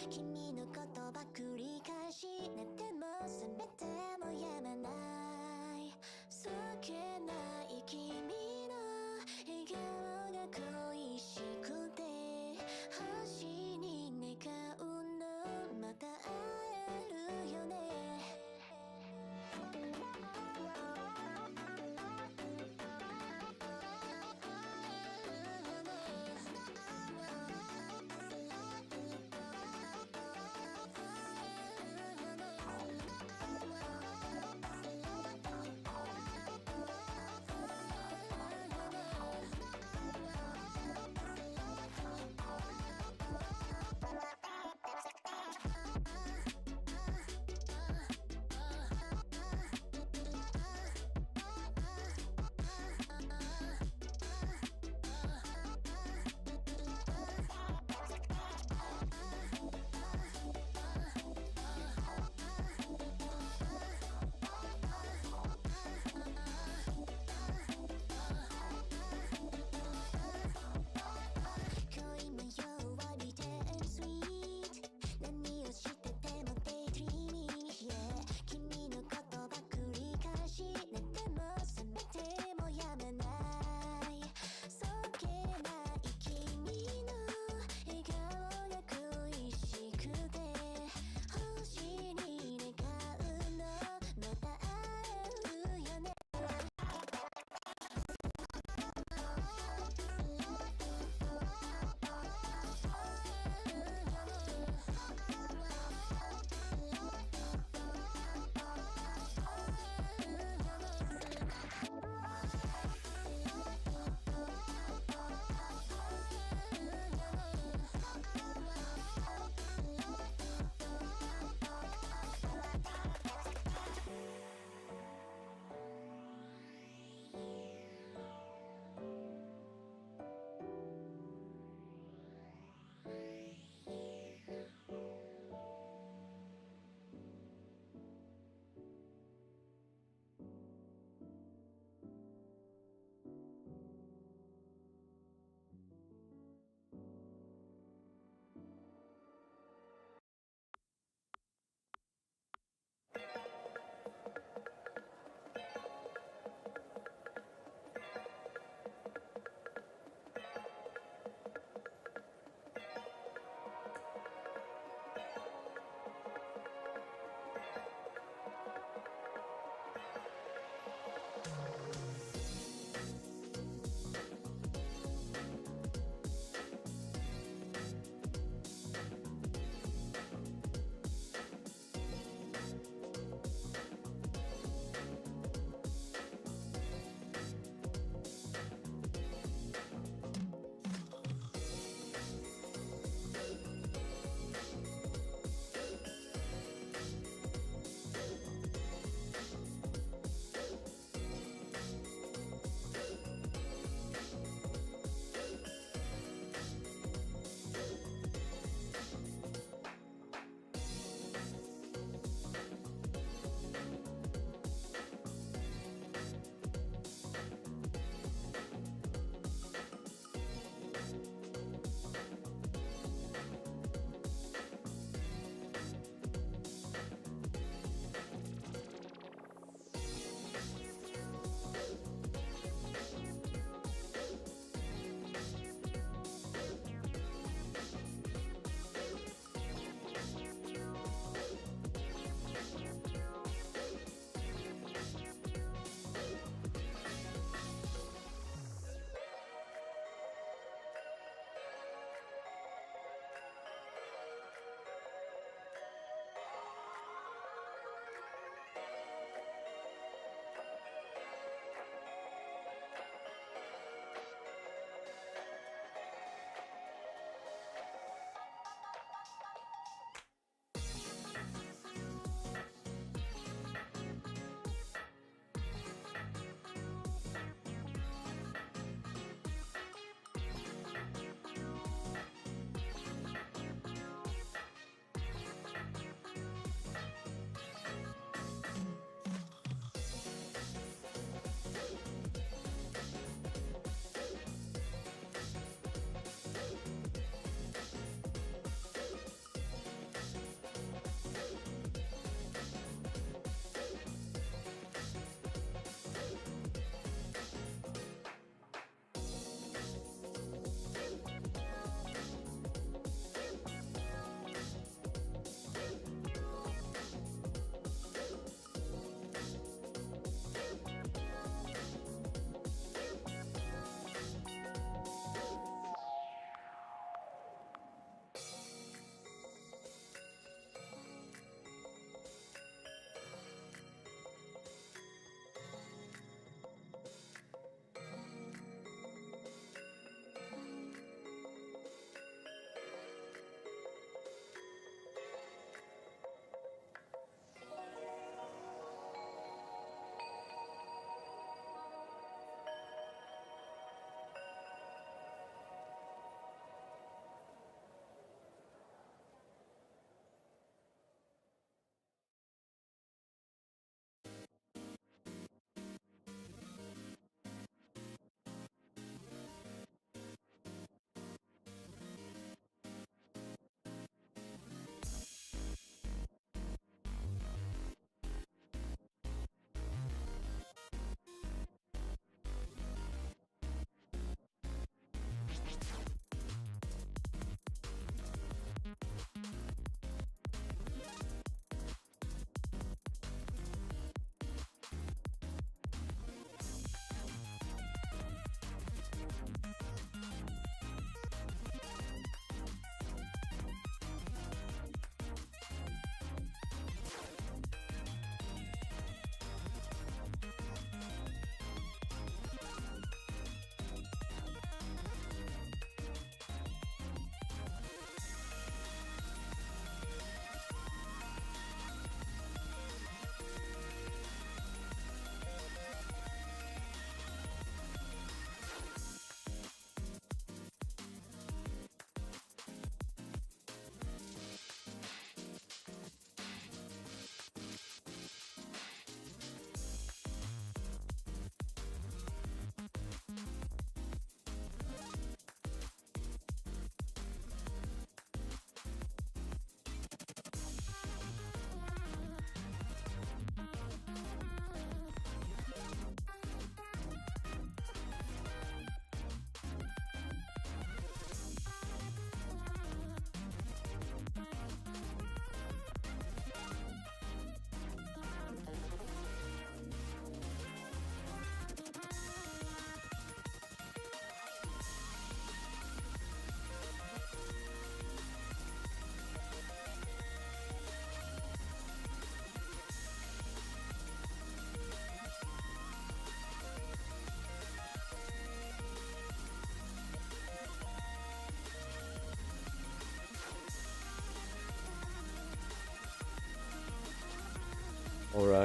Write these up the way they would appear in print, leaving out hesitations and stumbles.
君の言葉繰り返し寝ても覚めてもやまないそっけない君の笑顔が恋しくて星に願うのまた会えるよね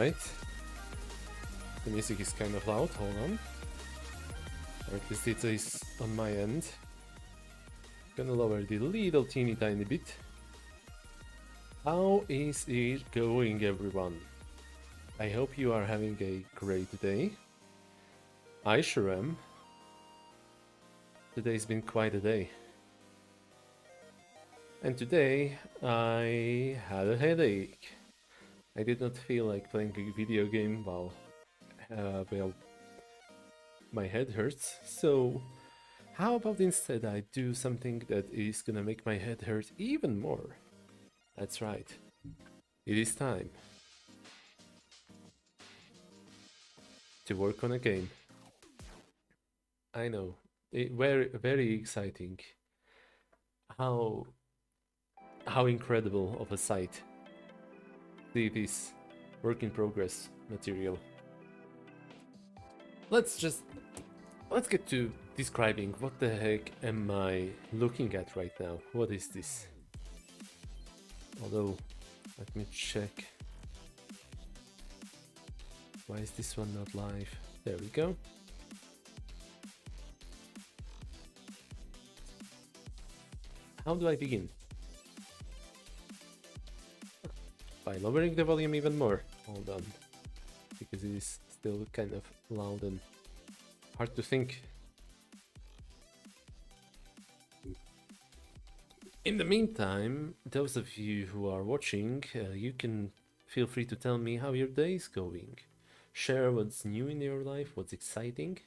Alright. The music is kind of loud, hold on. Or at least it is on my end. Gonna lower the little teeny tiny bit. How is it going, everyone? I hope you are having a great day. I sure am. Today's been quite a day. And today I had a headache. I did not feel like playing a video game while, well, my head hurts. So how about instead I do something that is gonna make my head hurt even more? That's right. It is time to work on a game. I know, very exciting. How incredible of a sight. See this work in progress material. Let's get to describing what the heck am I looking at right now. What is this? Although, let me check. Why is this one not live? There we go. How do I begin? By lowering the volume even more. Hold on. Because it is still kind of loud and hard to think. In the meantime, those of you who are watching, you can feel free to tell me how your day is going. Share what's new in your life, what's exciting,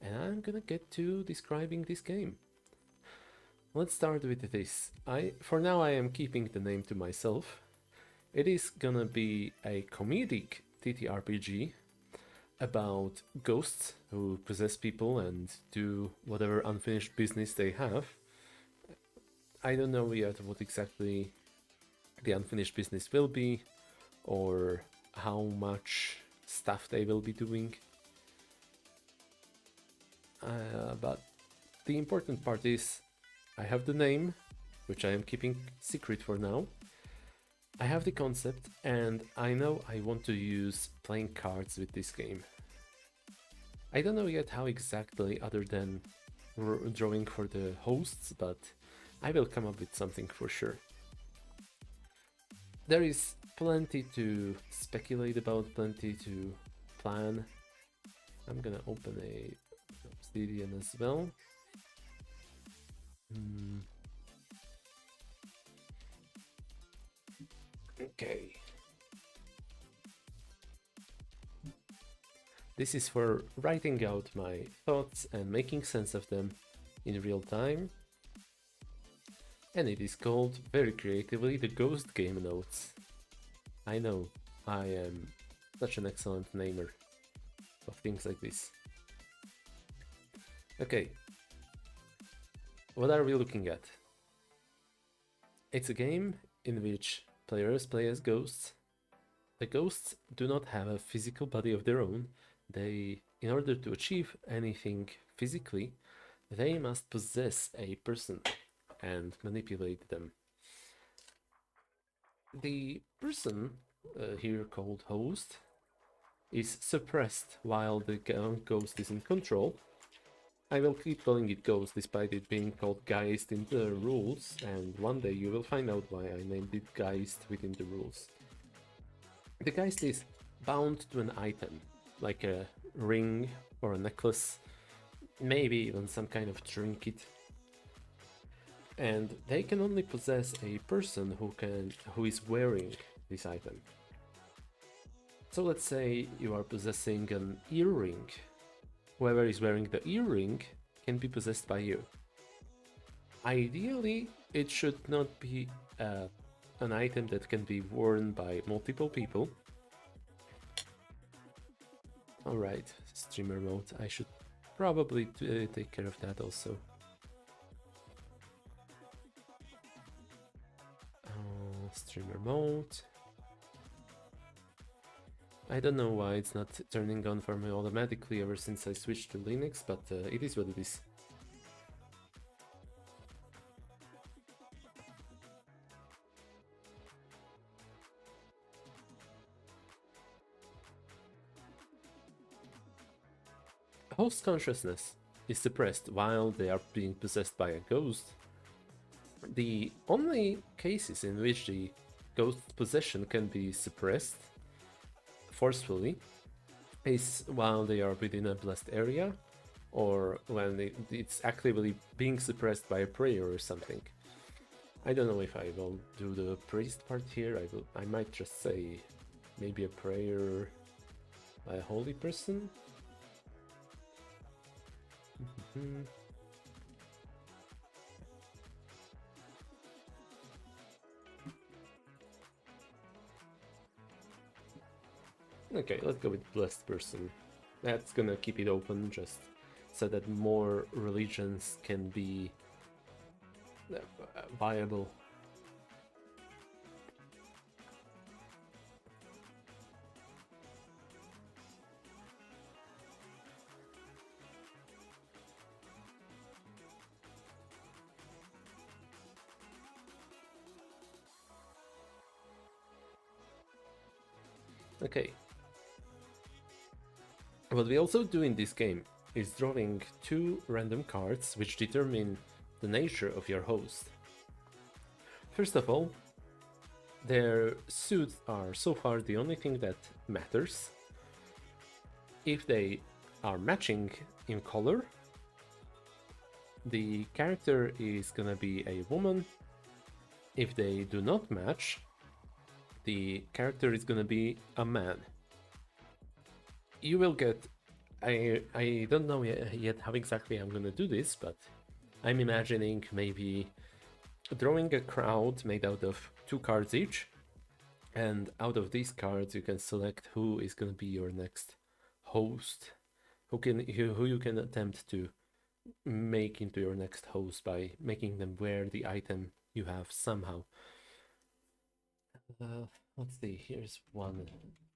and I'm gonna get to describing this game. Let's start with this. For now I am keeping the name to myself. It is gonna be a comedic TTRPG about ghosts who possess people and do whatever unfinished business they have. I don't know yet what exactly the unfinished business will be or how much stuff they will be doing. But the important part is I have the name, which I am keeping secret for now. I have the concept, and I know I want to use playing cards with this game. I don't know yet how exactly, other than drawing for the hosts, but I will come up with something for sure. There is plenty to speculate about, plenty to plan. I'm gonna open a Obsidian as well. Okay. This is for writing out my thoughts and making sense of them in real time. And it is called, very creatively, the Ghost Game Notes. I know, I am such an excellent namer of things like this. Okay. What are we looking at? It's a game in which players play as ghosts. The ghosts do not have a physical body of their own. In order to achieve anything physically, they must possess a person and manipulate them. The person, here called host, is suppressed while the ghost is in control. I will keep calling it ghost despite it being called geist in the rules, and one day you will find out why I named it geist within the rules. The geist is bound to an item, like a ring or a necklace, maybe even some kind of trinket. And they can only possess a person who is wearing this item. So let's say you are possessing an earring. Whoever is wearing the earring can be possessed by you. Ideally, it should not be an item that can be worn by multiple people. Alright, streamer mode. I should probably take care of that also. Streamer mode. I don't know why it's not turning on for me automatically ever since I switched to Linux, but it is what it is. host consciousness is suppressed while they are being possessed by a ghost. The only cases in which the ghost possession can be suppressed forcefully is while they are within a blessed area, or when it's actively being suppressed by a prayer or something. I don't know if I will do the priest part here. I might just say maybe a prayer by a holy person. Okay, let's go with blessed person. That's gonna keep it open just so that more religions can be viable. Okay. What we also do in this game is drawing 2 random cards which determine the nature of your host. First of all, their suits are so far the only thing that matters. If they are matching in color, the character is gonna be a woman. If they do not match, the character is gonna be a man. You will get... I don't know yet how exactly I'm gonna do this, but I'm imagining maybe drawing a crowd made out of 2 cards each, and out of these cards you can select who is gonna be your next host, who you can attempt to make into your next host by making them wear the item you have somehow. Let's see, here's one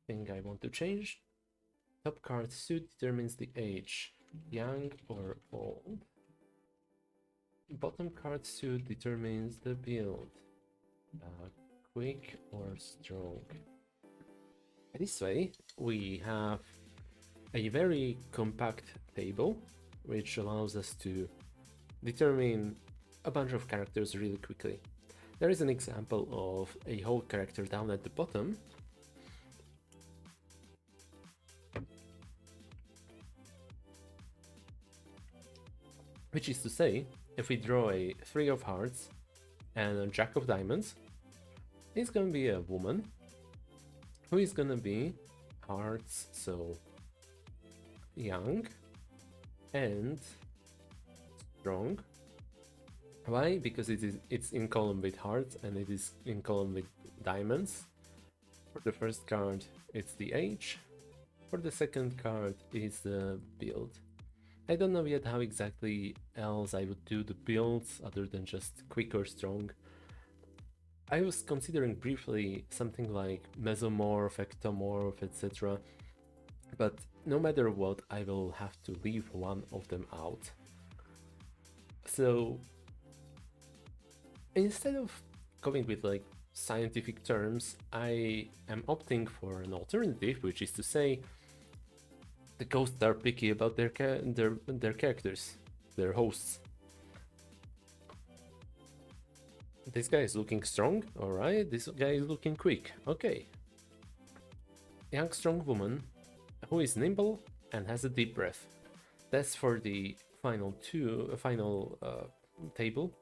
thing I want to change. Top card suit determines the age, young or old. Bottom card suit determines the build, quick or strong. This way we have a very compact table which allows us to determine a bunch of characters really quickly. There is an example of a whole character down at the bottom. Which is to say, if we draw a 3 of hearts and a jack of diamonds, it's gonna be a woman who is gonna be hearts, so young and strong. Why? Because it's in column with hearts and it is in column with diamonds. For the first card, it's the age. For the second card, is the build. I don't know yet how exactly else I would do the builds other than just quick or strong. I was considering briefly something like mesomorph, ectomorph, etc. But no matter what, I will have to leave one of them out. So instead of going with like scientific terms, I am opting for an alternative, which is to say the ghosts are picky about their characters, their hosts. This guy is looking strong, alright, this guy is looking quick, okay. Young strong woman who is nimble and has a deep breath. That's for the final table,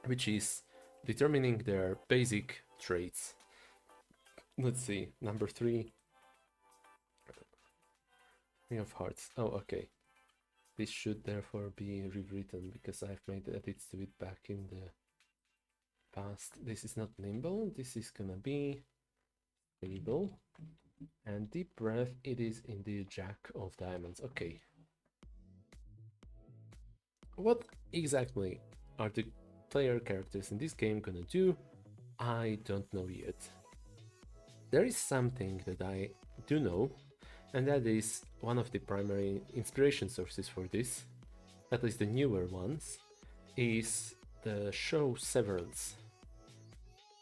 which is determining their basic traits. Let's see, number 3. 3 of hearts. Oh, okay. This should therefore be rewritten because I've made edits to it back in the past. This is not nimble, this is gonna be stable. And deep breath, it is indeed jack of diamonds. Okay. What exactly are the player characters in this game gonna do? I don't know yet. There is something that I do know, and that is one of the primary inspiration sources for this, at least the newer ones, is the show Severance.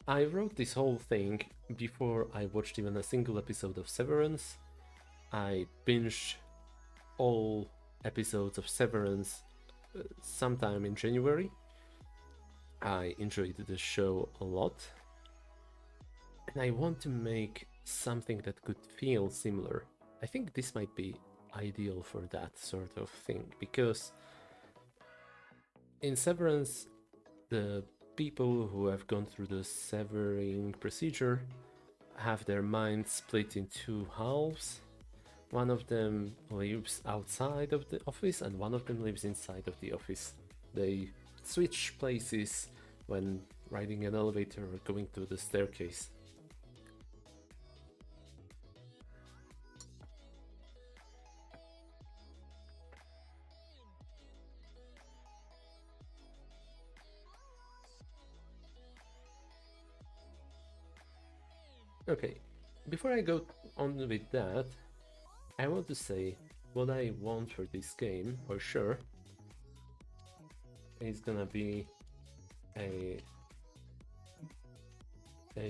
I wrote this whole thing before I watched even a single episode of Severance. I binged all episodes of Severance sometime in January. I enjoyed the show a lot, and I want to make something that could feel similar. I think this might be ideal for that sort of thing, because in Severance, the people who have gone through the severing procedure have their minds split in two halves. One of them lives outside of the office and one of them lives inside of the office. They switch places when riding an elevator or going to the staircase. Okay, before I go on with that, I want to say what I want for this game, for sure, is gonna be a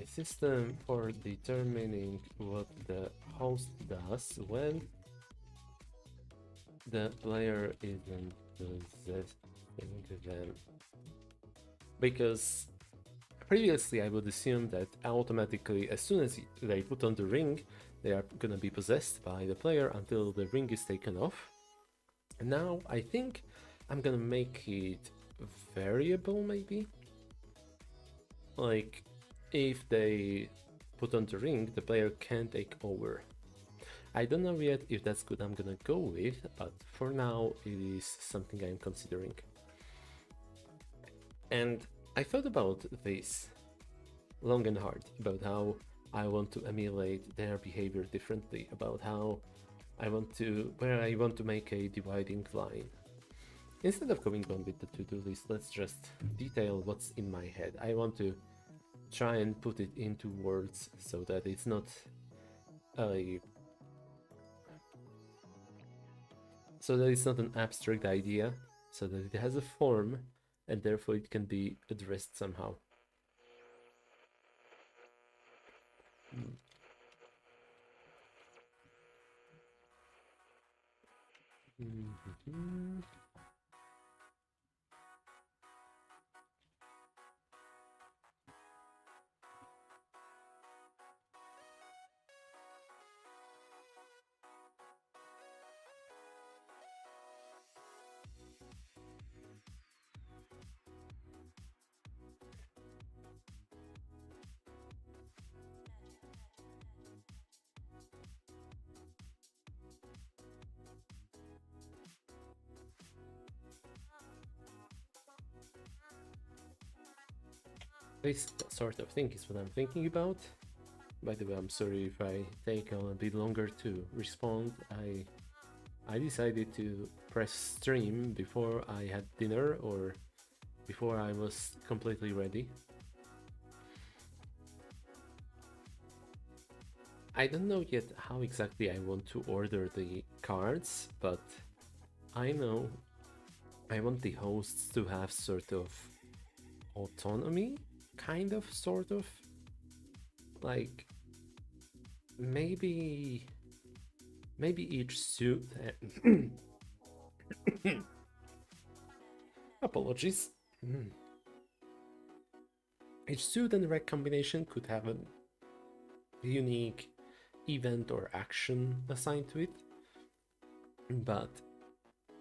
system for determining what the host does when the player isn't possessing them. Because previously I would assume that automatically, as soon as they put on the ring, they are gonna be possessed by the player until the ring is taken off. And now I think I'm gonna make it variable, maybe? Like, if they put on the ring, the player can take over. I don't know yet if that's good I'm gonna go with, but for now it is something I'm considering. And I thought about this long and hard, about how I want to emulate their behavior differently, about how where I want to make a dividing line. Instead of going on with the to-do list, let's just detail what's in my head. I want to try and put it into words so that it's not an abstract idea, so that it has a form and therefore it can be addressed somehow. This sort of thing is what I'm thinking about. By the way, I'm sorry if I take a bit longer to respond. I decided to press stream before I had dinner or before I was completely ready. I don't know yet how exactly I want to order the cards, but I know I want the hosts to have sort of autonomy, kind of, sort of. Like, maybe each suit apologies. Each suit and rec combination could have a unique event or action assigned to it, but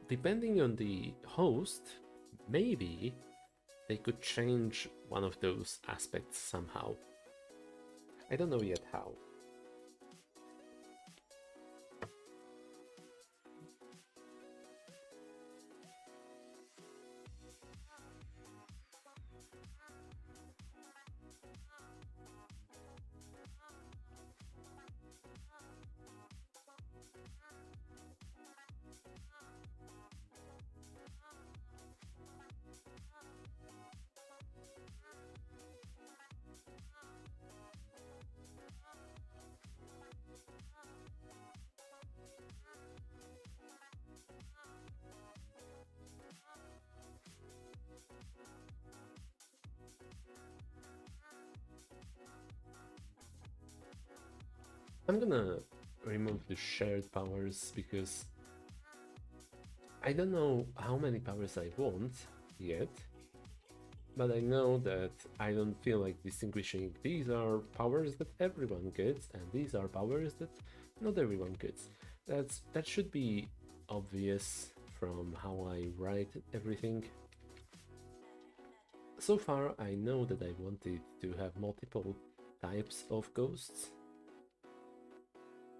depending on the host, maybe they could change one of those aspects somehow. I don't know yet how. I'm gonna remove the shared powers because I don't know how many powers I want yet, but I know that I don't feel like distinguishing these are powers that everyone gets and these are powers that not everyone gets. That should be obvious from how I write everything. So far I know that I wanted to have multiple types of ghosts.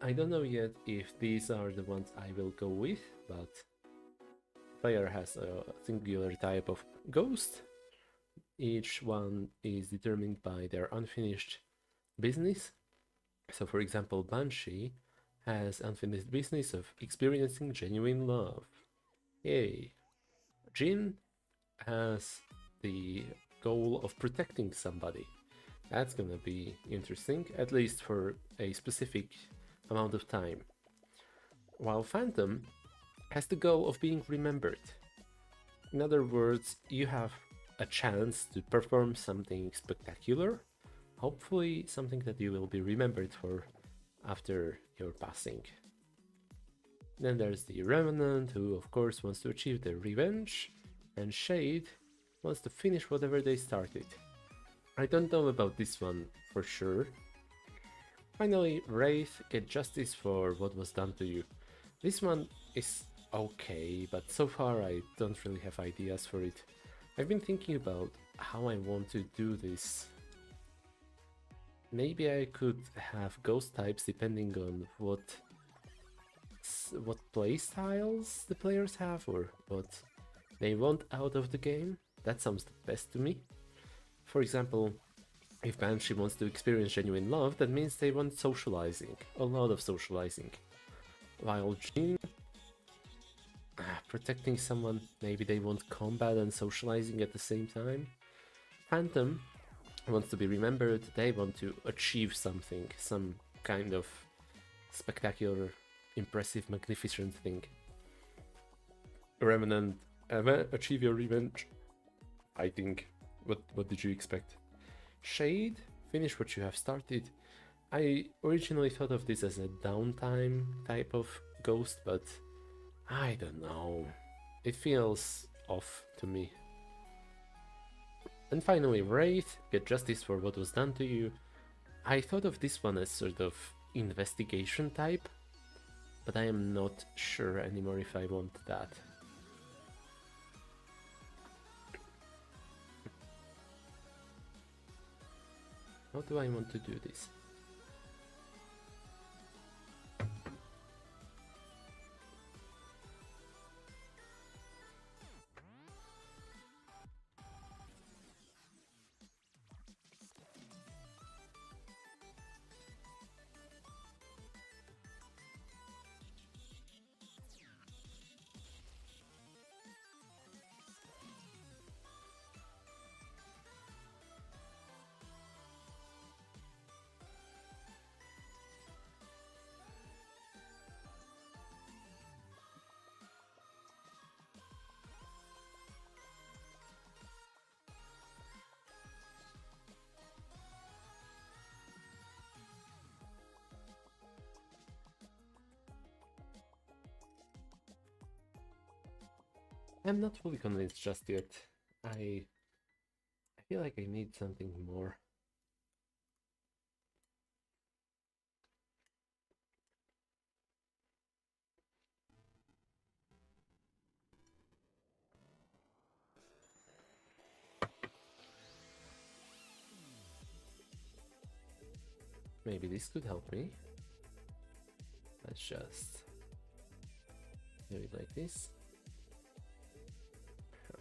I don't know yet if these are the ones I will go with, but player has a singular type of ghost. Each one is determined by their unfinished business. So for example, Banshee has unfinished business of experiencing genuine love. Yay. Jin has the goal of protecting somebody. That's gonna be interesting, at least for a specific amount of time. While Phantom has the goal of being remembered. In other words, you have a chance to perform something spectacular, hopefully something that you will be remembered for after your passing. Then there's the Revenant, who of course wants to achieve their revenge, and Shade wants to finish whatever they started. I don't know about this one for sure. Finally, Wraith, get justice for what was done to you. This one is okay, but so far I don't really have ideas for it. I've been thinking about how I want to do this. Maybe I could have ghost types depending on what playstyles the players have or what they want out of the game. That sounds the best to me. For example, if Banshee wants to experience genuine love, that means they want socializing, a lot of socializing. While Jin, protecting someone, maybe they want combat and socializing at the same time. Phantom wants to be remembered, they want to achieve something, some kind of spectacular, impressive, magnificent thing. Revenant, achieve your revenge. I think. What did you expect? Shade, finish what you have started. I originally thought of this as a downtime type of ghost, but I don't know. It feels off to me. And finally, Wraith, get justice for what was done to you. I thought of this one as sort of investigation type, but I am not sure anymore if I want that. How do I want to do this? I'm not fully convinced just yet. I feel like I need something more. Maybe this could help me. Let's just do it like this.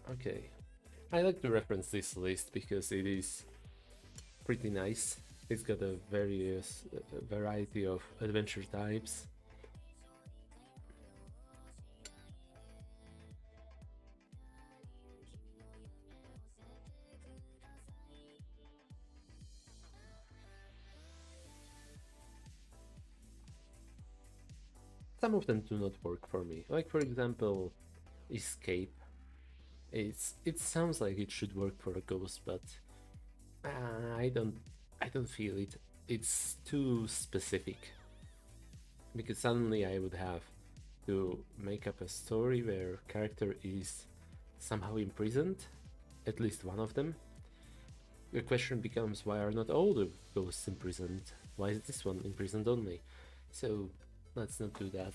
Okay. I like to reference this list because it is pretty nice. It's got a variety of adventure types. Some of them do not work for me. Like for example, escape. It sounds like it should work for a ghost, but I don't feel it. It's too specific. Because suddenly I would have to make up a story where character is somehow imprisoned, at least one of them, the question becomes, why are not all the ghosts imprisoned? Why is this one imprisoned only? So let's not do that.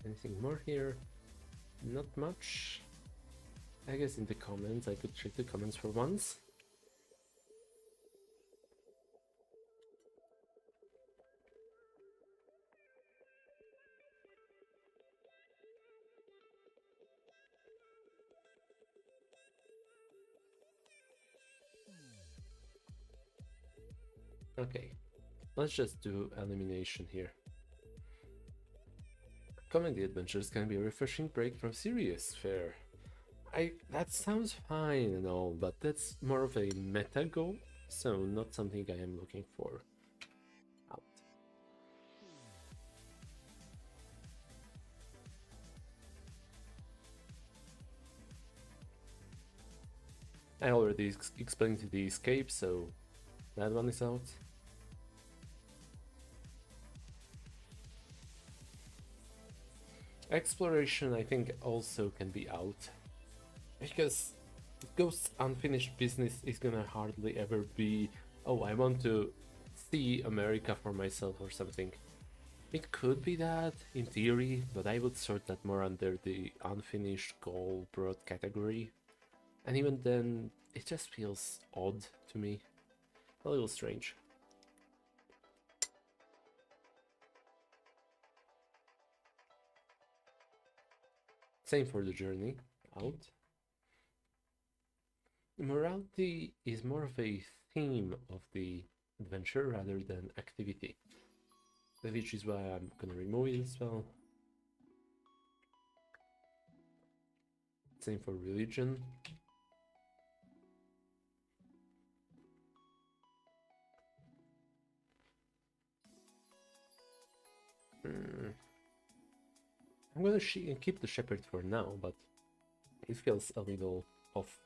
Anything more here? Not much. I guess in the comments, I could check the comments for once. Okay, let's just do elimination here. Comedy adventures can be a refreshing break from serious fare. That sounds fine and all, but that's more of a meta goal, so not something I am looking for. Out. I already explained the escape, so that one is out. Exploration, I think, also can be out, because Ghost's unfinished business is gonna hardly ever be, oh, I want to see America for myself or something. It could be that, in theory, but I would sort that more under the unfinished goal broad category. And even then, it just feels odd to me. A little strange. Same for the journey, out. Morality is more of a theme of the adventure rather than activity, which is why I'm gonna remove it as well. Same for religion. I'm gonna keep the shepherd for now, but it feels a little off.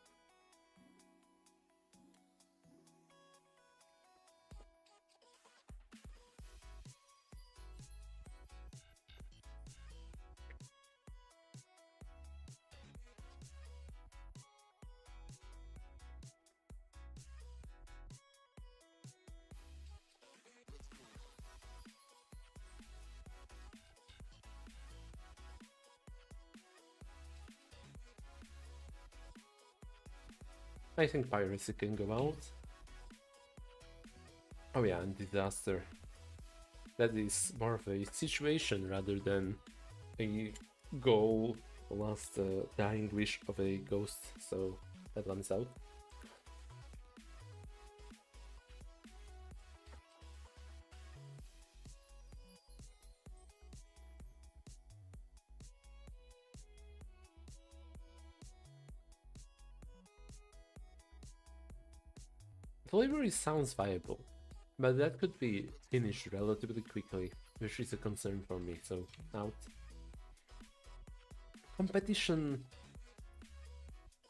I think piracy can go out. Oh yeah, and disaster. That is more of a situation rather than a goal, last dying wish of a ghost, so that one's out. Delivery sounds viable, but that could be finished relatively quickly, which is a concern for me, so out. Competition.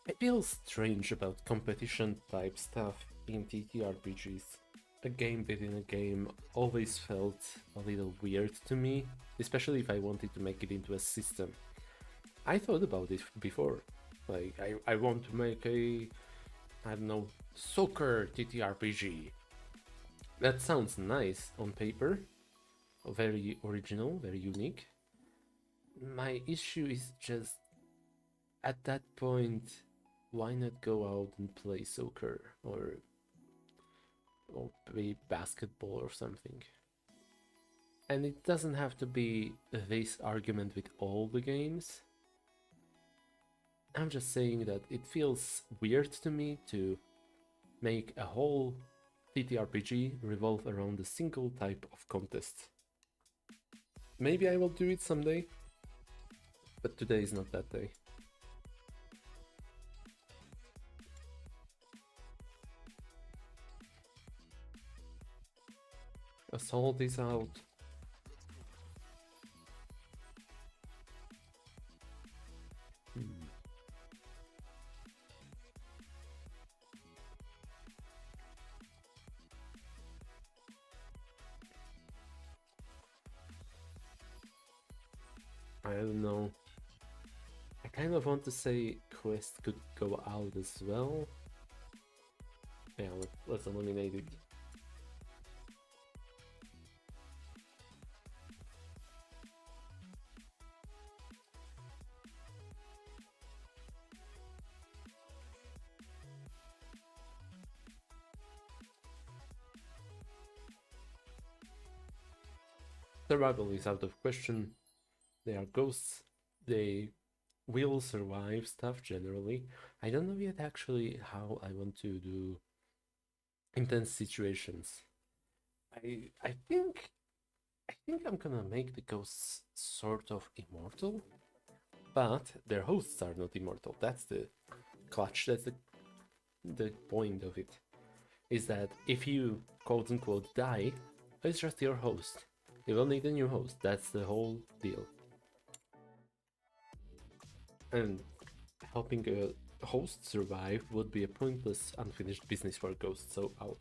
I feel strange about competition type stuff in TTRPGs. A game within a game always felt a little weird to me, especially if I wanted to make it into a system. I thought about it before. Like, I want to make a, I don't know, soccer TTRPG. That sounds nice on paper, very original, very unique. My issue is just, at that point, why not go out and play soccer or play basketball or something? And it doesn't have to be this argument with all the games. I'm just saying that it feels weird to me to make a whole TTRPG revolve around a single type of contest. Maybe I will do it someday, but today is not that day. sort this out. I don't know. I kind of want to say quest could go out as well. Yeah, let's eliminate it. Survival is out of question. They are ghosts. They will survive stuff generally. I don't know yet actually how I want to do intense situations. I think I'm gonna make the ghosts sort of immortal, but their hosts are not immortal. That's the clutch. That's the point of it. Is that if you quote unquote die, it's just your host. You will need a new host. That's the whole deal. And helping a host survive would be a pointless, unfinished business for a ghost, so out.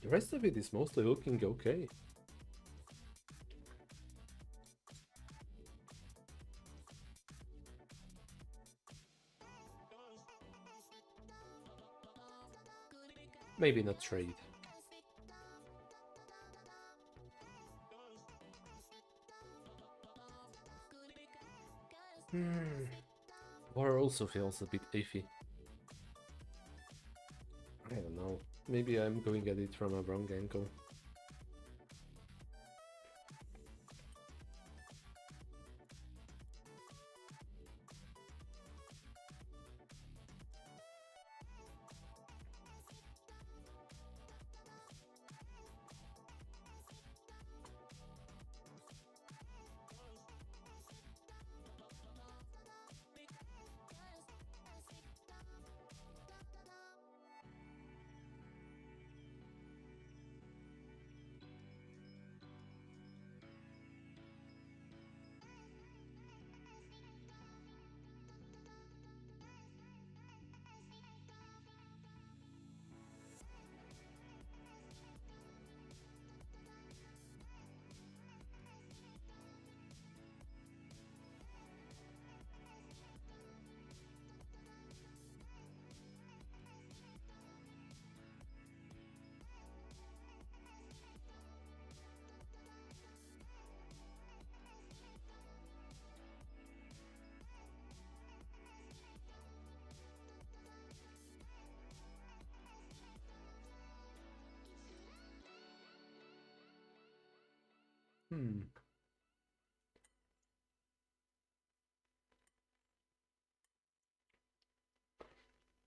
The rest of it is mostly looking okay. Maybe not trade. War also feels a bit iffy. I don't know. Maybe I'm going at it from a wrong angle.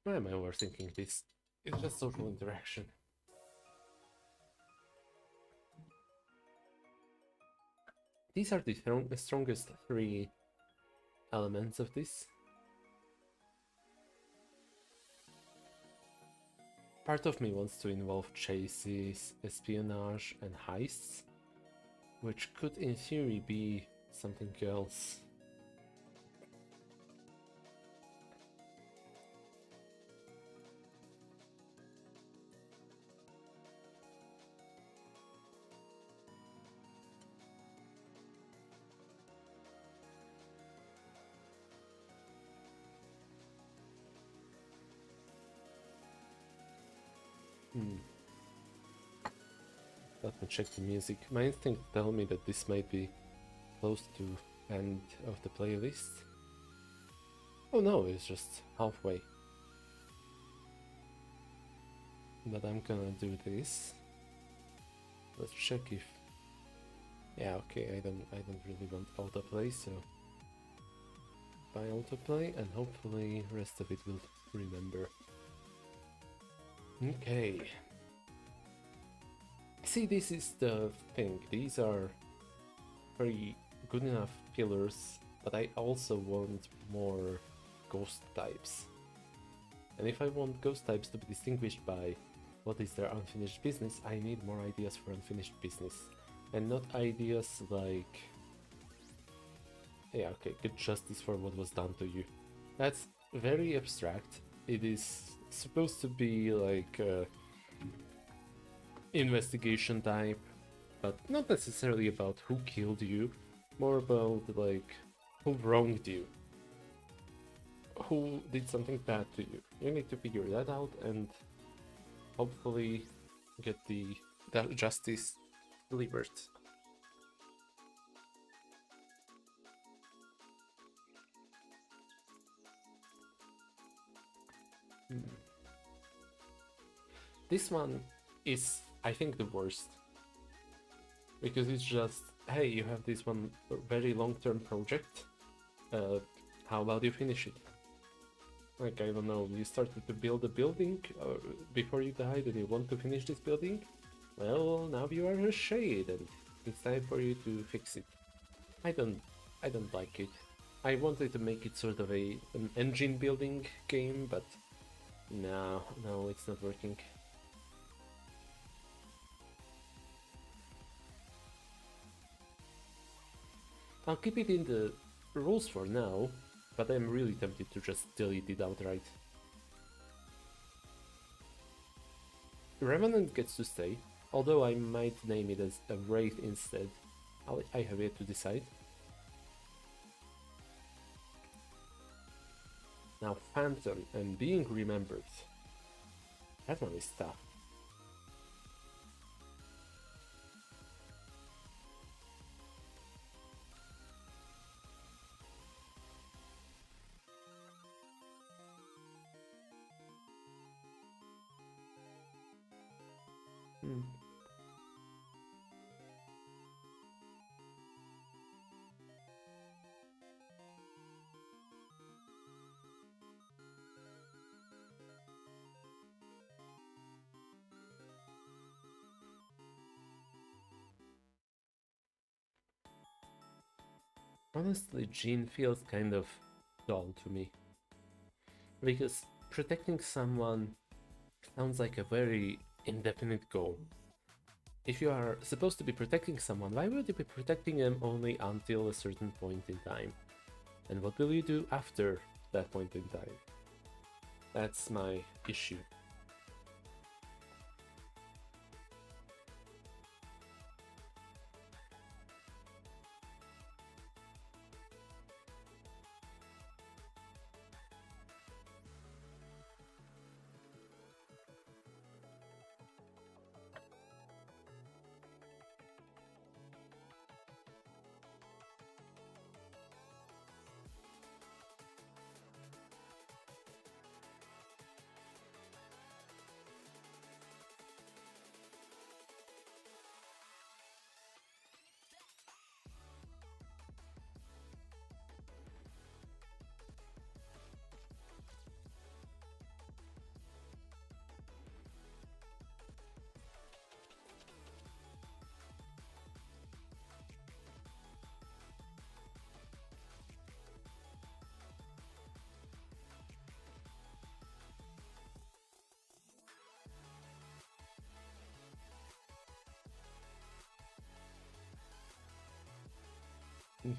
Why am I overthinking this? It's just social interaction. These are the strongest three elements of this. Part of me wants to involve chases, espionage, and heists, which could in theory be something else. Let me check the music. My instinct tell me that this might be close to end of the playlist. Oh no, it's just halfway. But I'm gonna do this. Let's check if... Yeah, okay, I don't really want autoplay, so buy autoplay and hopefully rest of it will remember. Okay. See, this is the thing. These are very good enough pillars, but I also want more ghost types. And if I want ghost types to be distinguished by what is their unfinished business, I need more ideas for unfinished business. And not ideas like... Yeah, okay, get justice for what was done to you. That's very abstract. It is supposed to be like investigation type, but not necessarily about who killed you, more about like who wronged you, who did something bad to you. You need to figure that out and hopefully get that justice delivered. This one is, I think, the worst. Because it's just, hey, you have this one very long-term project. How about you finish it? Like, I don't know, you started to build a building before you died and you want to finish this building? Well, now you are a shade and it's time for you to fix it. I don't like it. I wanted to make it sort of an engine building game, but no, it's not working. I'll keep it in the rules for now, but I'm really tempted to just delete it outright. Revenant gets to stay, although I might name it as a Wraith instead. I have yet to decide. Now Phantom and being remembered. That one is tough. Honestly, Jean feels kind of dull to me. Because protecting someone sounds like a very indefinite goal. If you are supposed to be protecting someone, why would you be protecting them only until a certain point in time? And what will you do after that point in time? That's my issue.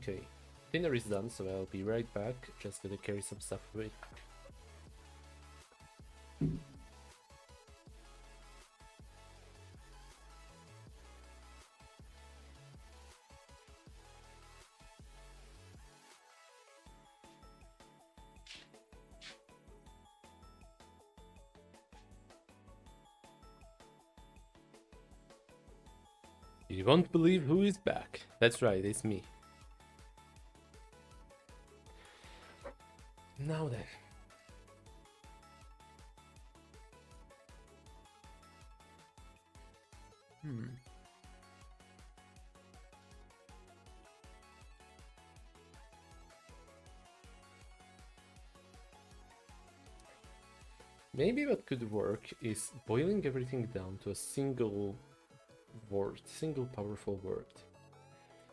Okay, dinner is done, so I'll be right back. Just gonna carry some stuff away. You won't believe who is back. That's right, it's me. Now then. Maybe what could work is boiling everything down to a single word, single powerful word.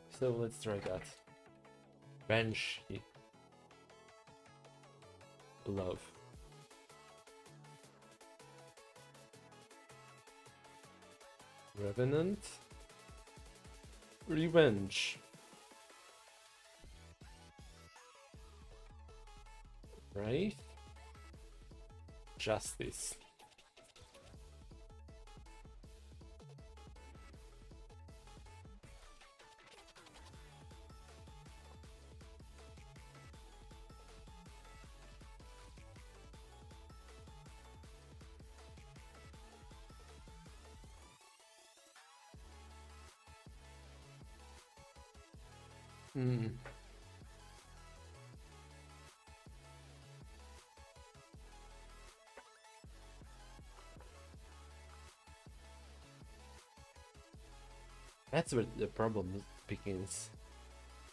So let's try that. Banshee. Love. Revenant. Revenge. Right? Justice. Hmm. That's where the problem begins.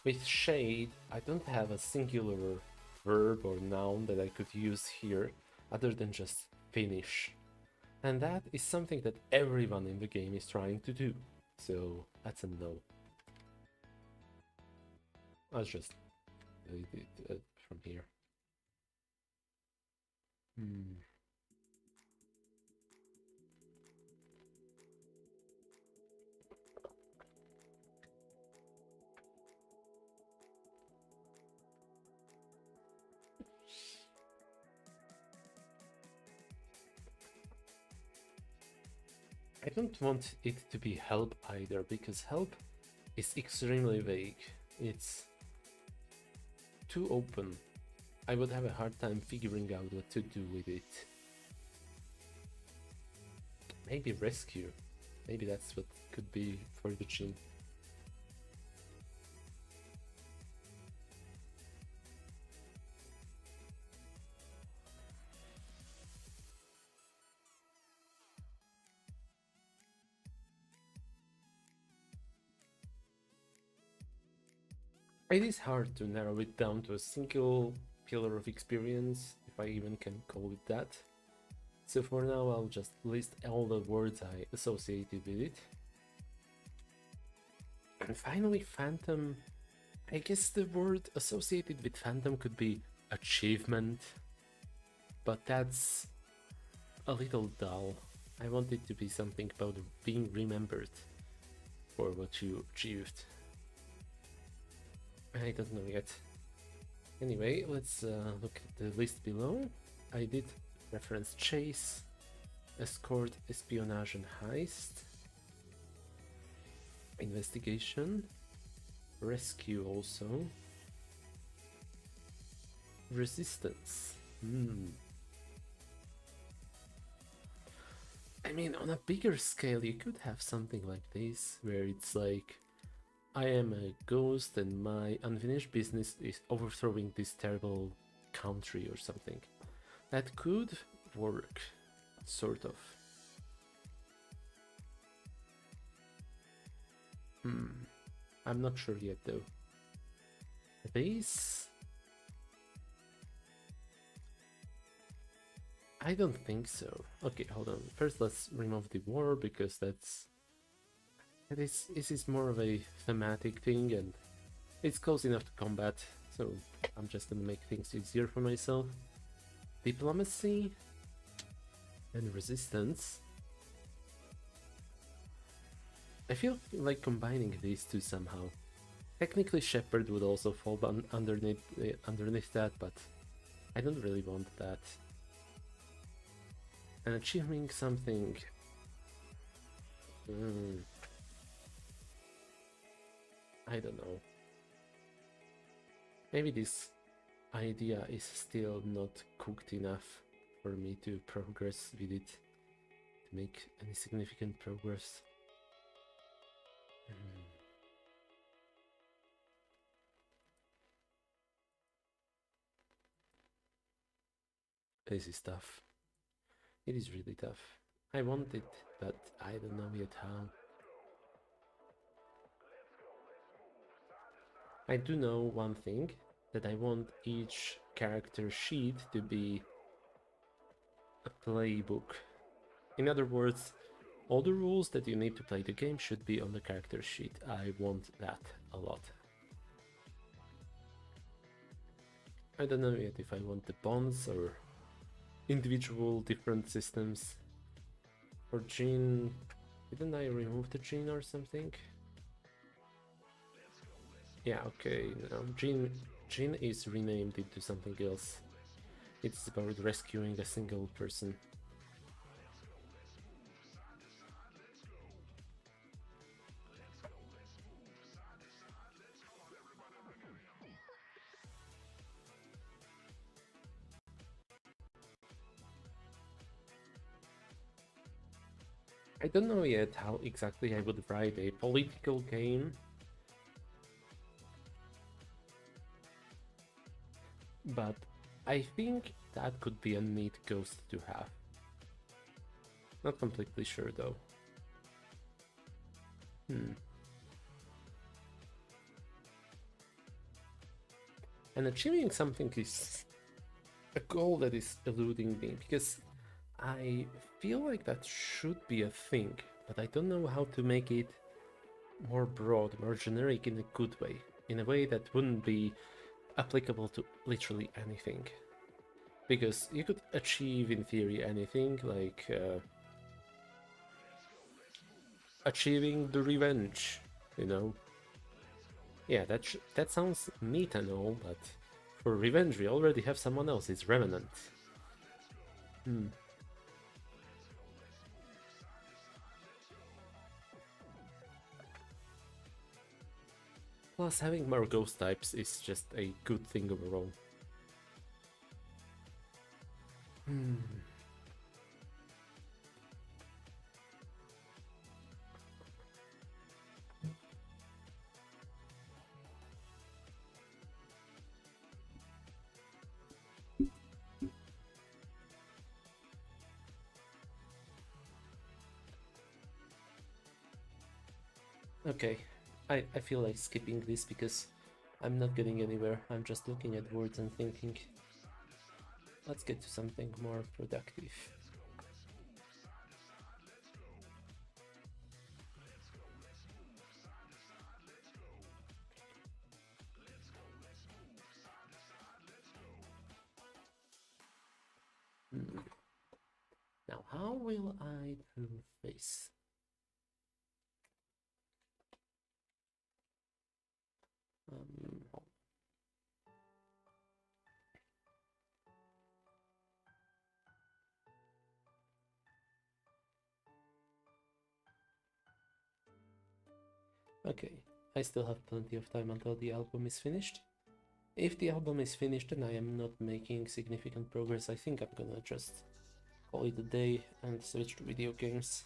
With shade, I don't have a singular verb or noun that I could use here other than just finish. And that is something that everyone in the game is trying to do. So that's a no. I'll just delete it from here. Hmm. I don't want it to be help either, because help is extremely vague. It's too open. I would have a hard time figuring out what to do with it. Maybe rescue. Maybe that's what could be for the Jin. It is hard to narrow it down to a single pillar of experience, if I even can call it that. So for now, I'll just list all the words I associated with it. And finally, Phantom. I guess the word associated with Phantom could be achievement, but that's a little dull. I want it to be something about being remembered for what you achieved. I don't know yet. Anyway, let's look at the list below. I did reference chase, escort, espionage and heist, investigation, rescue also, resistance. I mean, on a bigger scale, you could have something like this, where it's like, I am a ghost and my unfinished business is overthrowing this terrible country or something. That could work, sort of. I'm not sure yet though. Base? I don't think so. Okay, hold on. First let's remove the war, because this is more of a thematic thing and it's close enough to combat, so I'm just gonna make things easier for myself. Diplomacy and resistance. I feel like combining these two somehow. Technically Shepherd would also fall underneath that, but I don't really want that. And achieving something... I don't know. Maybe this idea is still not cooked enough for me to progress with it, to make any significant progress. This is tough. It is really tough. I want it, but I don't know yet how. I do know one thing, that I want each character sheet to be playbook. In other words, all the rules that you need to play the game should be on the character sheet. I want that a lot. I don't know yet if I want the bonds or individual different systems. For Gene, didn't I remove the Gene or something? Yeah, okay, now Gene is renamed into something else. It's about rescuing a single person. I don't know yet how exactly I would write a political game, but I think that could be a neat ghost to have. Not completely sure though. And achieving something is a goal that is eluding me, because I feel like that should be a thing, but I don't know how to make it more broad, more generic in a good way, in a way that wouldn't be applicable to literally anything. Because you could achieve, in theory, anything, like achieving the revenge, you know? Yeah, that sounds neat and all, but for revenge we already have someone else, it's Revenant. Plus, having more ghost types is just a good thing overall. Okay, I feel like skipping this because I'm not getting anywhere. I'm just looking at words and thinking, let's get to something more productive. Now, how will I do this? Okay, I still have plenty of time until the album is finished. If the album is finished and I am not making significant progress, I think I'm gonna just call it a day and switch to video games.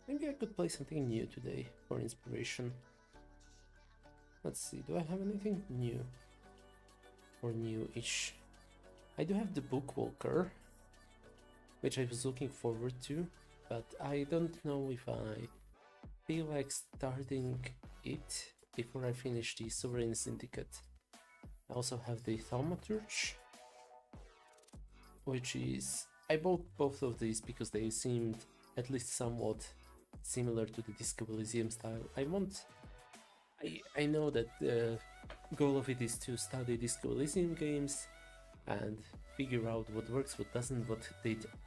Maybe I could play something new today for inspiration. Let's see, do I have anything new? Or new-ish? I do have the Bookwalker, which I was looking forward to, but I don't know if I feel like starting it before I finish the Sovereign Syndicate. I also have the Thaumaturge, which is... I bought both of these because they seemed at least somewhat similar to the Disco Elysium style. I know that the goal of it is to study Disco Elysium games and figure out what works, what doesn't, what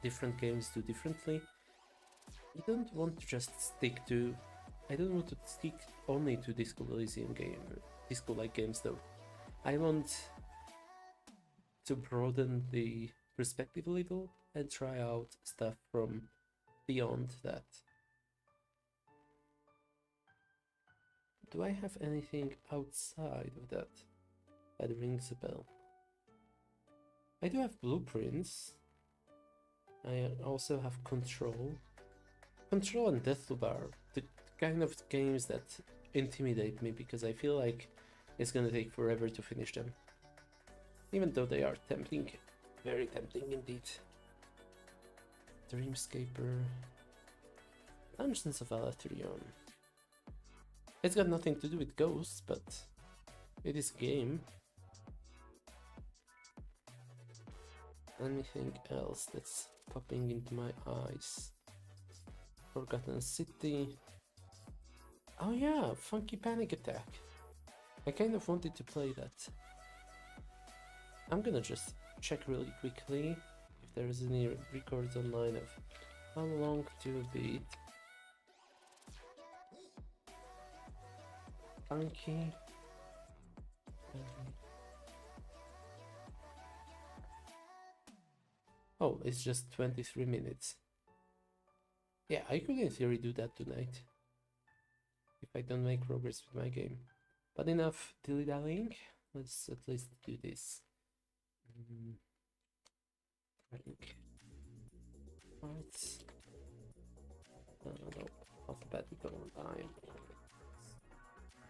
different games do differently. I don't want to just stick to... I don't want to stick only to Disco Elysium Disco-like games though. I want to broaden the perspective a little and try out stuff from beyond that. Do I have anything outside of that that rings a bell? I do have Blueprints. I also have Control. Control and Deathloop are the kind of games that intimidate me because I feel like it's gonna take forever to finish them. Even though they are tempting, very tempting indeed. Dreamscaper. Dungeons of Alatrion. It's got nothing to do with ghosts, but it is a game. Anything else that's popping into my eyes. Forgotten City. Oh yeah, Funky Panic Attack. I kind of wanted to play that. I'm gonna just check really quickly if there is any records online of how long to beat Funky. Oh, it's just 23 minutes. Yeah, I could in theory do that tonight if I don't make progress with my game. But enough dilly-dallying. Let's at least do this. Rank. Parts. No, alphabetical line.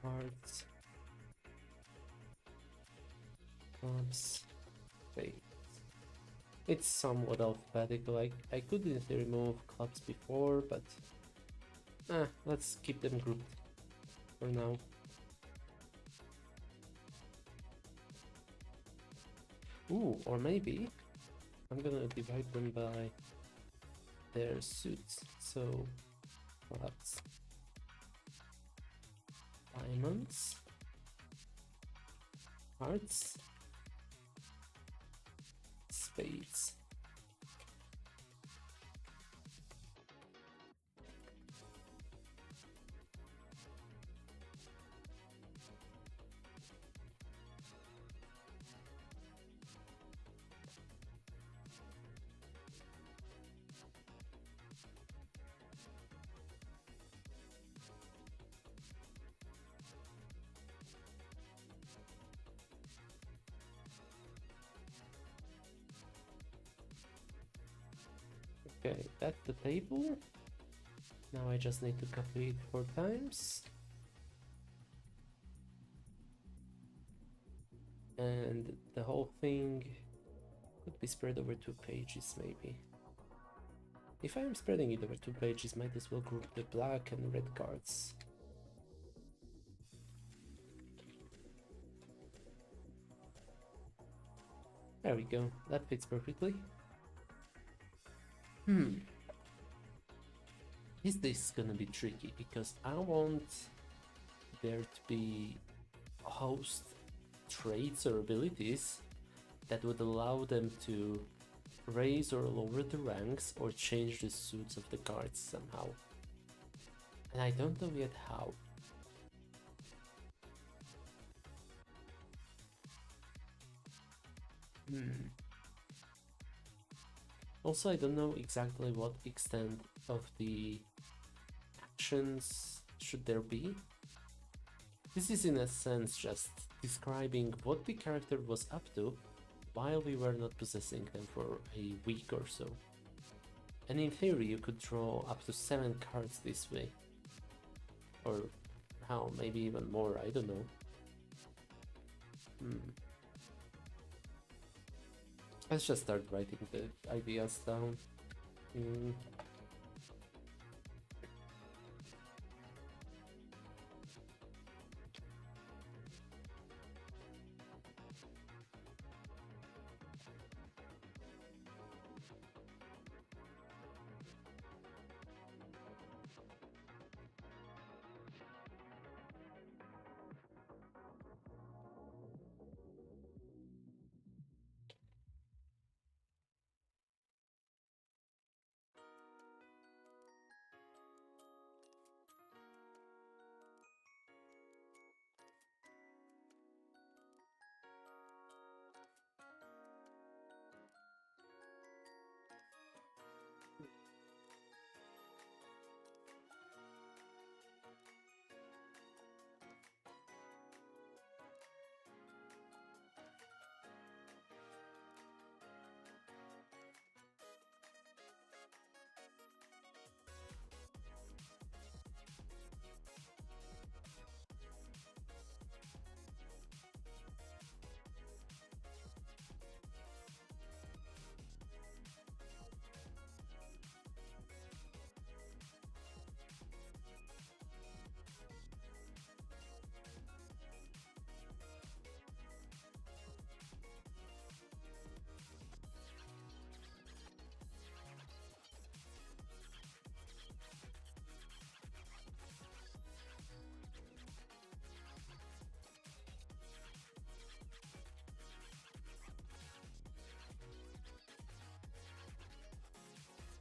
Parts. Clubs. Wait. It's somewhat alphabetical. I could in theory remove clubs before, but let's keep them grouped for now. Ooh, or maybe I'm gonna divide them by their suits. So perhaps diamonds, hearts, spades. Okay, that's the table. Now I just need to copy it 4 times. And the whole thing could be spread over 2 pages, maybe. If I'm spreading it over 2 pages, might as well group the black and red cards. There we go, that fits perfectly. Is this gonna be tricky? Because I want there to be host traits or abilities that would allow them to raise or lower the ranks or change the suits of the cards somehow. And I don't know yet how. Also, I don't know exactly what extent of the actions should there be. This is in a sense just describing what the character was up to while we were not possessing them for a week or so. And in theory you could draw up to 7 cards this way. Or how, maybe even more, I don't know. Let's just start writing the ideas down.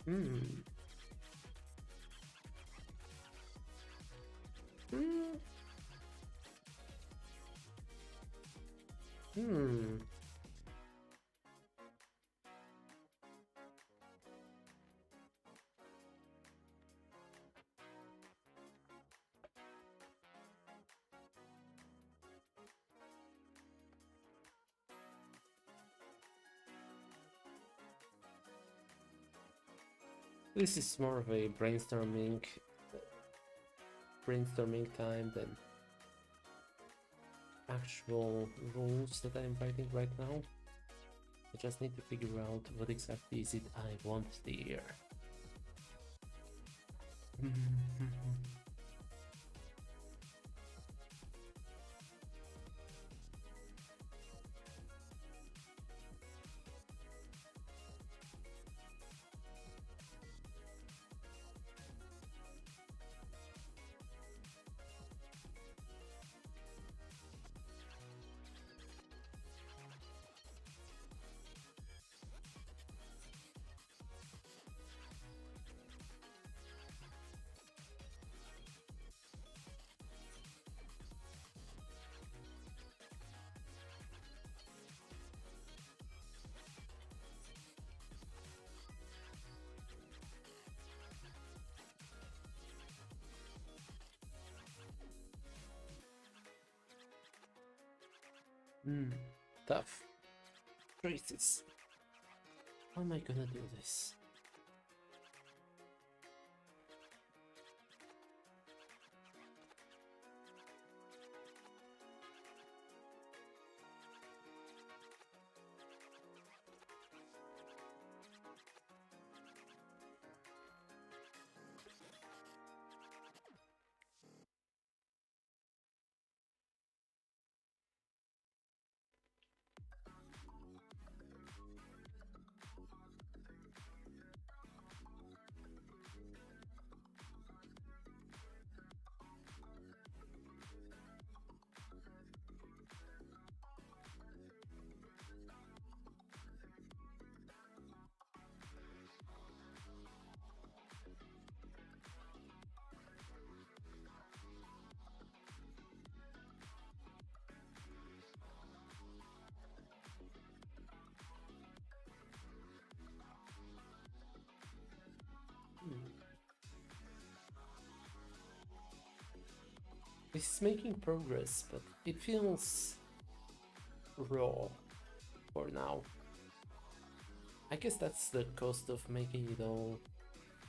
Hmm. Hmm. Hmm. This is more of a brainstorming time than actual rules that I'm writing right now. I just need to figure out what exactly is it I want there. Tough choices. How am I gonna do this? This is making progress, but it feels raw for now. I guess that's the cost of making it all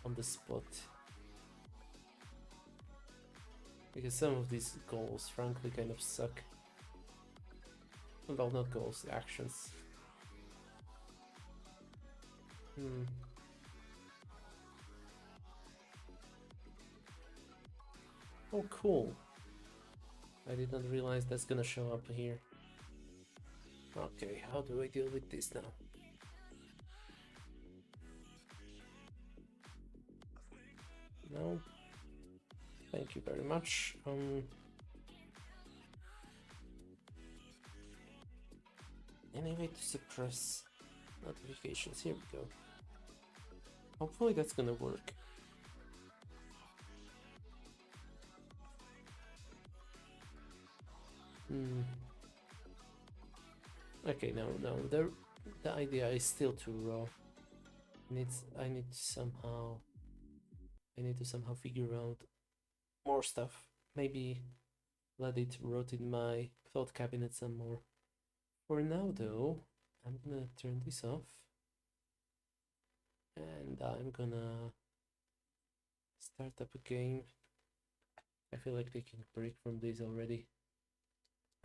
on the spot. Because some of these goals, frankly, kind of suck. Well, not goals, actions. Oh, cool. I didn't realize that's gonna show up here. Okay, how do I deal with this now? No. Thank you very much. Any way to suppress notifications? Here we go. Hopefully that's gonna work. Okay, no, the idea is still too raw. I need to somehow figure out more stuff. Maybe let it rot in my thought cabinet some more. For now, though, I'm gonna turn this off, and I'm gonna start up a game. I feel like taking a break from this already.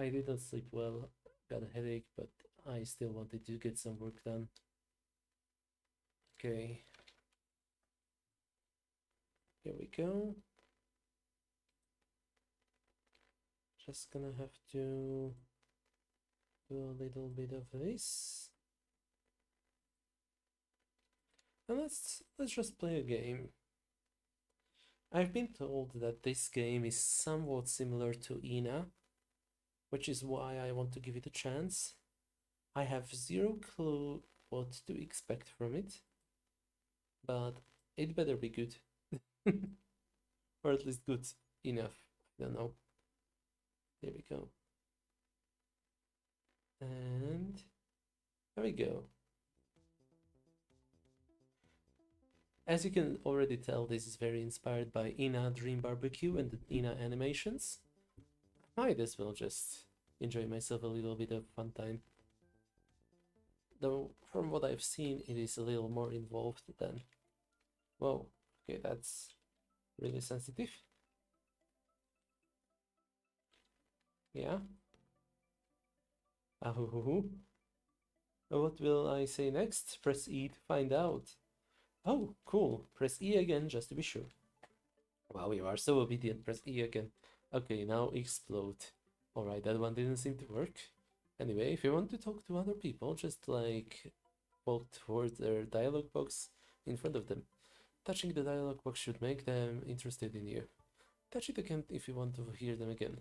I didn't sleep well, got a headache, but I still wanted to get some work done. Okay. Here we go. Just gonna have to do a little bit of this. And let's just play a game. I've been told that this game is somewhat similar to Ina, which is why I want to give it a chance. I have zero clue what to expect from it, but it better be good. Or at least good enough. I don't know. There we go. And there we go. As you can already tell, this is very inspired by Ina Dream Barbecue and the Ina animations. Might as well just enjoy myself a little bit of fun time. Though, from what I've seen, it is a little more involved than... Whoa, okay, that's really sensitive. Yeah. Ahuhuhu. What will I say next? Press E to find out. Oh, cool. Press E again just to be sure. Wow, you are so obedient. Press E again. Okay, now explode. Alright, that one didn't seem to work. Anyway, if you want to talk to other people, just like walk towards their dialogue box in front of them. Touching the dialogue box should make them interested in you. Touch it again if you want to hear them again.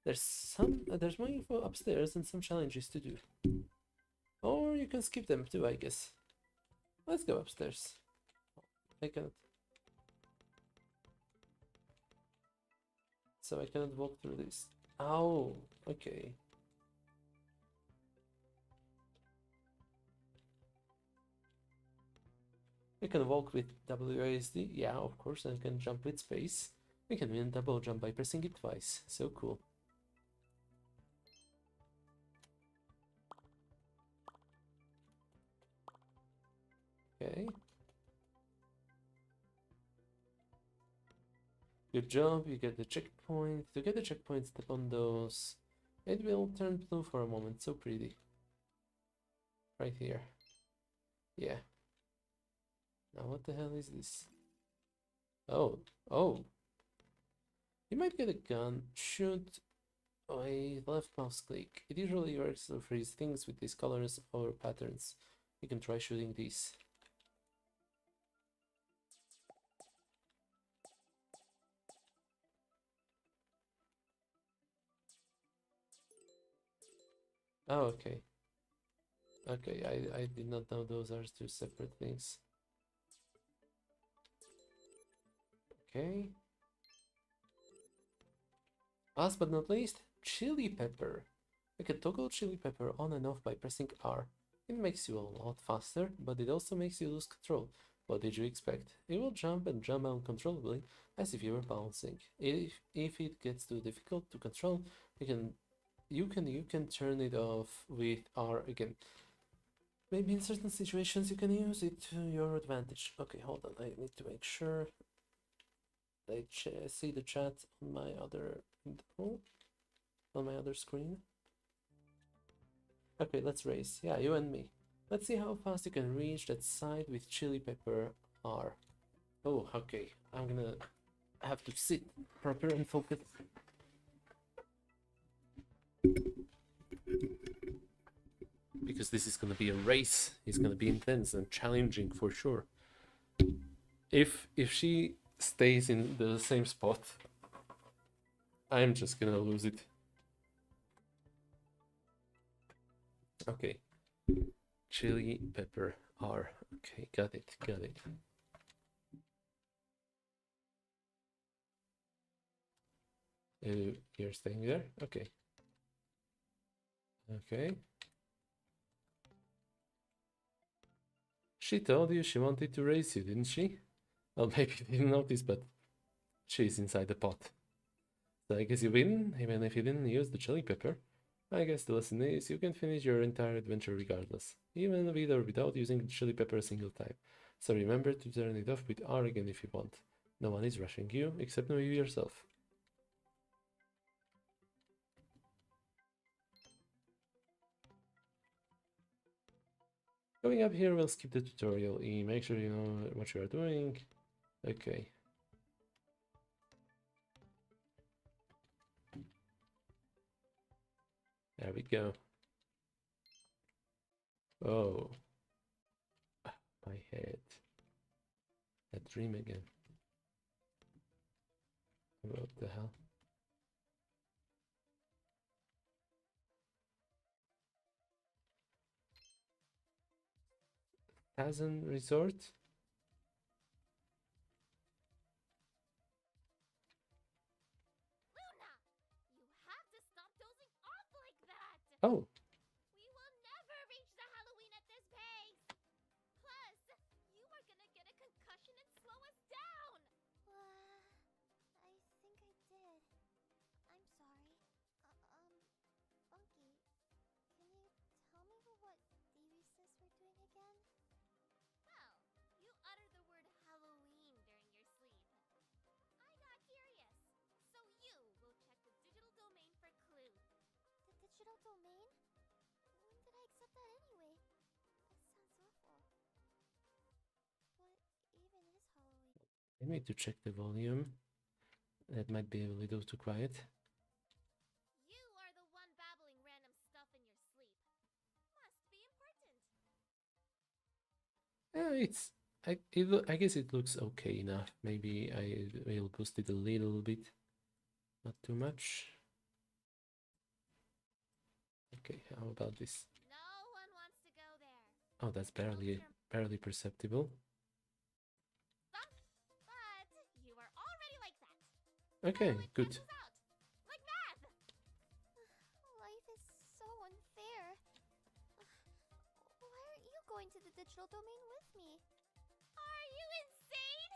There's more info upstairs and some challenges to do. Or you can skip them too, I guess. Let's go upstairs. I cannot. So I cannot walk through this. Oh, okay. We can walk with WASD. Yeah, of course, and can jump with space. We can win double jump by pressing it twice. So cool. Okay. Good job, you get the checkpoint. To get the checkpoint, step on those. It will turn blue for a moment, so pretty. Right here. Yeah. Now what the hell is this? Oh, oh. You might get a gun. Shoot a left mouse click. It usually works to freeze things with these colors or patterns. You can try shooting these. Oh, okay. Okay, I did not know those are two separate things. Okay. Last but not least, chili pepper. You can toggle chili pepper on and off by pressing R. It makes you a lot faster, but it also makes you lose control. What did you expect? It will jump and jump uncontrollably, as if you were bouncing. If it gets too difficult to control, you can turn it off with R again. Maybe in certain situations you can use it to your advantage. Okay, hold on, I need to make sure I see the chat on my other window, on my other screen. Okay, let's race. Yeah, you and me. Let's see how fast you can reach that side with chili pepper R. Oh, okay. I'm gonna have to sit proper and focus. Because this is gonna be a race. It's gonna be intense and challenging for sure. If she stays in the same spot, I'm just gonna lose it. Okay. Chili pepper R. Okay, got it, got it. You're staying there? Okay. Okay. She told you she wanted to race you, didn't she? Well, maybe you didn't notice, but she's inside the pot. So I guess you win, even if you didn't use the chili pepper. I guess the lesson is you can finish your entire adventure regardless, even with or without using the chili pepper a single time. So remember to turn it off with R again if you want. No one is rushing you, except you yourself. Going up here, we'll skip the tutorial. Make sure you know what you are doing. Okay. There we go. Oh. My head. That dream again. What the hell? Tazan Resort? Oh, We will never reach the Halloween at this pace. Plus, you are gonna get a concussion and slow us down. I think I did. I'm sorry. Bunky, can you tell me what Davy says we're doing again? Well, you uttered the word Halloween during your sleep. I got curious, so you will check the digital domain for clues. The digital domain? When did I accept that anyway? That sounds awful. What even is Halloween? I need to check the volume. That might be a little too quiet. You are the one babbling random stuff in your sleep. Must be important. I guess it looks okay enough. Maybe I will boost it a little bit, not too much. Okay, how about this? No one wants to go there. Oh, that's barely perceptible. But you are already like that. Okay, So it good. cancels out. Like math. Life is so unfair. Why aren't you going to the digital domain with me? Are you insane?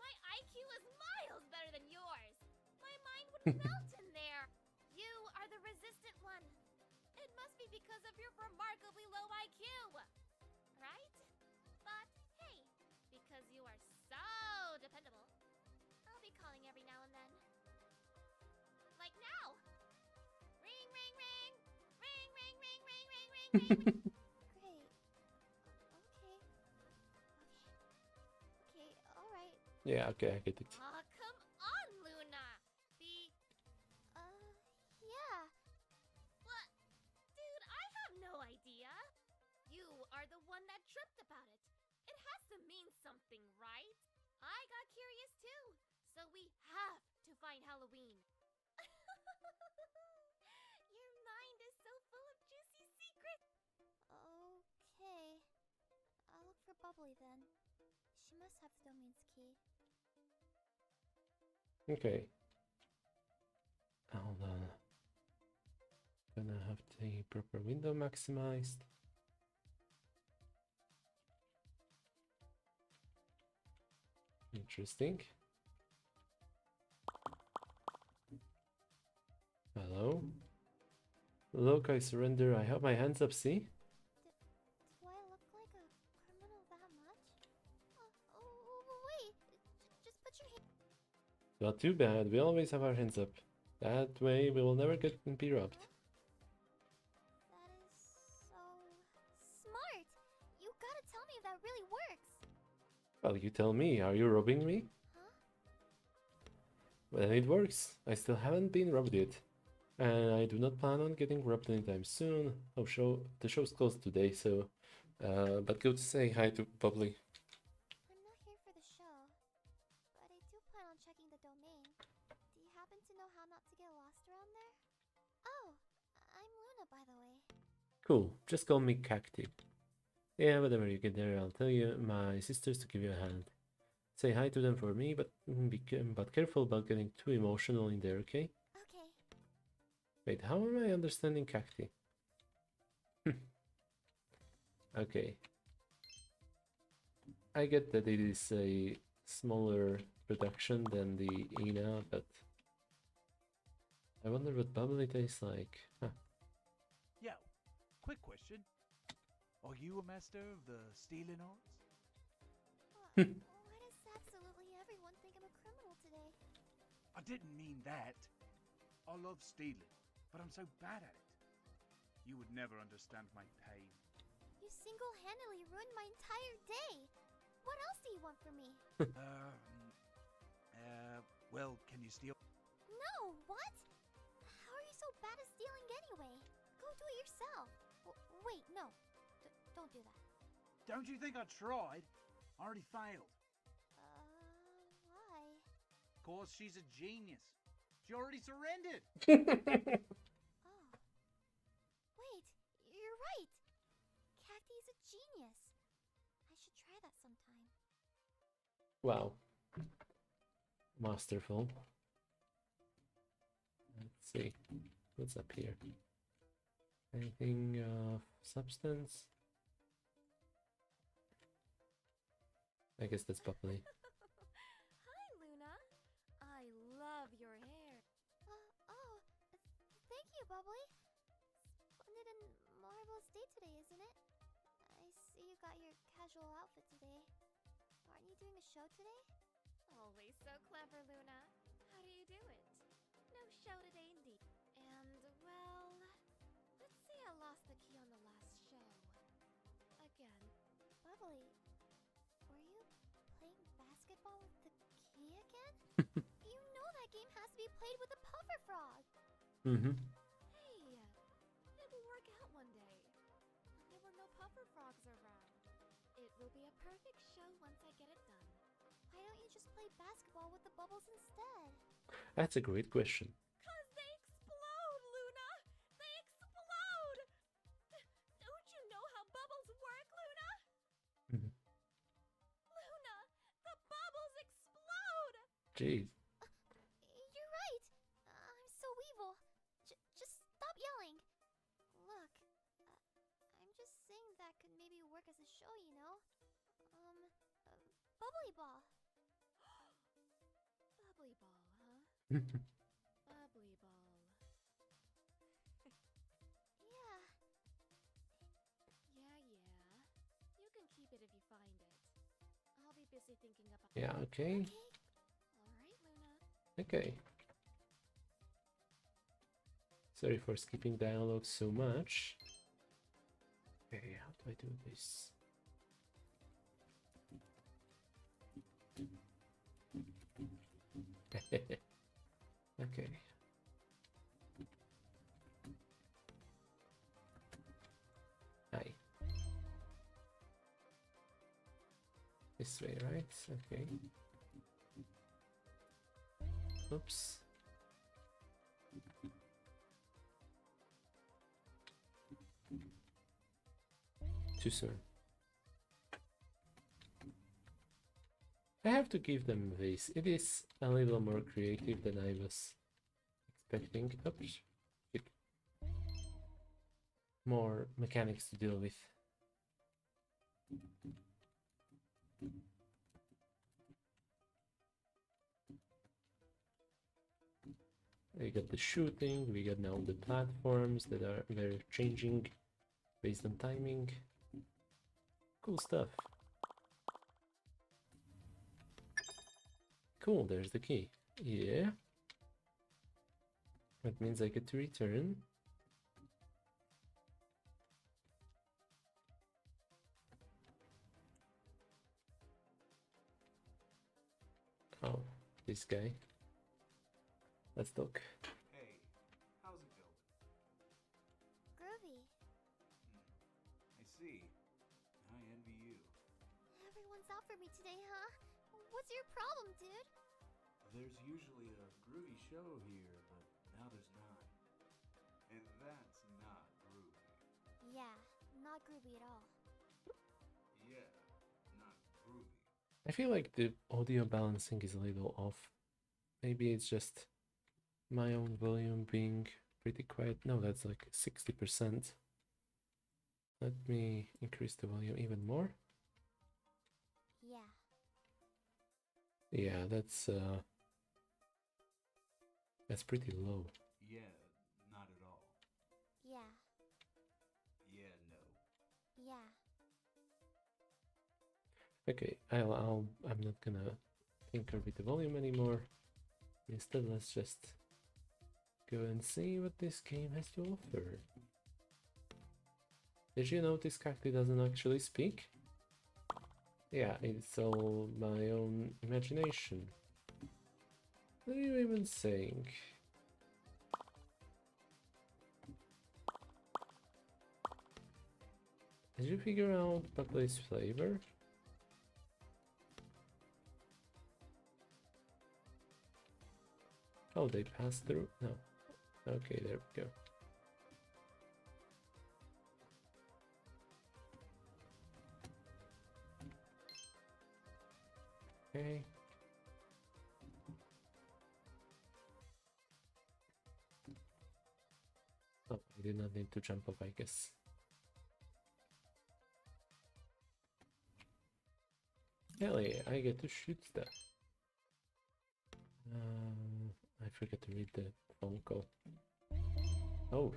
My IQ is miles better than yours. My mind would melt in there. You are the resistant one. It must be because of your remarkably low IQ. Right? But hey, because you are so dependable, I'll be calling every now and then. Like now. Ring, ring, ring. Ring, ring, ring, ring, ring, ring, ring. Great. Okay. Okay, alright. Yeah, okay, I get it. Aw, come on, Luna. Yeah. What? Dude, I have no idea. You are the one that tripped about it. It has to mean something, right? I got curious too. So we have to find Halloween. Your mind is so full of juicy secrets. Okay. I'll look for Bubbly then. She must have the domain's key. Okay. Hold on. Gonna have the proper window maximized. Interesting. Hello? Look, I surrender. I have my hands up, see? Do I look like a criminal that much? Wait! Just put your hand. Not too bad. We always have our hands up. That way we will never get and be robbed. That is so smart! You gotta tell me if that really works! Well, you tell me. Are you robbing me? Huh? Well, it works. I still haven't been robbed yet. And I do not plan on getting robbed anytime soon. Oh, the show's closed today, so... but go to say hi to Bubbly. I'm not here for the show, but I do plan on checking the domain. Do you happen to know how not to get lost around there? Oh, I'm Luna, by the way. Cool, just call me Cacti. Yeah, whenever you get there, I'll tell you my sisters to give you a hand. Say hi to them for me, but but careful about getting too emotional in there, okay? Okay. Wait, how am I understanding Cacti? Okay. I get that it is a smaller production than the Ina, but I wonder what Bubbly tastes like. Huh. Yo, quick question. Are you a master of the stealing arts? Why does absolutely everyone think I'm a criminal today? I didn't mean that. I love stealing, but I'm so bad at it. You would never understand my pain. You single-handedly ruined my entire day! What else do you want from me? Well, can you steal? No, what? How are you so bad at stealing anyway? Go do it yourself. Wait, no. Don't do that. Don't you think I tried? I already failed. Why? Cause she's a genius. She already surrendered. Oh. Wait, you're right. Cacti's a genius. I should try that sometime. Wow. Masterful. Let's see. What's up here? Anything of substance? I guess that's bubbly. Hi, Luna. I love your hair. Thank you, Bubbly. Splendid and marvelous day today, isn't it? I see you got your casual outfit today. Aren't you doing a show today? Always so clever, Luna. How do you do it? No show today, indeed. And, well, let's say I lost the key on the last show. Again. Bubbly, were you playing basketball with the key again? You know that game has to be played with a puffer frog. Mm-hmm. Hey, it will work out one day. There were no puffer frogs around. It will be a perfect show once I get it done. Why don't you just play basketball with the bubbles instead? That's a great question. 'Cause they explode, Luna! They explode! Don't you know how bubbles work, Luna? Mhm. Luna, the bubbles explode! Jeez. You're right. I'm so evil. Just stop yelling. Look, I'm just saying that could maybe work as a show, you know? Bubbly ball. Bubbly ball, huh? Bubbly ball. Yeah. Yeah. You can keep it if you find it. I'll be busy thinking about. Yeah, okay. Alright, Luna. Okay. Sorry for skipping dialogue so much. Okay, how do I do this? Okay. Hi. This way, right? Okay. Oops. Too soon. I have to give them this. It is a little more creative than I was expecting. Oops. Shit. More mechanics to deal with. We got the shooting, we got now the platforms that are very changing based on timing. Cool stuff. Cool, there's the key. Yeah. That means I get to return. Oh, this guy. Let's talk. Hey, how's it going? Groovy. I see. I envy you. Everyone's out for me today, huh? What's your problem, dude? There's usually a groovy show here, but now there's not. And that's not groovy. Yeah, not groovy at all. Yeah, not groovy. I feel like the audio balancing is a little off. Maybe it's just my own volume being pretty quiet. No, that's like 60%. Let me increase the volume even more. Yeah. Yeah, that's pretty low. Yeah, not at all. Yeah. Yeah, no. Yeah. Okay, I'm not gonna tinker with the volume anymore. Instead, let's just go and see what this game has to offer. Did you notice Cacti doesn't actually speak? Yeah, it's all my own imagination. What are you even saying? Did you figure out Bubbly's flavor? Oh, they passed through? No. Okay, there we go. Okay. Oh, I do not need to jump off, I guess. Hell yeah, I get to shoot stuff. I forgot to read the phone call. Oh.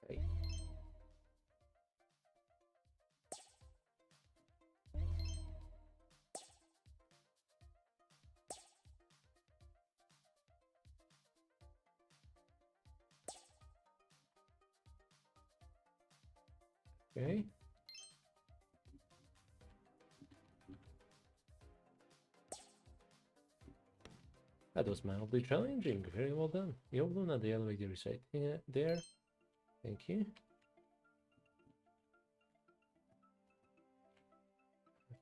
Hey. Okay. That was mildly challenging. Very well done. Yo, Luna, the elevator is right there. Thank you.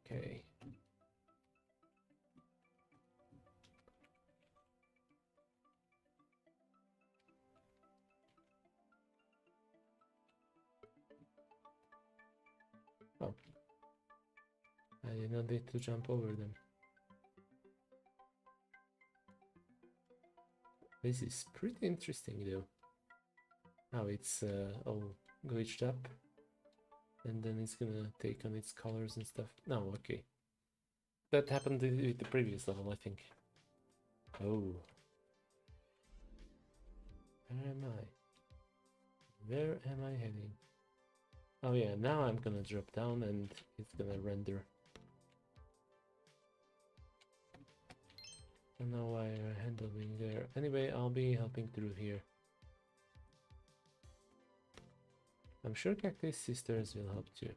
Okay. Oh. I did not need to jump over them. This is pretty interesting though. How it's all glitched up. And then it's gonna take on its colors and stuff. No, okay. That happened with the previous level, I think. Oh. Where am I? Where am I heading? Oh yeah, now I'm gonna drop down and it's gonna render. I don't know why I'm handling there. Anyway, I'll be helping through here. I'm sure Cactus Sisters will help too.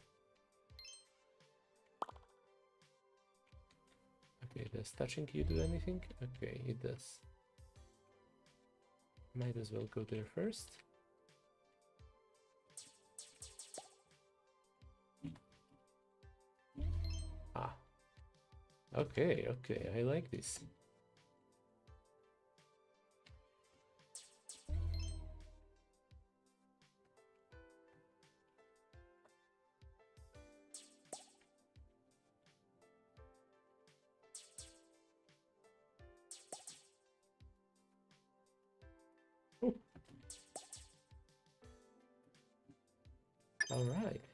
Okay, does touching you do anything? Okay, it does. Might as well go there first. Ah. Okay, okay, I like this. Ooh. All right.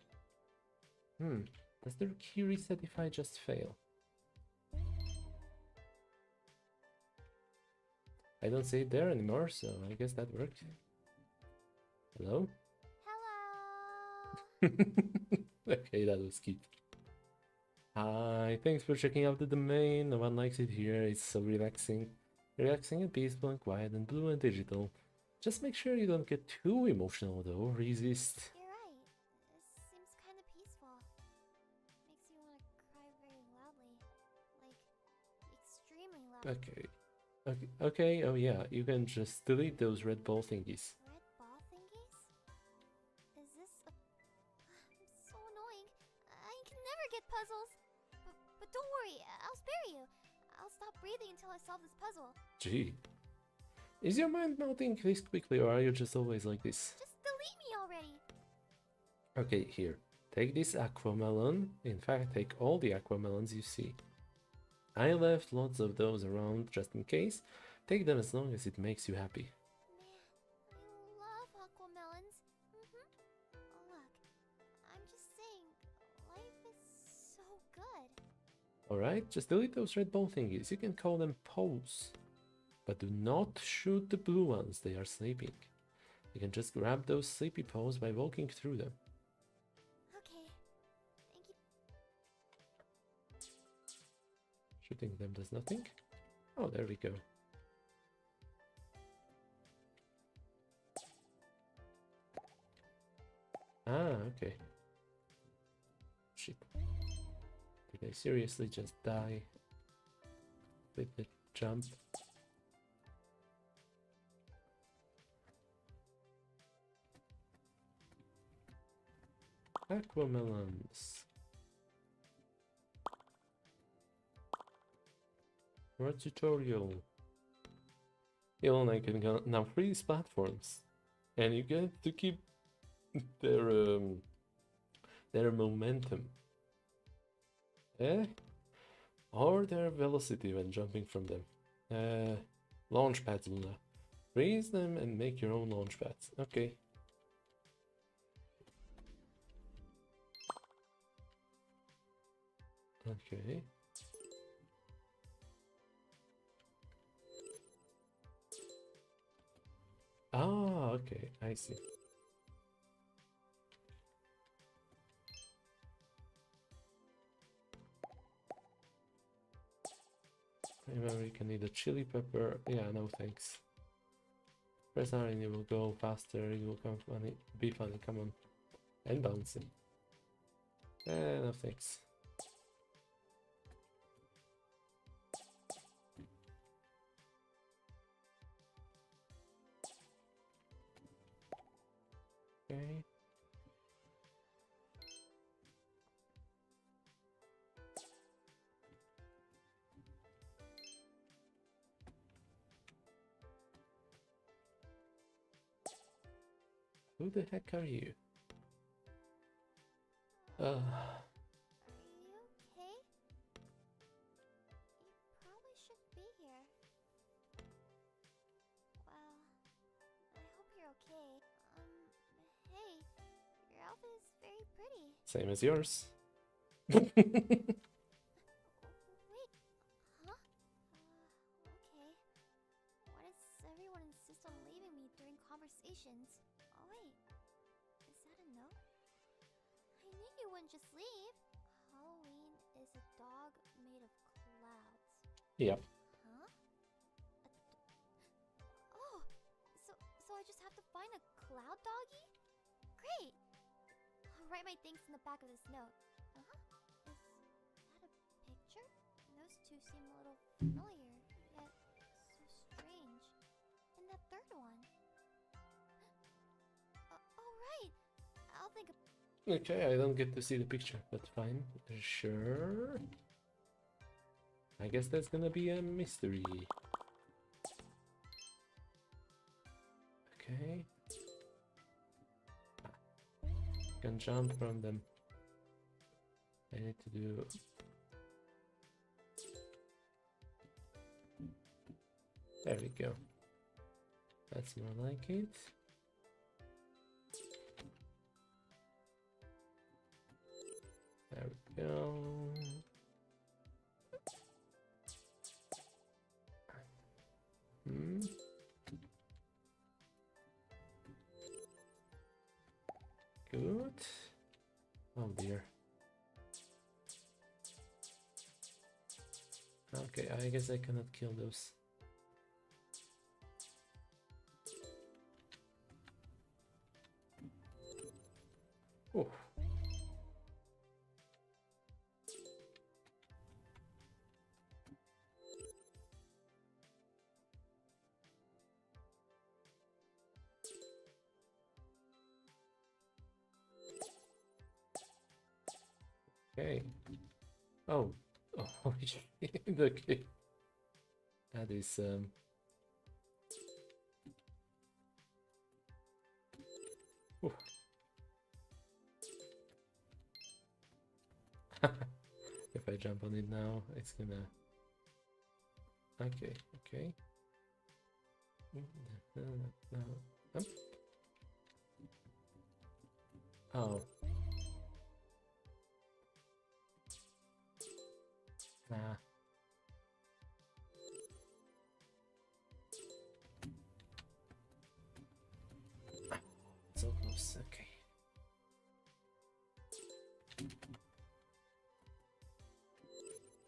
Does the key reset if I just fail? I don't see it there anymore, so I guess that worked. Hello? Hello. Okay, that was cute. Hi, thanks for checking out the domain. No one likes it here. It's so relaxing. Relaxing and peaceful and quiet and blue and digital. Just make sure you don't get too emotional though. Resist. You're right. This seems kind of peaceful. Makes you want to cry very loudly. Like, extremely loudly. Okay. Okay, oh yeah, you can just delete those red ball thingies. Red ball thingies? Is this a... I'm so annoying. I can never get puzzles. But don't worry, I'll spare you. I'll stop breathing until I solve this puzzle. Gee. Is your mind melting this quickly or are you just always like this? Just delete me already. Okay, here. Take this aquamelon. In fact, take all the aquamelons you see. I left lots of those around just in case. Take them as long as it makes you happy. Man, I love aquamelons. Look, I'm just saying, life is so good. Alright, just delete those red ball thingies. You can call them Poes. But do not shoot the blue ones, they are sleeping. You can just grab those sleepy Poes by walking through them. Okay, thank you. Shooting them does nothing. Oh, there we go. Ah, okay. Shit. Did I seriously just die with the jump? Aquamelons. For a tutorial. Elon, I can now freeze platforms. And you get to keep their momentum. Eh? Or their velocity when jumping from them. Launch pads, Luna. Raise them and make your own launch pads. Okay. Okay. Ah, okay, I see. Remember, you can need a chili pepper. Yeah, no thanks. Press R and it will go faster. It will come funny. Be funny. Come on, and bouncing. No thanks. Okay. Who the heck are you? Are you okay? You probably should be here. Well, I hope you're okay. Hey, your outfit is very pretty. Same as yours. Wait, huh? Okay. Why does everyone insist on leaving me during conversations? Oh wait, is that a note? I knew you wouldn't just leave. Halloween is a dog made of clouds. Yep. Huh? Oh, so I just have to find a cloud doggy? Great! I'll write my thanks in the back of this note. Uh-huh. Is that a picture? Those two seem a little familiar, yet so strange. And that third one. Oh, right! I'll think of... Okay, I don't get to see the picture, but fine. Sure. I guess that's gonna be a mystery. Okay. Can jump from them. I need to do... There we go. That's more like it. There we go. Good. Oh dear. Okay, I guess I cannot kill those. Oh. Okay. Oh. Oh, okay. That is Ooh. If I jump on it now, it's gonna... Okay, okay. Oh. Nah. So close, okay.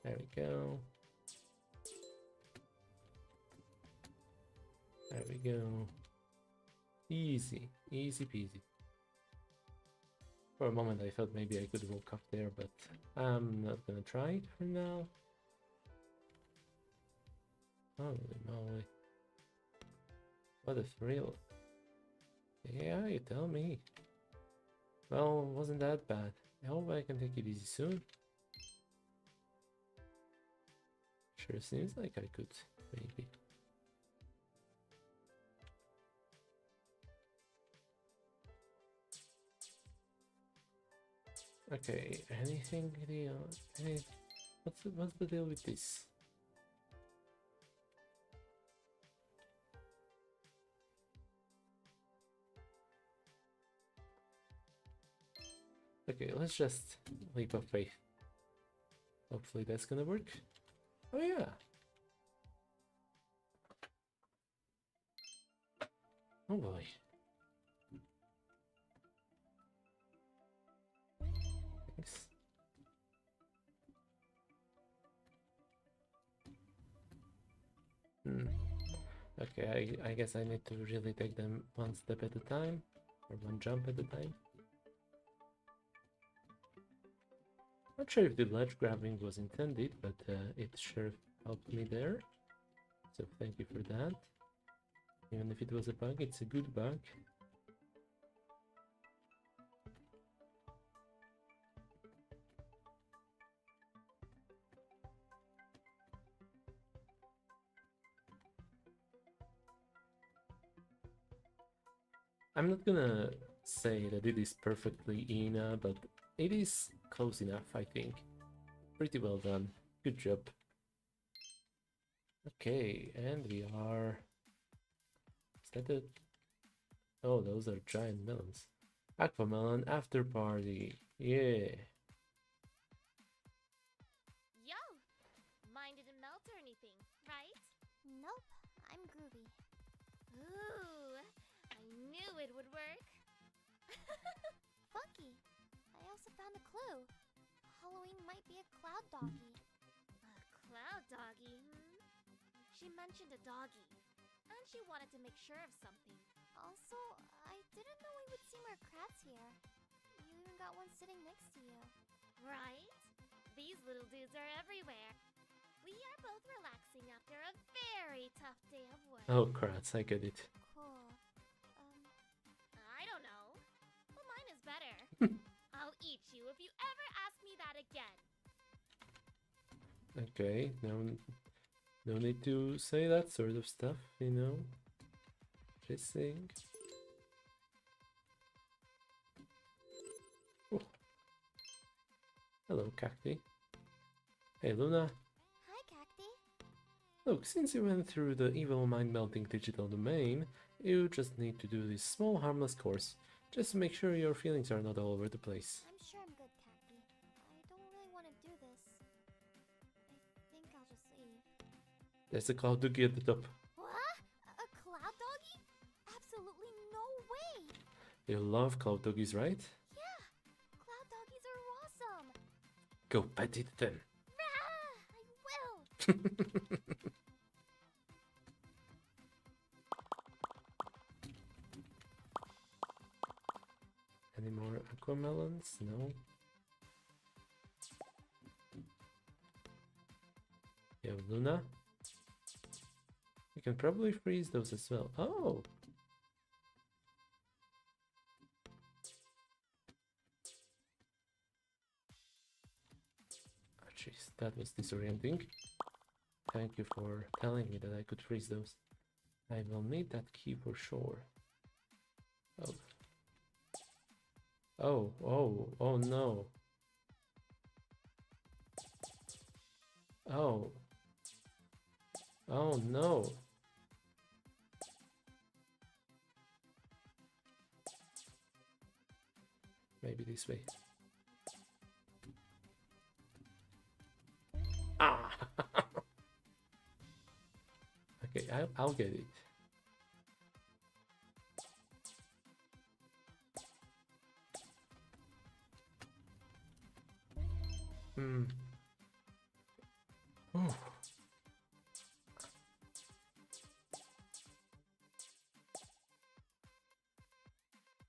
There we go. There we go. Easy, easy peasy. For a moment I thought maybe I could walk up there, but I'm not gonna try it for now. Holy moly. What a thrill. Yeah, you tell me. Well, wasn't that bad. I hope I can take it easy soon. Sure seems like I could, maybe. Okay, anything deal? What's the deal with this? Okay, let's just leap of faith. Hopefully that's gonna work. Oh yeah. Oh boy. Thanks. Okay, I guess I need to really take them one step at a time, or one jump at a time. Not sure if the ledge grabbing was intended, but it sure helped me there. So thank you for that. Even if it was a bug, it's a good bug. I'm not gonna say that it is perfectly Ina, but it is close enough, I think. Pretty well done. Good job. Okay, and we are... Is that it? Oh, those are giant melons. Aquamelon after party. Yeah. Yo! Mine didn't melt or anything, right? Nope, I'm groovy. Ooh, I knew it would work. Funky. I also found a clue. Halloween might be a cloud doggy. A cloud doggy, hmm? She mentioned a doggy, and she wanted to make sure of something. Also, I didn't know we would see more crabs here. You even got one sitting next to you. Right? These little dudes are everywhere. We are both relaxing after a very tough day of work. Oh, crats, I get it. Cool. I don't know. But mine is better. I'll eat you if you ever ask me that again. Okay, no need to say that sort of stuff, you know. Just saying. Oh. Hello, Cacti. Hey, Luna. Hi, Cacti. Look, since you went through the evil mind-melting digital domain, you just need to do this small harmless course. Just to make sure your feelings are not all over the place. I'm sure I'm good, Cacti. I don't really want to do this. I think I'll just leave. There's a cloud doggy at the top. What? A cloud doggy? Absolutely no way! You love cloud doggies, right? Yeah! Cloud doggies are awesome! Go pet it then. Rah! I will! Any more aquamelons? No. You have Luna. You can probably freeze those as well. Oh! Oh, jeez, that was disorienting. Thank you for telling me that I could freeze those. I will need that key for sure. Oh. Oh no. Oh. Oh no. Maybe this way. Ah! Okay, I'll get it. Ooh.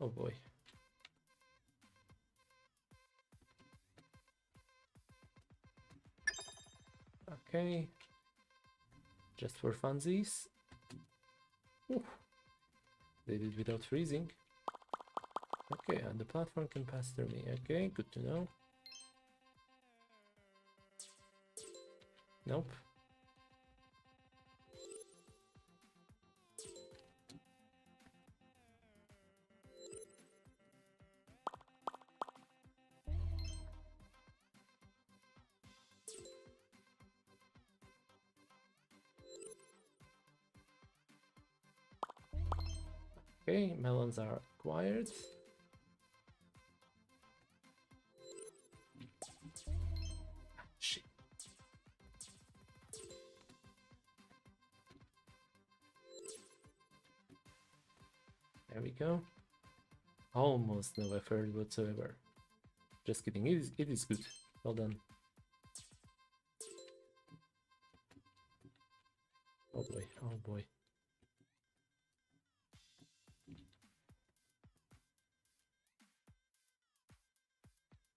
Oh boy. Okay. Just for funsies. Ooh. Did it without freezing. Okay, and the platform can pass through me. Okay, good to know. Nope. Okay, melons are acquired. Shit. There we go. Almost no effort whatsoever. Just kidding, it is good. Well done. Oh boy, oh boy.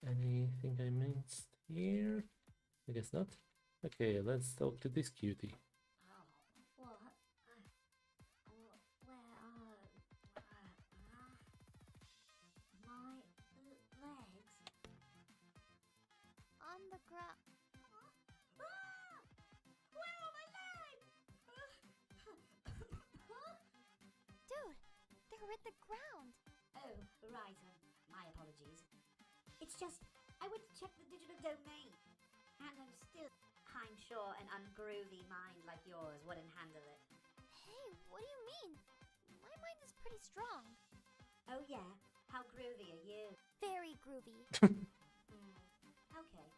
Anything I missed here? I guess not. Okay, let's talk to this cutie. Oh, what? Where are my legs? On the ground. Where are my legs? Dude, they're in the ground. Oh, right. My apologies. It's just, I went to check the digital domain, and I'm sure an ungroovy mind like yours wouldn't handle it. Hey, what do you mean? My mind is pretty strong. Oh yeah? How groovy are you? Very groovy. Okay,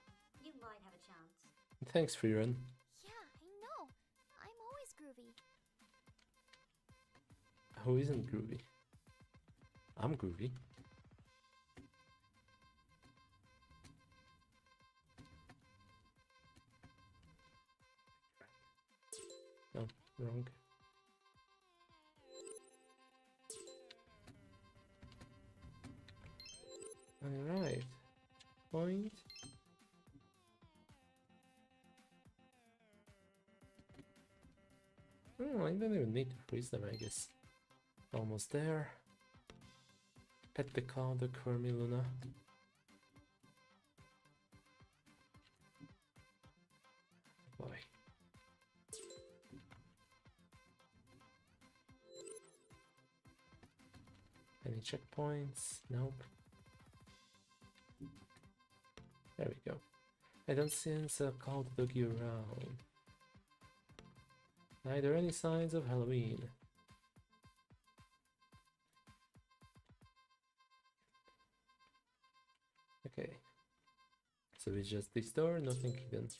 you might have a chance. Thanks, Freerun. Yeah, I know. I'm always groovy. Who isn't groovy? I'm groovy. No, wrong. Alright. Point. Oh, I don't even need to freeze them, I guess. Almost there. Pet the cow, the Kermi Luna. Boy. Any checkpoints? Nope. There we go. I don't sense a cold doggy around. Neither any signs of Halloween. Okay. So it's just this door, nothing hidden.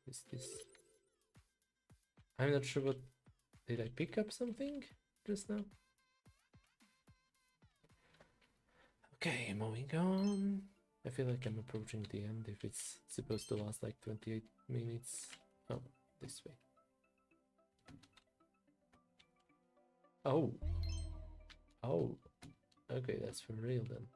What is this? I'm not sure what... Did I pick up something just now? Okay, moving on. I feel like I'm approaching the end if it's supposed to last like 28 minutes. Oh, this way. Oh. Oh. Okay, that's for real then.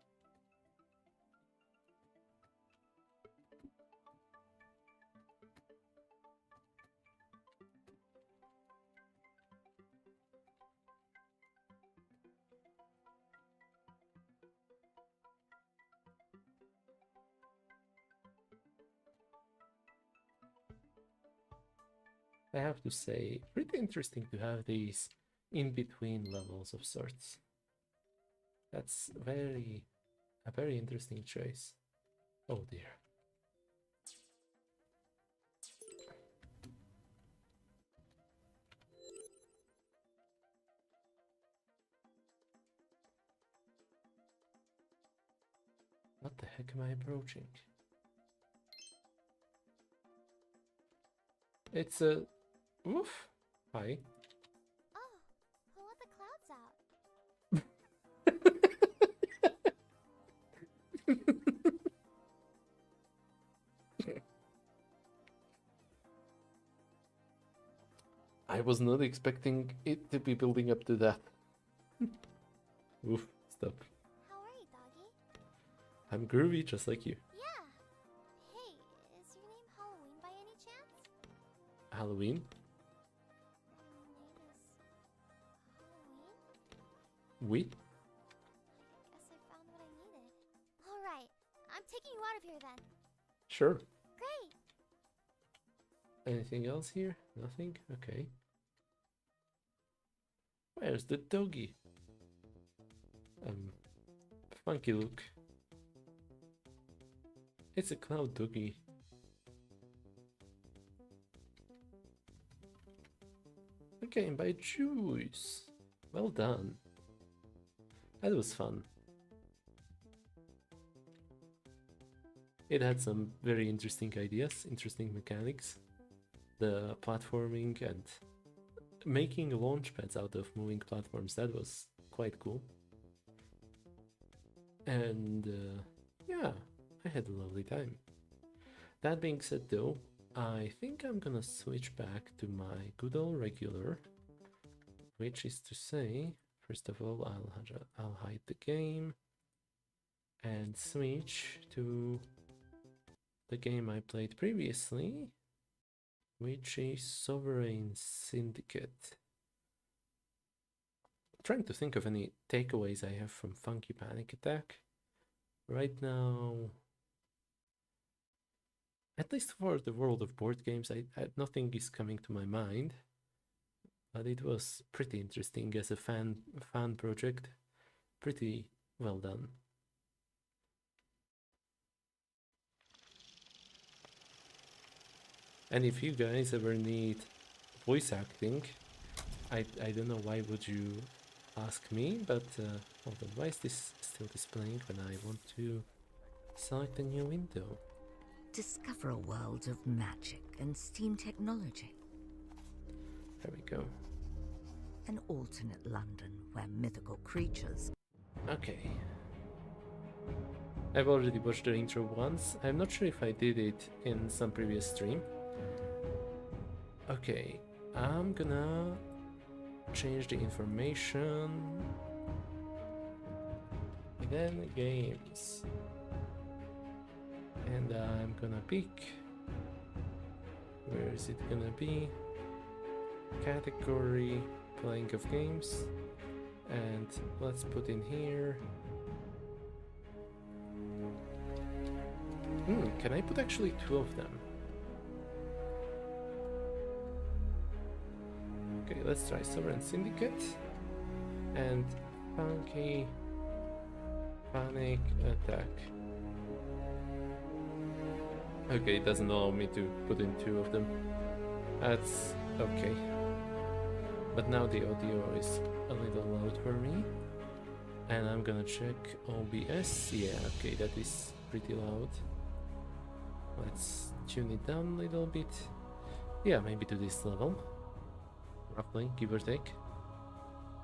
I have to say, pretty interesting to have these in-between levels of sorts. That's a very interesting choice. Oh dear. What the heck am I approaching? It's a... Oof! Hi. Oh, who let the clouds out? I was not expecting it to be building up to that. Oof, stop. How are you, doggy? I'm groovy just like you. Yeah. Hey, is your name Halloween by any chance? Halloween? Your name is Halloween? We? Guess I found what I needed. Alright, I'm taking you out of here then. Sure. Great! Anything else here? Nothing? Okay. Where's the doggy? Funky look. It's a cloud doggy. Okay, by Juice. Well done. That was fun. It had some very interesting ideas, interesting mechanics. The platforming and making launch pads out of moving platforms, that was quite cool. And yeah, I had a lovely time. That being said though, I think I'm gonna switch back to my good old regular, which is to say, first of all, I'll hide the game and switch to the game I played previously, which is Sovereign Syndicate. I'm trying to think of any takeaways I have from Funky Panic Attack. Right now, at least for the world of board games, nothing is coming to my mind. But it was pretty interesting as a fan project. Pretty well done. And if you guys ever need voice acting, I don't know why would you ask me, but hold on, why is this still displaying when I want to select a new window? Discover a world of magic and steam technology. There we go. An alternate London where mythical creatures. Okay. I've already watched the intro once. I'm not sure if I did it in some previous stream. Okay, I'm gonna change the information. Then games. And I'm gonna pick. Where is it gonna be? Category playing of games. And let's put in here. Can I put actually 2 of them? Okay, let's try Sovereign Syndicate and Funky Panic Attack. Okay, it doesn't allow me to put in 2 of them. That's okay. But now the audio is a little loud for me. And I'm gonna check OBS. Yeah, okay, that is pretty loud. Let's tune it down a little bit. Yeah, maybe to this level. Roughly, give or take.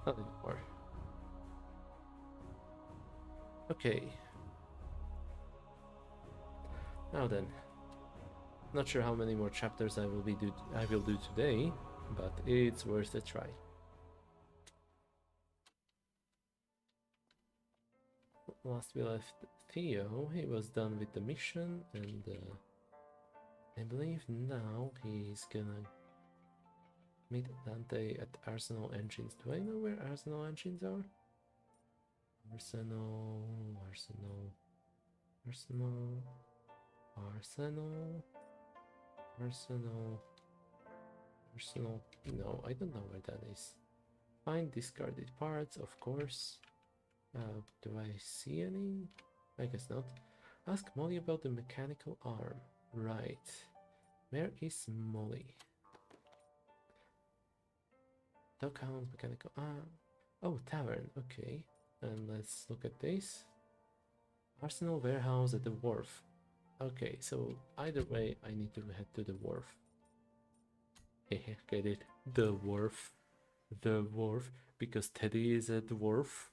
A little more. Okay. Now then. Not sure how many more chapters I will do today, but it's worth a try. Last we left Theo, he was done with the mission, and I believe now he's gonna meet Dante at Arsenal Engines. Do I know where Arsenal Engines are? Arsenal. No, I don't know where that is. Find discarded parts, of course. Do I see any? I guess not. Ask Molly about the mechanical arm. Right. Where is Molly? Doghound mechanical arm. Oh, tavern. Okay. And let's look at this. Arsenal warehouse at the wharf. Okay, so either way, I need to head to the wharf. Get it? The wharf. The wharf. Because Teddy is at the wharf.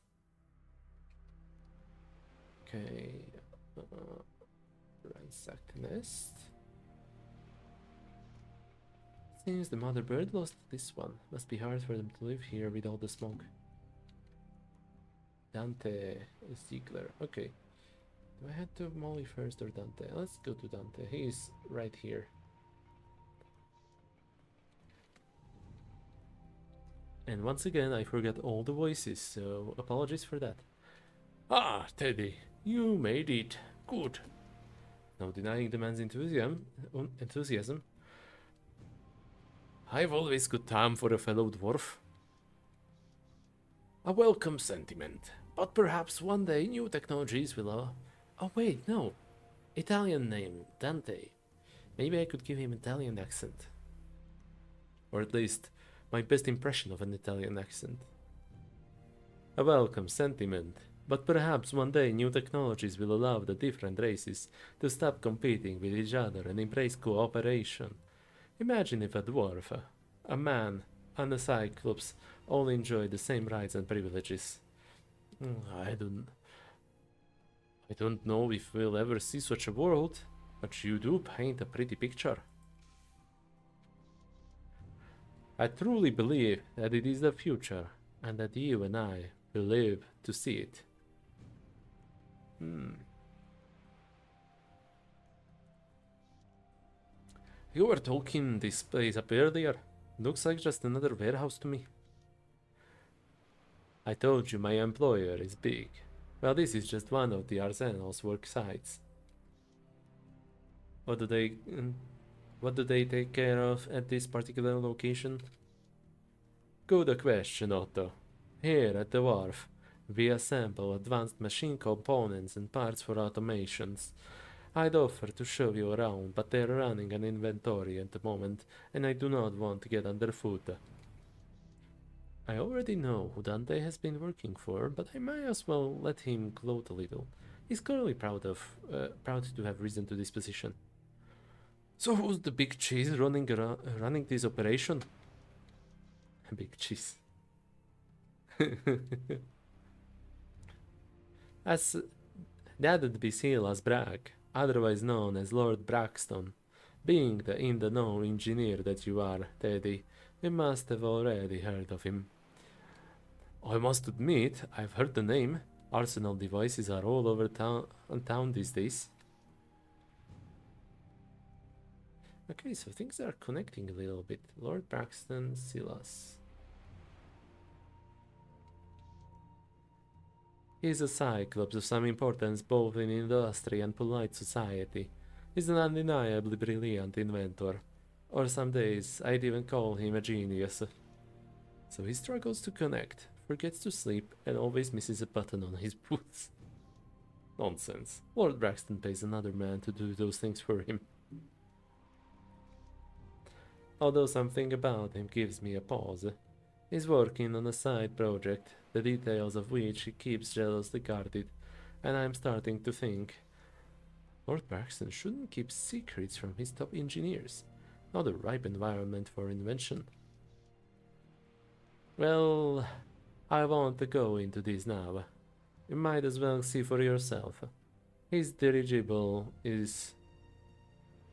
Okay. Ransack the nest. Seems the mother bird lost this one. Must be hard for them to live here with all the smoke. Dante Ziegler. Okay. Do I head to Molly first or Dante? Let's go to Dante. He's right here. And once again, I forgot all the voices, so apologies for that. Ah, Teddy, you made it. Good. No denying the man's enthusiasm. I've always got time for a fellow dwarf. A welcome sentiment, but perhaps one day new technologies will... Oh wait, no. Italian name, Dante. Maybe I could give him Italian accent. Or at least my best impression of an Italian accent. A welcome sentiment, but perhaps one day new technologies will allow the different races to stop competing with each other and embrace cooperation. Imagine if a dwarf, a man, and a cyclops all enjoy the same rights and privileges. I don't know if we'll ever see such a world, but you do paint a pretty picture. I truly believe that it is the future, and that you and I will live to see it. You were talking this place up earlier. Looks like just another warehouse to me. I told you my employer is big. Well, this is just one of the Arsenal's work sites. What do they take care of at this particular location? Good question, Otto. Here at the wharf, we assemble advanced machine components and parts for automations. I'd offer to show you around, but they're running an inventory at the moment, and I do not want to get underfoot. I already know who Dante has been working for, but I might as well let him gloat a little. He's clearly proud to have risen to this position. So who's the big cheese running this operation? Big cheese. As that'd be Silas Bragg, otherwise known as Lord Braxton. Being the in-the-know engineer that you are, Teddy, you must have already heard of him. I must admit, I've heard the name. Arsenal devices are all over town these days. Okay, so things are connecting a little bit. Lord Braxton, Silas. He's a cyclops of some importance both in industry and polite society. He's an undeniably brilliant inventor. Or some days I'd even call him a genius. So he struggles to connect, forgets to sleep, and always misses a button on his boots. Nonsense. Lord Braxton pays another man to do those things for him. Although something about him gives me a pause. He's working on a side project, the details of which he keeps jealously guarded, and I'm starting to think Lord Braxton shouldn't keep secrets from his top engineers. Not a ripe environment for invention. Well, I won't go into this now. You might as well see for yourself. His dirigible is...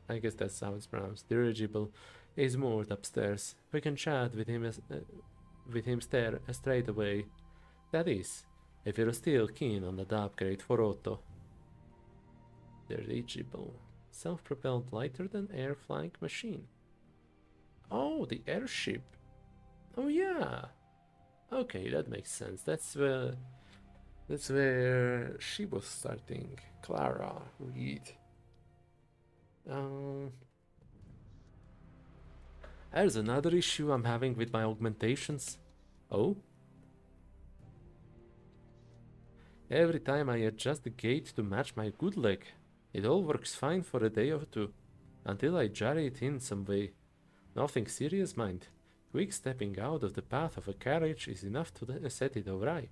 I guess that's how it's pronounced. Dirigible is moored upstairs. We can chat with him straight away. That is, if you're still keen on that upgrade for Otto. Dirigible. Self-propelled lighter than air flying machine. Oh, the airship. Oh yeah. Okay, that makes sense. That's where she was starting. Clara Reed. There's another issue I'm having with my augmentations. Oh? Every time I adjust the gate to match my good leg, it all works fine for a day or two, until I jar it in some way. Nothing serious, mind. Quick stepping out of the path of a carriage is enough to set it awry.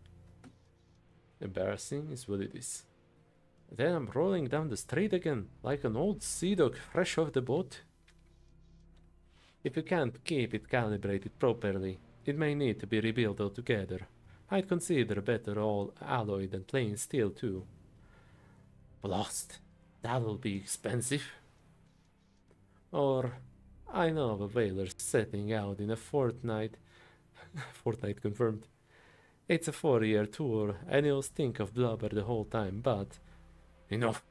Embarrassing is what it is. Then I'm rolling down the street again, like an old sea dog fresh off the boat. If you can't keep it calibrated properly, it may need to be rebuilt altogether. I'd consider better all alloy than plain steel too. Blast! That'll be expensive. Or, I know of a whaler setting out in a fortnight. Fortnight confirmed. It's a 4-year tour, and he'll stink of blubber the whole time, but... Enough!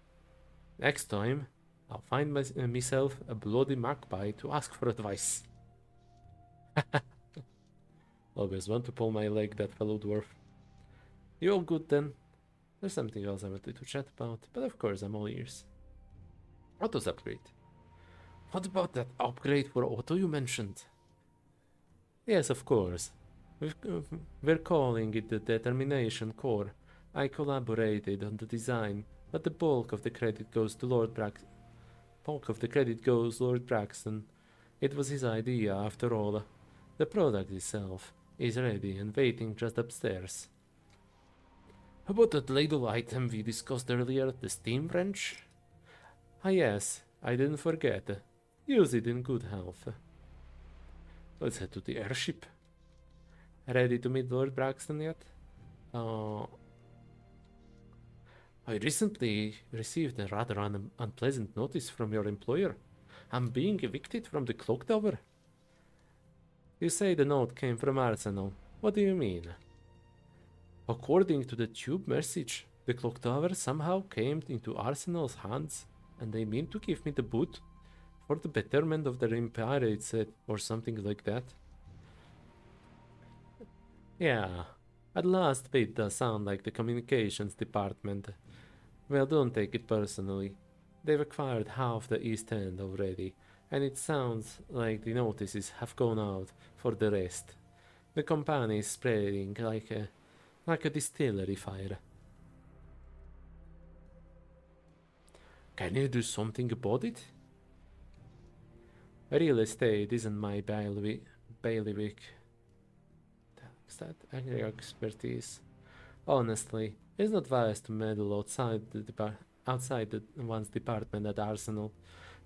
Next time, I'll find myself a bloody magpie to ask for advice. Always want to pull my leg, that fellow dwarf. You all good then? There's something else I wanted to chat about, but of course I'm all ears. Otto's upgrade. What about that upgrade for Otto you mentioned? Yes, of course. We're calling it the Determination Core. I collaborated on the design, but the bulk of the credit goes to Lord Braxton. It was his idea, after all. The product itself is ready and waiting just upstairs. About that ladle item we discussed earlier, the steam wrench? Ah yes, I didn't forget. Use it in good health. Let's head to the airship. Ready to meet Lord Braxton yet? I recently received a rather unpleasant notice from your employer. I'm being evicted from the clock tower. You say the note came from Arsenal. What do you mean? According to the tube message, the clock tower somehow came into Arsenal's hands, and they mean to give me the boot for the betterment of their empire, it said, or something like that. Yeah, at last it does sound like the communications department. Well, don't take it personally. They've acquired half the East End already, and it sounds like the notices have gone out for the rest. The company is spreading like a distillery fire. Can you do something about it? Real estate isn't my bailiwick. Is that expertise? Honestly, it's not wise to meddle outside the one's department at Arsenal.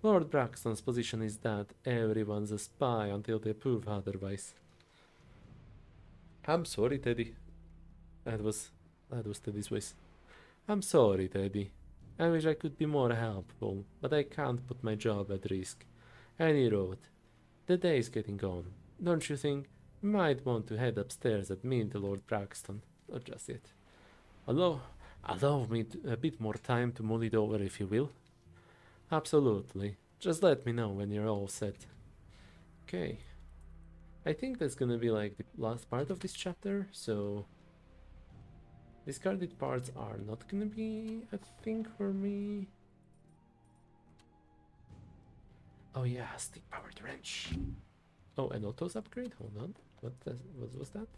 Lord Braxton's position is that everyone's a spy until they prove otherwise. I'm sorry, Teddy. That was Teddy's voice. I'm sorry, Teddy. I wish I could be more helpful, but I can't put my job at risk. And he wrote, the day is getting on. Don't you think you might want to head upstairs and meet Lord Braxton? Not just yet. Allow me a bit more time to mull it over, if you will. Absolutely. Just let me know when you're all set. Okay. I think that's gonna be like the last part of this chapter, so discarded parts are not gonna be a thing for me. Oh yeah, stick powered wrench. Oh, an autos upgrade? Hold on. What was that?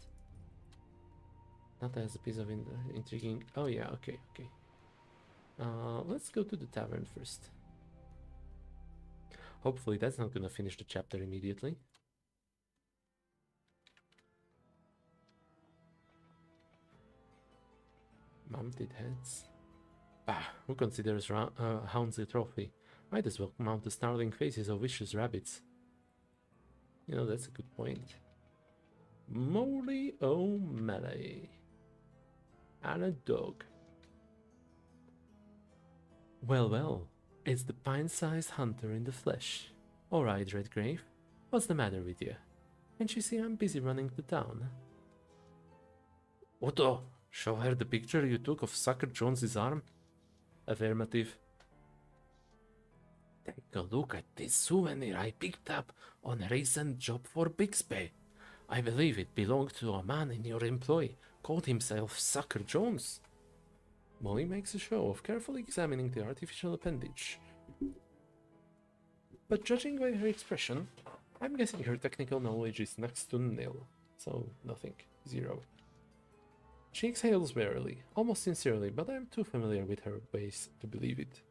Not as a piece of intriguing. Oh yeah, okay. Let's go to the tavern first. Hopefully that's not gonna finish the chapter immediately. Mounted heads. Who considers hounds a trophy? Might as well mount the snarling faces of vicious rabbits. You know, that's a good point. Moly O'Malley. And a dog. Well, it's the pint-sized hunter in the flesh. Alright, Redgrave, what's the matter with you? Can't you see I'm busy running the town? Otto, show her the picture you took of Sucker Jones's arm? Affirmative. Take a look at this souvenir I picked up on a recent job for Bixby. I believe it belonged to a man in your employ, called himself Sucker Jones. Molly makes a show of carefully examining the artificial appendage. But judging by her expression, I'm guessing her technical knowledge is next to nil. So, nothing. 0. She exhales warily, almost sincerely, but I'm too familiar with her ways to believe it.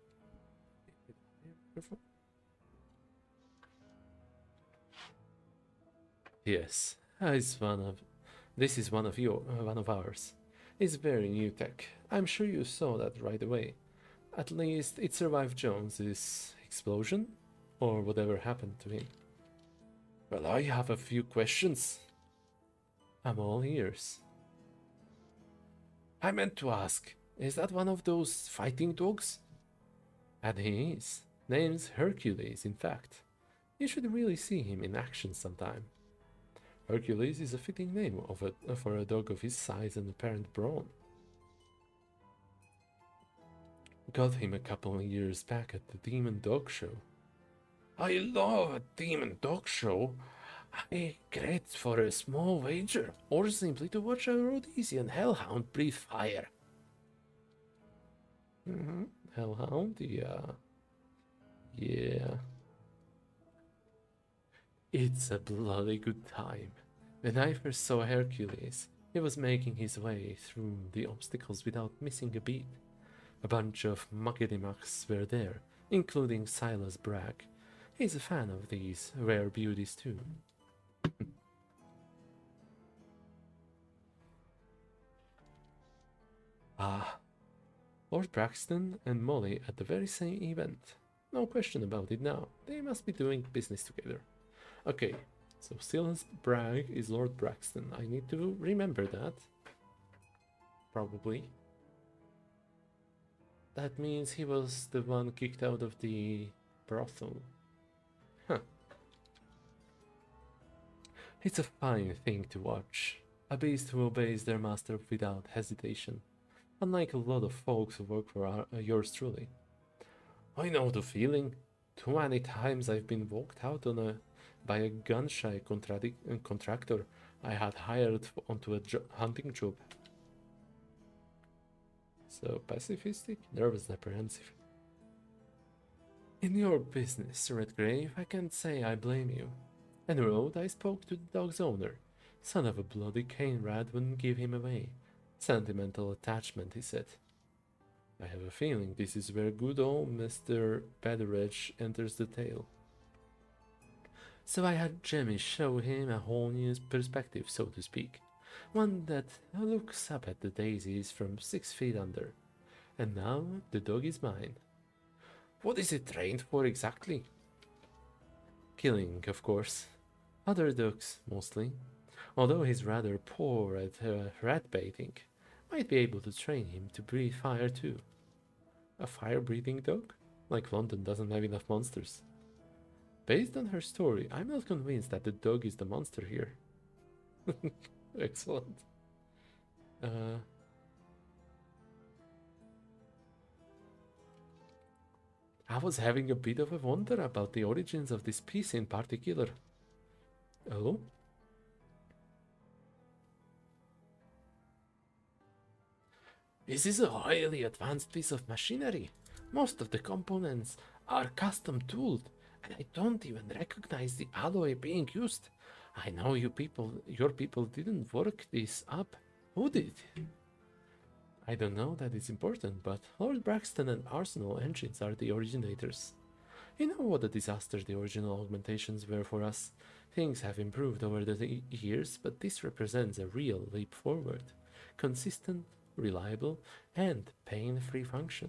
Yes, this is one of ours. It's very new tech. I'm sure you saw that right away. At least it survived Jones's explosion, or whatever happened to him. Well, I have a few questions. I'm all ears. I meant to ask, is that one of those fighting dogs? And he is. Name's Hercules, in fact. You should really see him in action sometime. Hercules is a fitting name for a dog of his size and apparent brawn. Got him a couple of years back at the Demon Dog Show. I love a Demon Dog Show. Great for a small wager, or simply to watch a Rhodesian hellhound breathe fire. Hellhound, yeah. It's a bloody good time. When I first saw Hercules, he was making his way through the obstacles without missing a beat. A bunch of muckety-mucks were there, including Silas Bragg. He's a fan of these rare beauties too. Ah, Lord Braxton and Molly at the very same event. No question about it now. They must be doing business together. Okay, so Silas Bragg is Lord Braxton. I need to remember that. Probably. That means he was the one kicked out of the brothel. Huh. It's a fine thing to watch. A beast who obeys their master without hesitation. Unlike a lot of folks who work for yours truly. I know the feeling. Too many times I've been walked out on by a gun-shy contractor I had hired onto a hunting job. So pacifistic, nervous, apprehensive. In your business, Redgrave, I can't say I blame you. En road, I spoke to the dog's owner. Son of a bloody cane rat wouldn't give him away. Sentimental attachment, he said. I have a feeling this is where good old Mr. Betteridge enters the tale. So I had Jemmy show him a whole new perspective, so to speak. One that looks up at the daisies from 6 feet under. And now the dog is mine. What is it trained for exactly? Killing, of course. Other dogs, mostly. Although he's rather poor at rat baiting, might be able to train him to breathe fire too. A fire-breathing dog? Like London doesn't have enough monsters. Based on her story, I'm not convinced that the dog is the monster here. Excellent. I was having a bit of a wonder about the origins of this piece in particular. Oh? This is a highly advanced piece of machinery. Most of the components are custom tooled, and I don't even recognize the alloy being used. I know your people didn't work this up. Who did? I don't know that it's important, but Lord Braxton and Arsenal Engines are the originators. You know what a disaster the original augmentations were for us. Things have improved over the years, but this represents a real leap forward. Consistent, reliable, and pain-free function.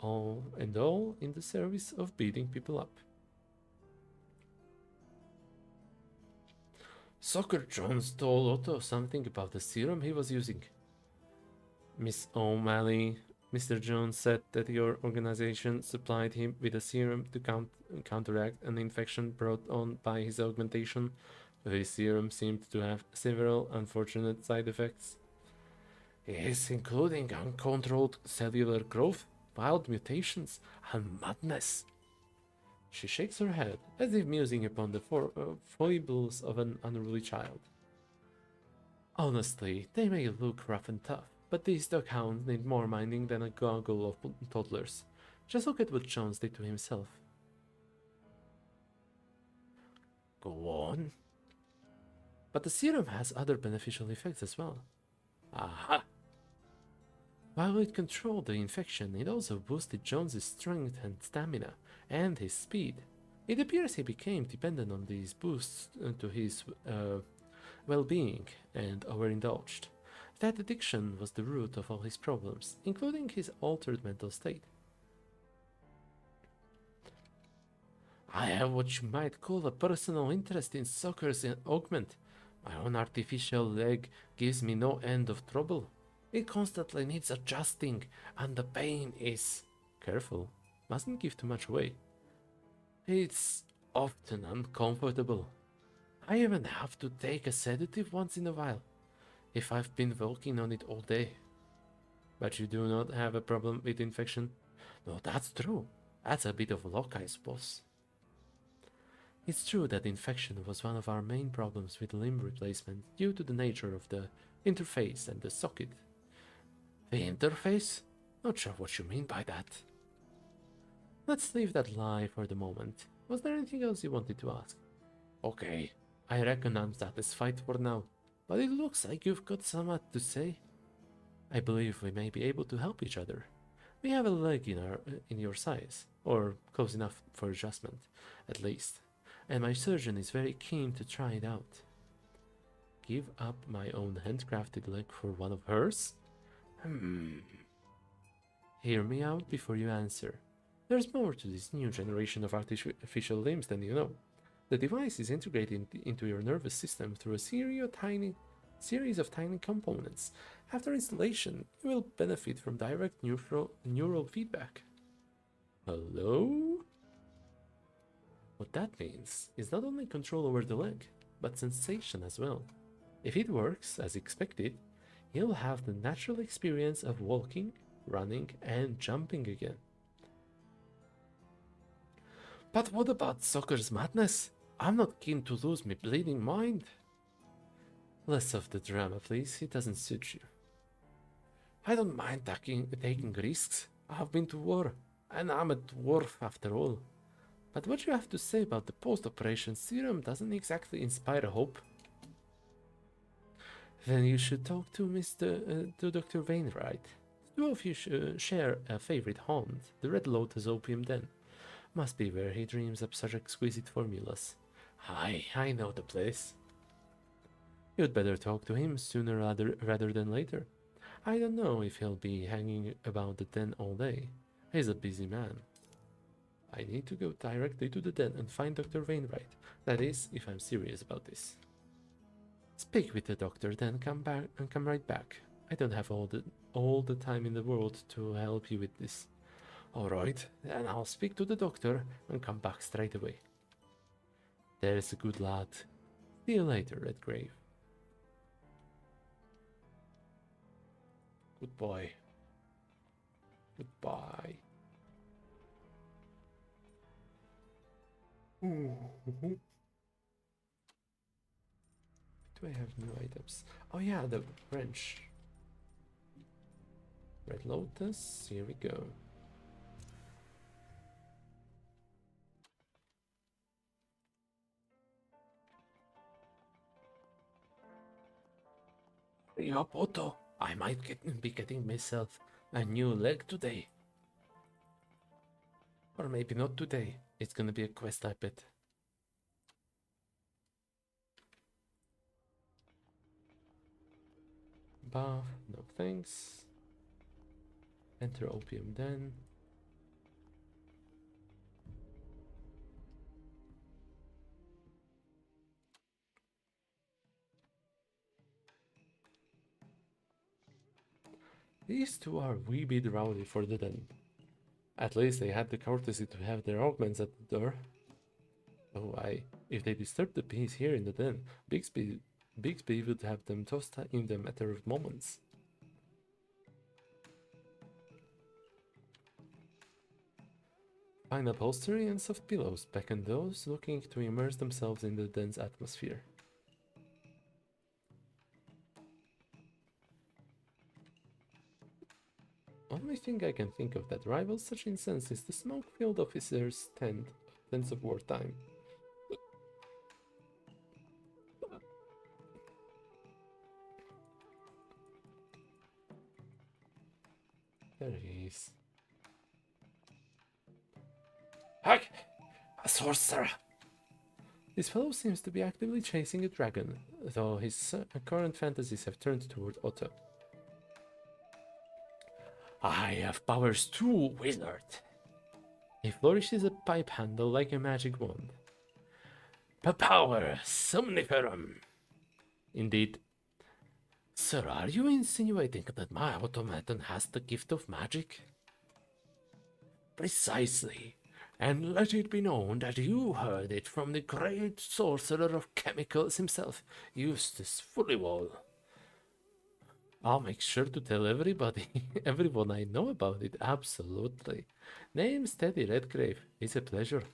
All in the service of beating people up. Soccer Jones told Otto something about the serum he was using. Miss O'Malley, Mr. Jones said that your organization supplied him with a serum to counteract an infection brought on by his augmentation. This serum seemed to have several unfortunate side effects. Yes, including uncontrolled cellular growth, wild mutations, and madness. She shakes her head, as if musing upon the foibles of an unruly child. Honestly, they may look rough and tough, but these doghounds need more minding than a goggle of toddlers. Just look at what Jones did to himself. Go on. But the serum has other beneficial effects as well. Aha! While it controlled the infection, it also boosted Jones's strength and stamina, and his speed. It appears he became dependent on these boosts to his well-being and overindulged. That addiction was the root of all his problems, including his altered mental state. I have what you might call a personal interest in soccer's augment. My own artificial leg gives me no end of trouble. It constantly needs adjusting, and the pain is... Careful, mustn't give too much away. It's often uncomfortable. I even have to take a sedative once in a while, if I've been working on it all day. But you do not have a problem with infection? No, that's true. That's a bit of luck, I suppose. It's true that infection was one of our main problems with limb replacement due to the nature of the interface and the socket. The interface? Not sure what you mean by that. Let's leave that lie for the moment. Was there anything else you wanted to ask? Okay, I reckon I'm satisfied for now, but it looks like you've got somewhat to say. I believe we may be able to help each other. We have a leg in your size, or close enough for adjustment, at least, and my surgeon is very keen to try it out. Give up my own handcrafted leg for one of hers? Hear me out before you answer. There's more to this new generation of artificial limbs than you know. The device is integrated into your nervous system through a series of tiny components. After installation, you will benefit from direct neural feedback. Hello? What that means is not only control over the leg, but sensation as well. If it works as expected, you'll have the natural experience of walking, running, and jumping again. But what about soccer's madness? I'm not keen to lose my bleeding mind. Less of the drama, please. It doesn't suit you. I don't mind taking risks. I've been to war, and I'm a dwarf after all. But what you have to say about the post-operation serum doesn't exactly inspire hope. Then you should talk to Dr. Wainwright. Two of you share a favorite haunt, the Red Lotus Opium Den. Must be where he dreams up such exquisite formulas. I know the place. You'd better talk to him sooner rather than later. I don't know if he'll be hanging about the den all day. He's a busy man. I need to go directly to the den and find Dr. Wainwright. That is, if I'm serious about this. Speak with the doctor, then come right back. I don't have all the time in the world to help you with this. Alright, then I'll speak to the doctor and come back straight away. There's a good lad. See you later, Redgrave. Goodbye. Goodbye. Ooh. Do I have new items? Oh yeah, the wrench. Red Lotus, here we go. Hurry up, Otto. I might be getting myself a new leg today. Or maybe not today. It's gonna be a quest, I bet. Bath, no thanks. Enter Opium Den. These two are a wee bit rowdy for the den. At least they had the courtesy to have their augments at the door. Oh, if they disturb the peace here in the den, Bixby would have them tossed in the matter of moments. Fine upholstery and soft pillows beckon those looking to immerse themselves in the den's atmosphere. Only thing I can think of that rivals such incense is the smoke-filled officer's tents of wartime. There he is. Hack! A sorcerer! This fellow seems to be actively chasing a dragon, though his current fantasies have turned toward Otto. I have powers too, wizard. He flourishes a pipe handle like a magic wand. Power somniferum. Indeed. Sir, are you insinuating that my automaton has the gift of magic? Precisely. And let it be known that you heard it from the great sorcerer of chemicals himself, Eustace Fullywall. I'll make sure to tell everybody, everyone I know about it, absolutely. Name's Teddy Redgrave. It's a pleasure.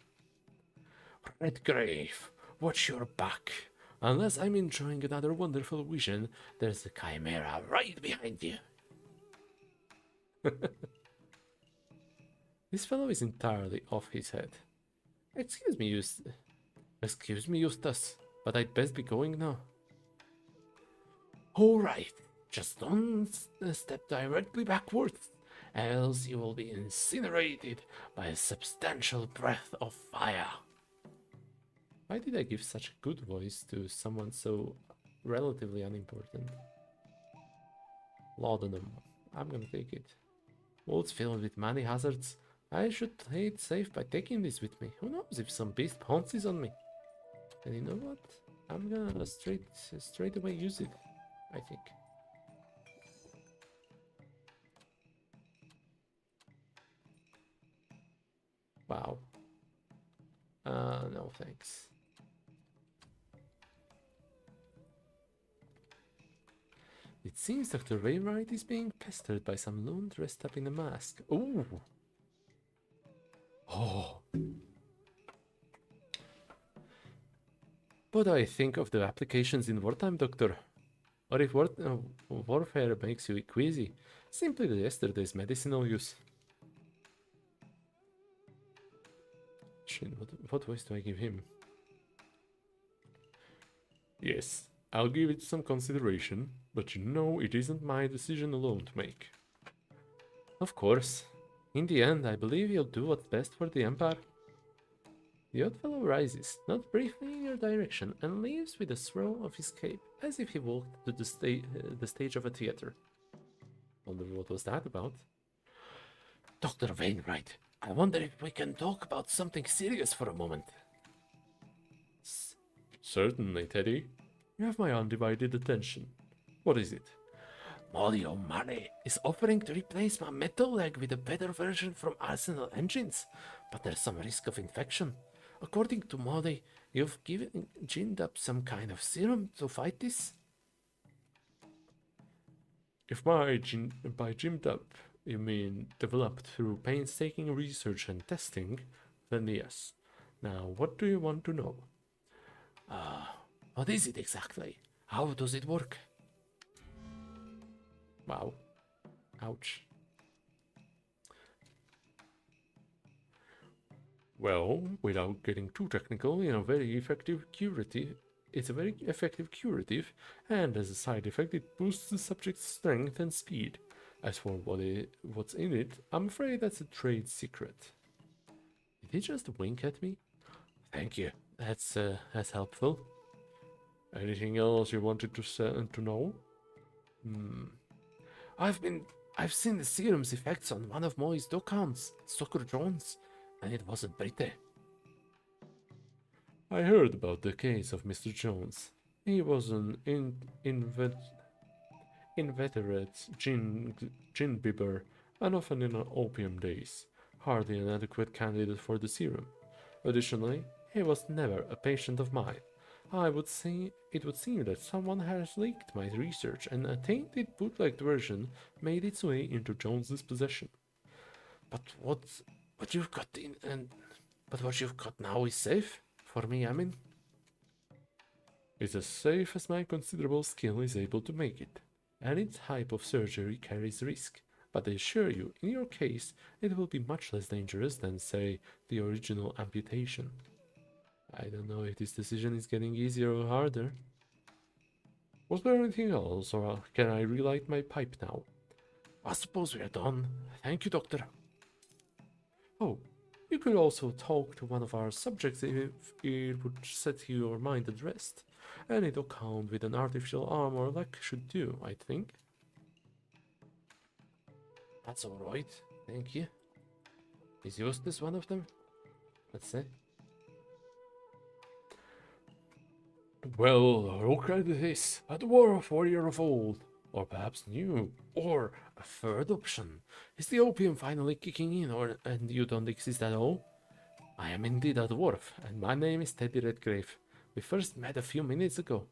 Redgrave, watch your back. Unless I'm enjoying another wonderful vision, there's a chimera right behind you. This fellow is entirely off his head. Excuse me, Eustace, but I'd best be going now. All right. Just don't step directly backwards, else you will be incinerated by a substantial breath of fire. Why did I give such a good voice to someone so relatively unimportant? Laudanum. I'm gonna take it. World's filled with many hazards. I should play it safe by taking this with me. Who knows if some beast pounces on me? And you know what? I'm gonna straight away use it, I think. Wow. No thanks. It seems Dr. Wainwright is being pestered by some loon dressed up in a mask. Ooh! Oh! What do I think of the applications in wartime, Doctor? Or if warfare makes you queasy, simply the yesterday's medicinal use. Shit, what voice do I give him? Yes, I'll give it some consideration, but you know it isn't my decision alone to make. Of course. In the end, I believe you'll do what's best for the Empire. The odd fellow rises, nods briefly in your direction, and leaves with a swirl of his cape, as if he walked to the stage of a theater. Wonder what was that about? Dr. Wainwright, I wonder if we can talk about something serious for a moment. Certainly, Teddy. You have my undivided attention. What is it? Molly O'Malley is offering to replace my metal leg with a better version from Arsenal Engines, but there's some risk of infection. According to Molly, you've ginned up some kind of serum to fight this? If by ginned up you mean developed through painstaking research and testing, then yes. Now, what do you want to know? What is it exactly? How does it work? Wow. Ouch. Well, without getting too technical, it's a very effective curative, and as a side effect, it boosts the subject's strength and speed. As for what's in it, I'm afraid that's a trade secret. Did he just wink at me? Thank you. That's helpful. Anything else you wanted to know? I've seen the serum's effects on one of Molly's dog hounds, Sucker Jones, and it wasn't pretty. I heard about the case of Mr. Jones. He was an inveterate gin bibber, and often in opium days, hardly an adequate candidate for the serum. Additionally, he was never a patient of mine. It would seem that someone has leaked my research, and a tainted bootlegged version made its way into Jones's possession. But what you've got what you've got now is safe for me. I mean, it's as safe as my considerable skill is able to make it. Any type of surgery carries risk, but I assure you, in your case, it will be much less dangerous than, say, the original amputation. I don't know if this decision is getting easier or harder. Was there anything else, or can I relight my pipe now? I suppose we are done. Thank you, Doctor. Oh, you could also talk to one of our subjects if it would set your mind at rest. Any dog hound with an artificial arm or leg should do, I think. That's alright, thank you. Is Eustace one of them? Let's see. Well, look at this. A dwarf warrior of old. Or perhaps new. Or a third option. Is the opium finally kicking in, and you don't exist at all? I am indeed a dwarf, and my name is Teddy Redgrave. We first met a few minutes ago.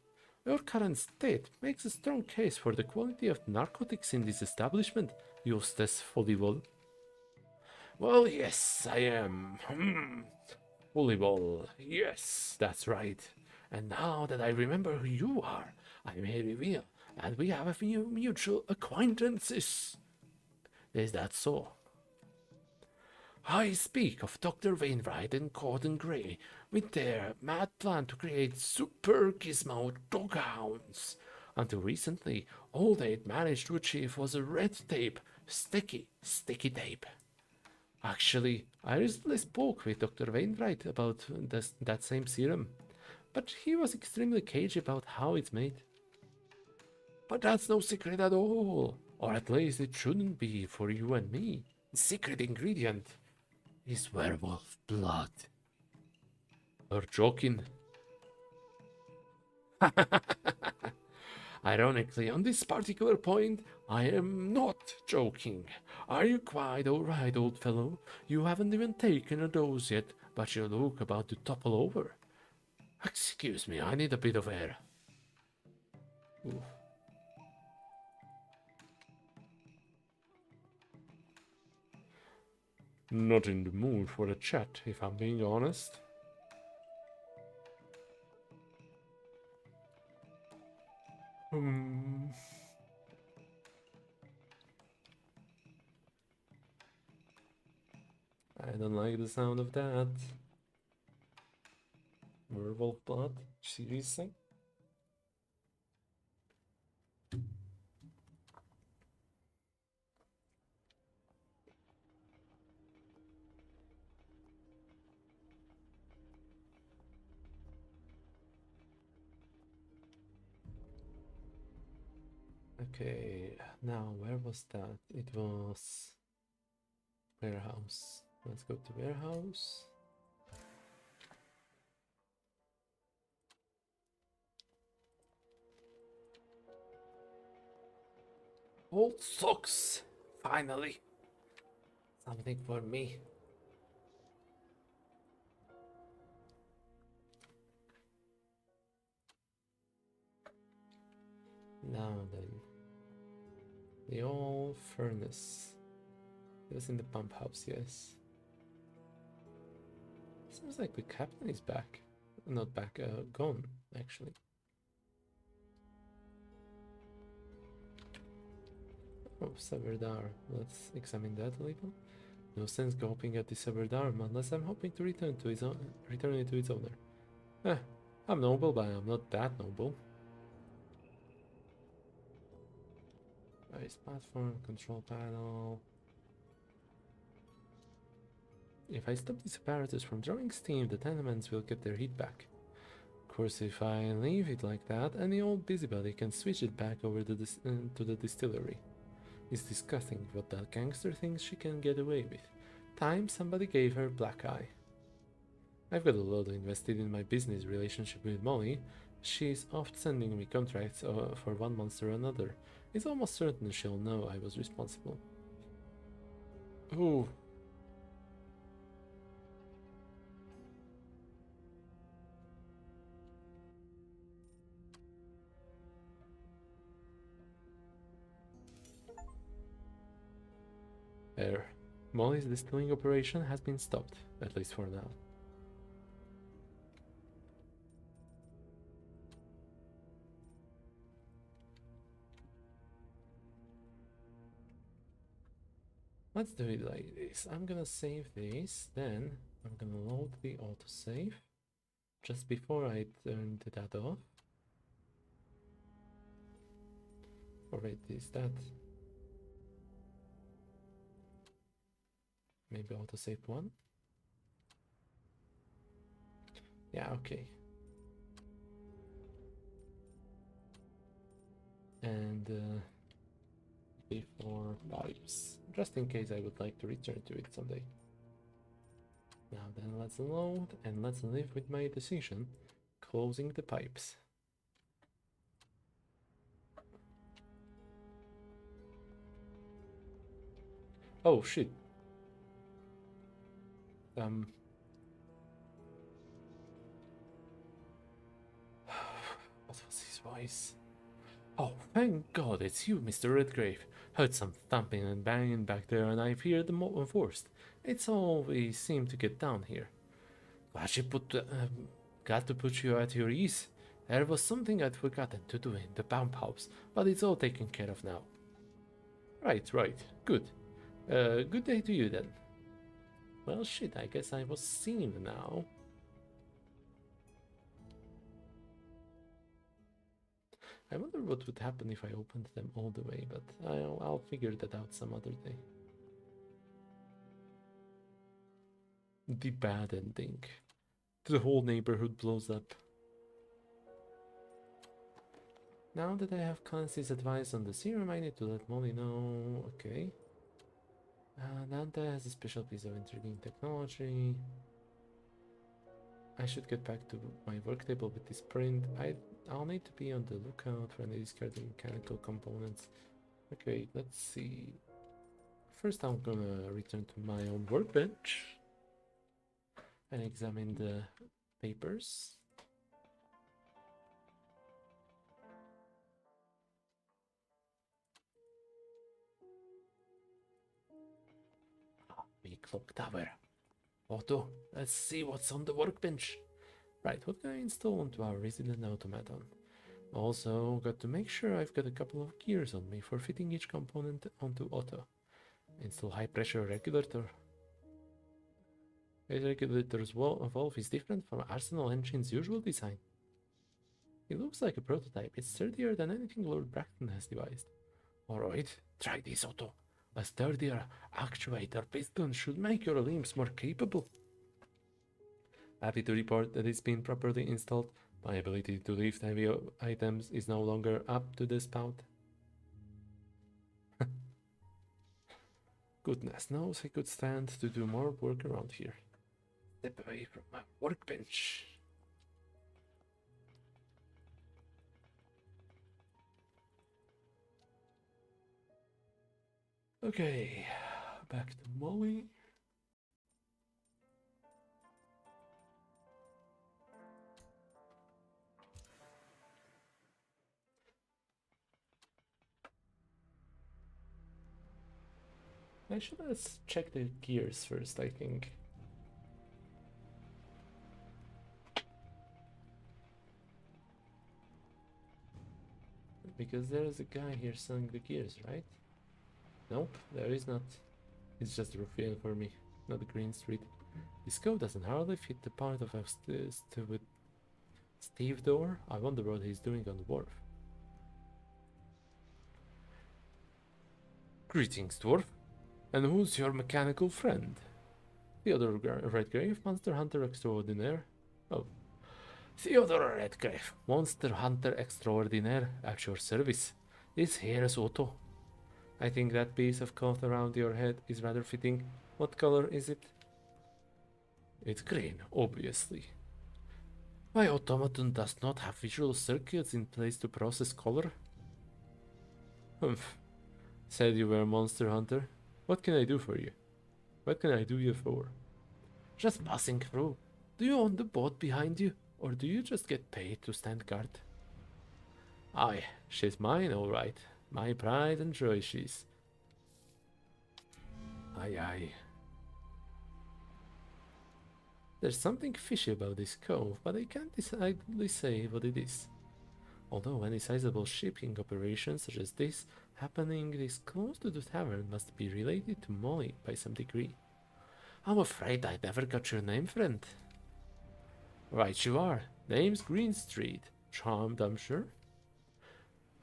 Your current state makes a strong case for the quality of narcotics in this establishment, Eustace Follival. Well, yes, I am. Follival. Yes, that's right. And now that I remember who you are, I may reveal that we have a few mutual acquaintances. Is that so? I speak of Dr. Wainwright and Gordon Gray with their mad plan to create super gizmo doghounds. Until recently, all they'd managed to achieve was a red tape, sticky tape. Actually, I recently spoke with Dr. Wainwright about that same serum, but he was extremely cagey about how it's made. But that's no secret at all. Or at least it shouldn't be for you and me. The secret ingredient is werewolf blood. You're joking. Ironically, on this particular point, I am not joking. Are you quite alright, old fellow? You haven't even taken a dose yet, but you look about to topple over. Excuse me, I need a bit of air. Ooh. Not in the mood for a chat, if I'm being honest. I don't like the sound of that. Werewolf blood? Seriously? Okay, now where was that? It was warehouse. Let's go to warehouse. Old socks! Finally! Something for me. Now then. The old furnace. It was in the pump house, yes. Seems like the captain is back. Not back, gone, actually. Oh, Saberdar. Let's examine that a little. No sense gawping at the Saberdar unless I'm hoping to return it to its owner. I'm noble, but I'm not that noble. Nice platform, control panel. If I stop these apparatus from drawing steam, the tenements will get their heat back. Of course, if I leave it like that, any old busybody can switch it back over to the distillery. It's disgusting what that gangster thinks she can get away with. Time somebody gave her black eye. I've got a lot invested in my business relationship with Molly. She's oft sending me contracts for one monster or another. It's almost certain she'll know I was responsible. Ooh. There. Molly's distilling operation has been stopped, at least for now. Let's do it like this. I'm gonna save this, then I'm gonna load the autosave just before I turn that off. Or wait, is that? Maybe autosave 1? Yeah, okay. And before pipes, just in case I would like to return to it someday. Now then, let's load and let's live with my decision, closing the pipes. Oh shit. What was his voice? Oh, thank God it's you, Mr. Redgrave. Heard some thumping and banging back there, and I feared the worst. It's all we seem to get down here. Glad she got to put you at your ease. There was something I'd forgotten to do in the pump house, but it's all taken care of now. Right, good. Good day to you then. Well, shit, I guess I was seen now. I wonder what would happen if I opened them all the way, but I'll figure that out some other day. The bad ending. The whole neighborhood blows up. Now that I have Clancy's advice on the serum, I need to let Molly know. Okay. Dante has a special piece of intriguing technology. I should get back to my work table with this print. I'll need to be on the lookout for any discarded mechanical components. Okay, let's see. First I'm gonna return to my own workbench and examine the papers. Big clock tower. Otto, let's see what's on the workbench. Right, what can I install onto our resident automaton? Also, got to make sure I've got a couple of gears on me for fitting each component onto Otto. Install high pressure regulator. This regulator's valve is different from Arsenal Engine's usual design. It looks like a prototype. It's sturdier than anything Lord Bracton has devised. Alright, try this, Otto. A sturdier actuator piston should make your limbs more capable. Happy to report that it's been properly installed. My ability to lift heavy items is no longer up to the spout. Goodness knows I could stand to do more work around here. Step away from my workbench. Okay, back to Molly. I should check the gears first, I think. Because there's a guy here selling the gears, right? Nope, there is not. It's just a ruffian for me, not a Green Street. This coat doesn't hardly fit the part of a stupid Steve door. I wonder what he's doing on the wharf. Greetings, dwarf. And who's your mechanical friend? Theodore Redgrave, Monster Hunter Extraordinaire. Oh. Theodore Redgrave, Monster Hunter Extraordinaire, at your service. This here is Otto. I think that piece of cloth around your head is rather fitting. What color is it? It's green, obviously. My automaton does not have visual circuits in place to process color. Humph. Said you were a monster hunter. What can I do for you? What can I do you for? Just passing through. Do you own the boat behind you, or do you just get paid to stand guard? Aye, she's mine, all right. My pride and joy she's. Aye, aye. There's something fishy about this cove, but I can't decidedly say what it is. Although any sizable shipping operation such as this happening this close to the tavern must be related to Molly by some degree. I'm afraid I never got your name, friend. Right you are. Name's Greenstreet. Charmed, I'm sure.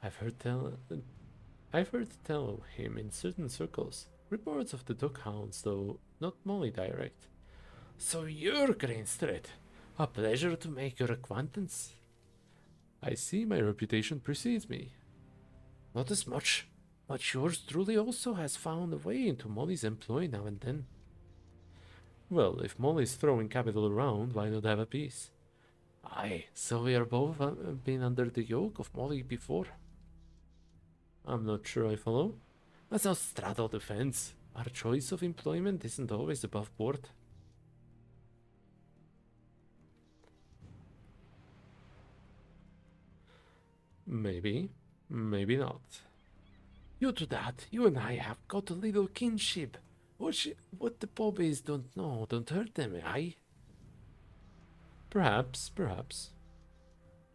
I've heard tell of him in certain circles. Reports of the Duckhounds, though not Molly direct. So you're Greenstreet. A pleasure to make your acquaintance. I see my reputation precedes me. Not as much, but yours truly also has found a way into Molly's employ now and then. Well, if Molly's throwing capital around, why not have a piece? Aye, so we are both been under the yoke of Molly before. I'm not sure I follow. Let's not straddle the fence. Our choice of employment isn't always above board. Maybe, maybe not. You do that, you and I have got a little kinship. What the bobbies don't know, don't hurt them, aye? Perhaps.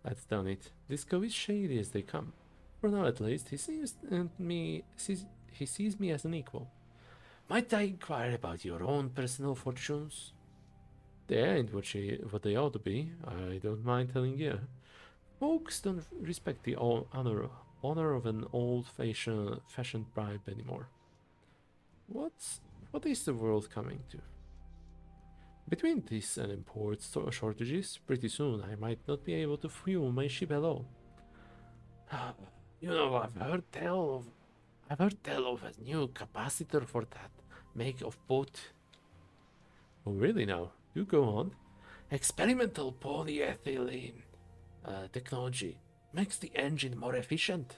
That's done it. This cove is shady as they come. For now at least, he sees me as an equal. Might I inquire about your own personal fortunes? They ain't what they ought to be, I don't mind telling you. Folks don't respect the honor of an old-fashioned bribe anymore. What is the world coming to? Between this and import shortages, pretty soon I might not be able to fuel my ship alone. I've heard tell of a new capacitor for that make of boat. Oh, really now? You go on. Experimental polyethylene technology makes the engine more efficient.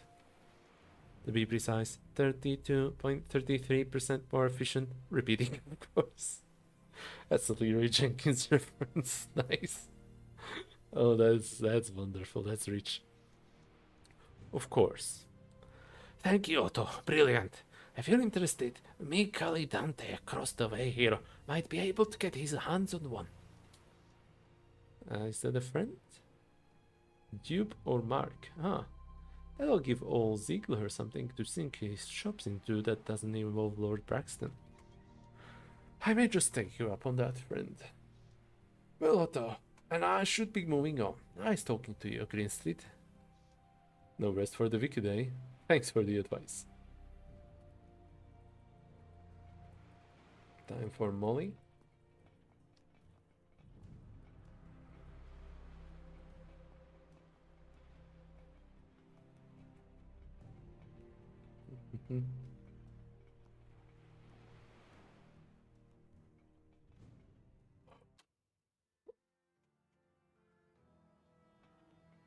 To be precise, 32.33% more efficient. Repeating, of course. That's a Leroy Jenkins reference. Nice. Oh, that's wonderful. That's rich. Of course. Thank you, Otto. Brilliant. If you're interested, me colleague Dante across the way here might be able to get his hands on one. Is that a friend? Dupe or Mark? Ah, that'll give old Ziegler something to sink his chops into that doesn't involve Lord Braxton. I may just take you up on that, friend. Well, Otto, and I should be moving on. Nice talking to you, Greenstreet. No rest for the wicked, eh? Thanks for the advice. Time for Molly.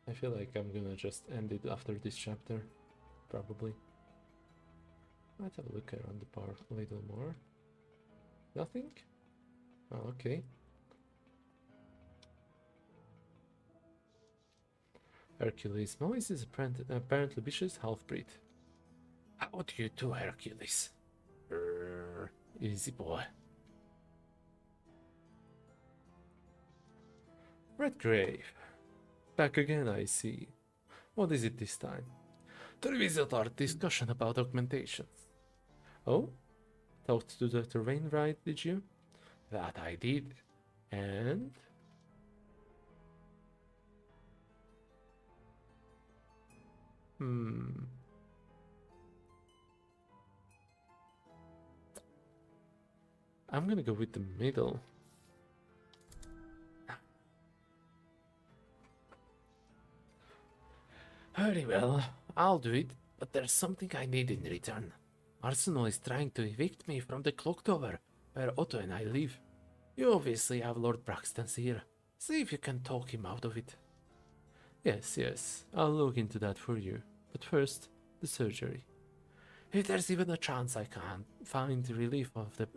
I feel like I'm gonna just end it after this chapter, probably. Let's have a look around the park a little more. Nothing? Oh, okay. Hercules. Moise is apparently vicious half-breed. How do you do, Hercules? Easy boy. Redgrave. Back again, I see. What is it this time? To revisit our discussion about augmentations. Oh? Talked to Dr. Wainwright, did you? That I did. And? I'm gonna go with the middle. Very well, I'll do it, but there's something I need in return. Arsenal is trying to evict me from the clock tower, where Otto and I live. You obviously have Lord Braxton's ear. See if you can talk him out of it. Yes, I'll look into that for you. But first, the surgery. If there's even a chance I can find relief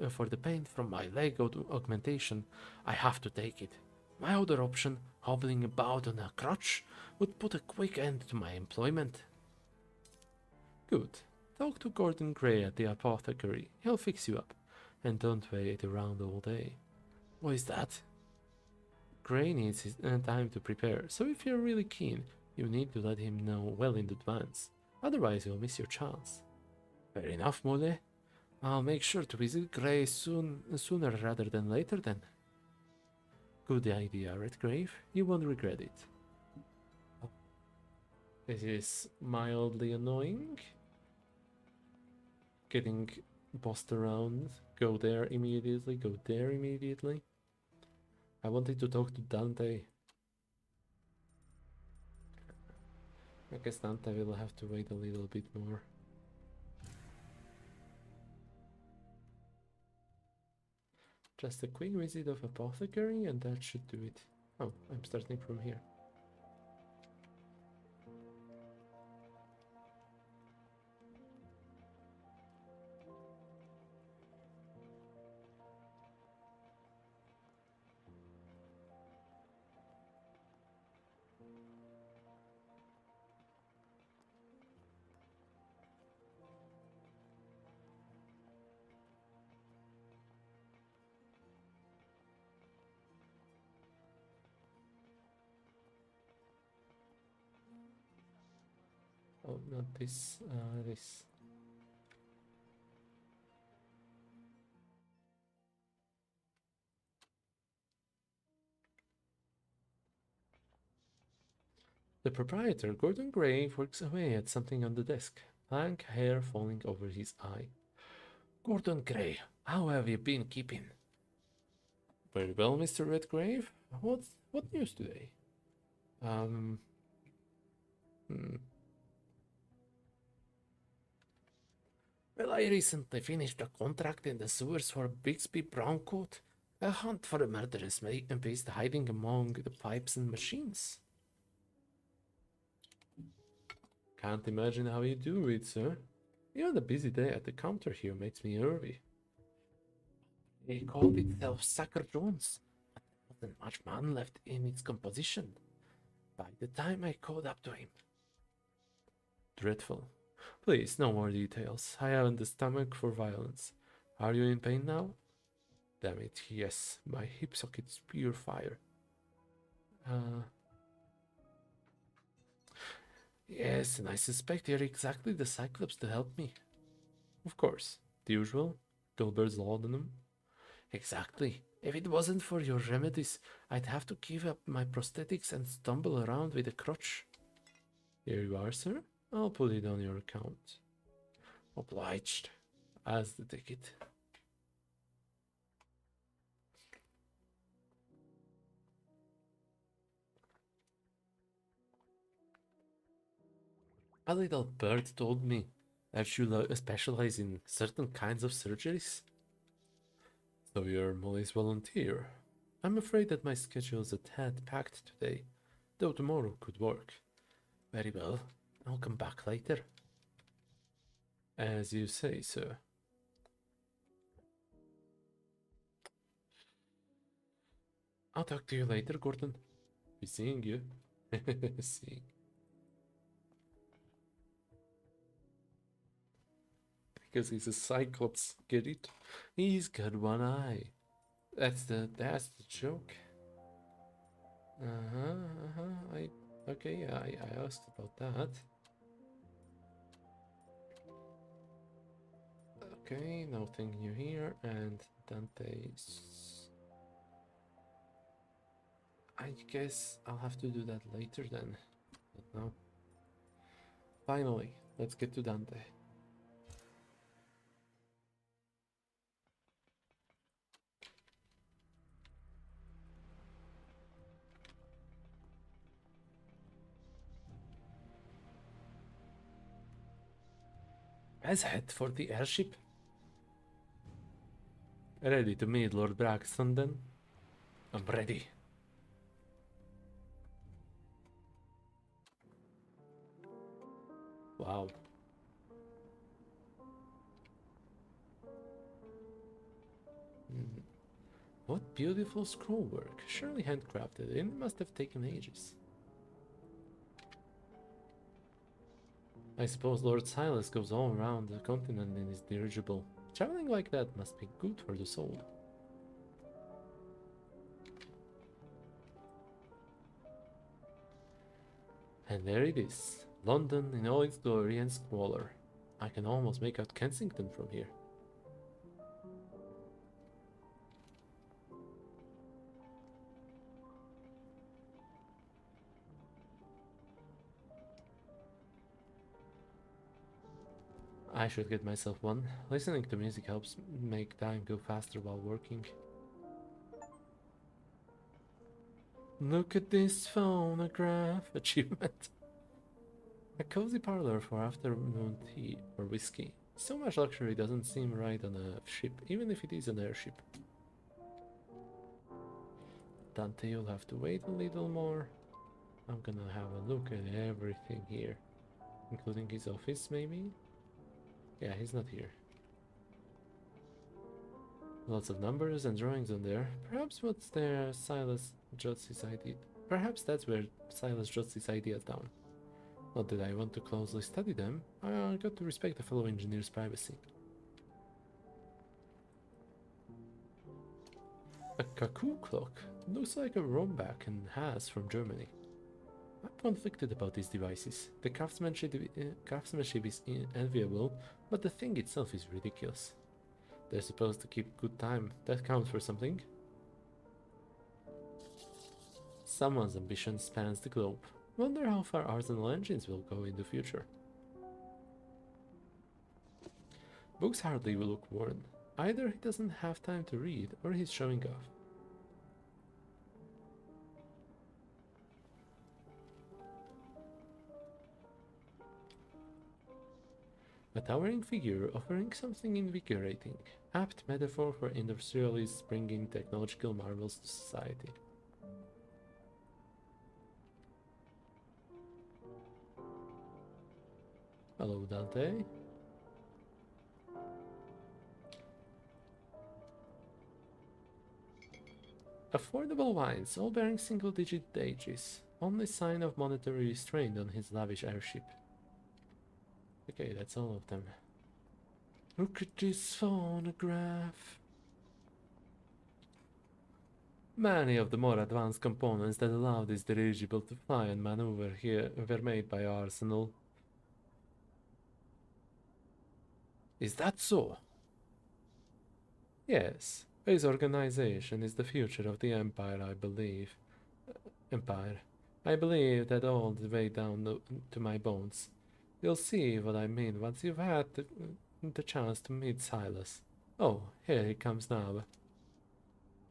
for the pain from my leg augmentation, I have to take it. My other option, hobbling about on a crutch, would put a quick end to my employment. Good. Talk to Gordon Gray at the apothecary. He'll fix you up. And don't wait around all day. What is that? Gray needs his time to prepare, so if you're really keen, you need to let him know well in advance. Otherwise, you'll miss your chance. Fair enough, Mole. I'll make sure to visit Gray sooner rather than later then. Good idea, Redgrave. You won't regret it. This is mildly annoying. Getting bossed around. Go there immediately, go there immediately. I wanted to talk to Dante. I guess Dante will have to wait a little bit more. Just a quick visit of apothecary and that should do it. Oh, I'm starting from here. Oh, not this, this. The proprietor, Gordon Gray, works away at something on the desk, lank hair falling over his eye. Gordon Gray, how have you been keeping? Very well, Mr. Redgrave. What news today? Well, I recently finished a contract in the sewers for Bixby Browncoat. A hunt for a murderous beast hiding among the pipes and machines. Can't imagine how you do it, sir. Even a busy day at the counter here makes me nervy. He called itself Sucker Jones, but there wasn't much man left in its composition by the time I caught up to him. Dreadful. Please, no more details. I haven't the stomach for violence. Are you in pain now? Damn it, yes. My hip socket's pure fire. Yes, and I suspect you're exactly the Cyclops to help me. Of course. The usual. Gilbert's laudanum. Exactly. If it wasn't for your remedies, I'd have to give up my prosthetics and stumble around with a crutch. Here you are, sir. I'll put it on your account. Obliged. As the ticket. A little bird told me that you specialize in certain kinds of surgeries. So you're Molly's volunteer. I'm afraid that my schedule's a tad packed today, though tomorrow could work. Very well, I'll come back later. As you say, sir. I'll talk to you later, Gordon. Be seeing you. Seeing. Because he's a Cyclops, get it? He's got one eye. That's the joke. Okay, yeah, I asked about that. Okay, nothing new here, and Dante's. I guess I'll have to do that later then. But no. Finally, let's get to Dante. Let's head for the airship. Ready to meet Lord Braxton then? I'm ready. Wow. What beautiful scrollwork. Surely handcrafted. It must have taken ages. I suppose Lord Silas goes all around the continent in his dirigible. Traveling like that must be good for the soul. And there it is. London in all its glory and squalor. I can almost make out Kensington from here. I should get myself one. Listening to music helps make time go faster while working. Look at this phonograph achievement. A cozy parlor for afternoon tea or whiskey. So much luxury doesn't seem right on a ship, even if it is an airship. Dante, you'll have to wait a little more. I'm gonna have a look at everything here. Including his office, maybe? Yeah, he's not here. Lots of numbers and drawings on there. Perhaps what's there Silas jots his idea. Perhaps that's where Silas jots his ideas down. Not that I want to closely study them. I got to respect a fellow engineer's privacy. A cuckoo clock. Looks like a Rombach and Haas from Germany. I'm conflicted about these devices. The craftsmanship is enviable, but the thing itself is ridiculous. They're supposed to keep good time. That counts for something. Someone's ambition spans the globe. Wonder how far arsenal engines will go in the future. Books hardly look worn. Either he doesn't have time to read, or he's showing off. A towering figure offering something invigorating. Apt metaphor for industrialists bringing technological marvels to society. Hello, Dante. Affordable wines, all bearing single-digit ages. Only sign of monetary restraint on his lavish airship. Okay, that's all of them. Look at this phonograph. Many of the more advanced components that allow this dirigible to fly and maneuver here were made by Arsenal. Is that so? Yes. His organization is the future of the Empire, I believe. Empire. I believe that all the way down to my bones. You'll see what I mean once you've had the chance to meet Silas. Oh, here he comes now.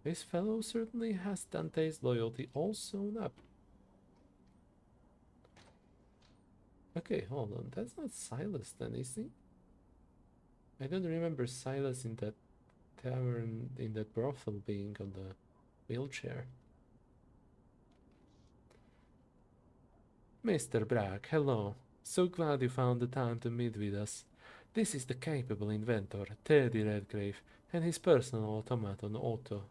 This fellow certainly has Dante's loyalty all sewn up. Okay, hold on. That's not Silas then, is he? I don't remember Silas in that tavern, in that brothel being on the wheelchair. Mr. Bragg, hello. So glad you found the time to meet with us. This is the capable inventor, Teddy Redgrave, and his personal automaton, Otto.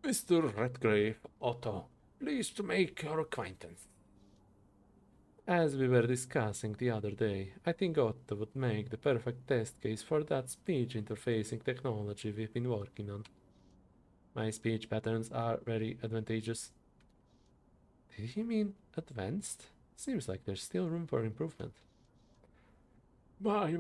Mr. Redgrave, Otto, pleased to make your acquaintance. As we were discussing the other day, I think Otto would make the perfect test case for that speech interfacing technology we've been working on. My speech patterns are very advantageous. Did he mean advanced? Seems like there's still room for improvement. My,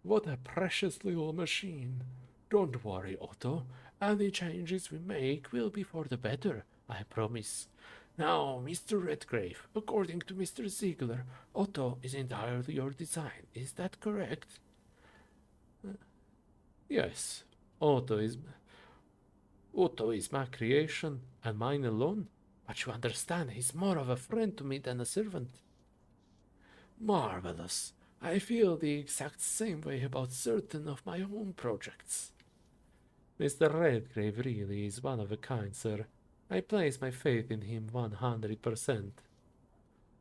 what a precious little machine. Don't worry, Otto. Any changes we make will be for the better, I promise. Now, Mr. Redgrave, according to Mr. Ziegler, Otto is entirely your design. Is that correct? Yes, Otto is my creation, and mine alone. But you understand, he's more of a friend to me than a servant. Marvelous. I feel the exact same way about certain of my own projects. Mr. Redgrave really is one of a kind, sir. I place my faith in him 100%.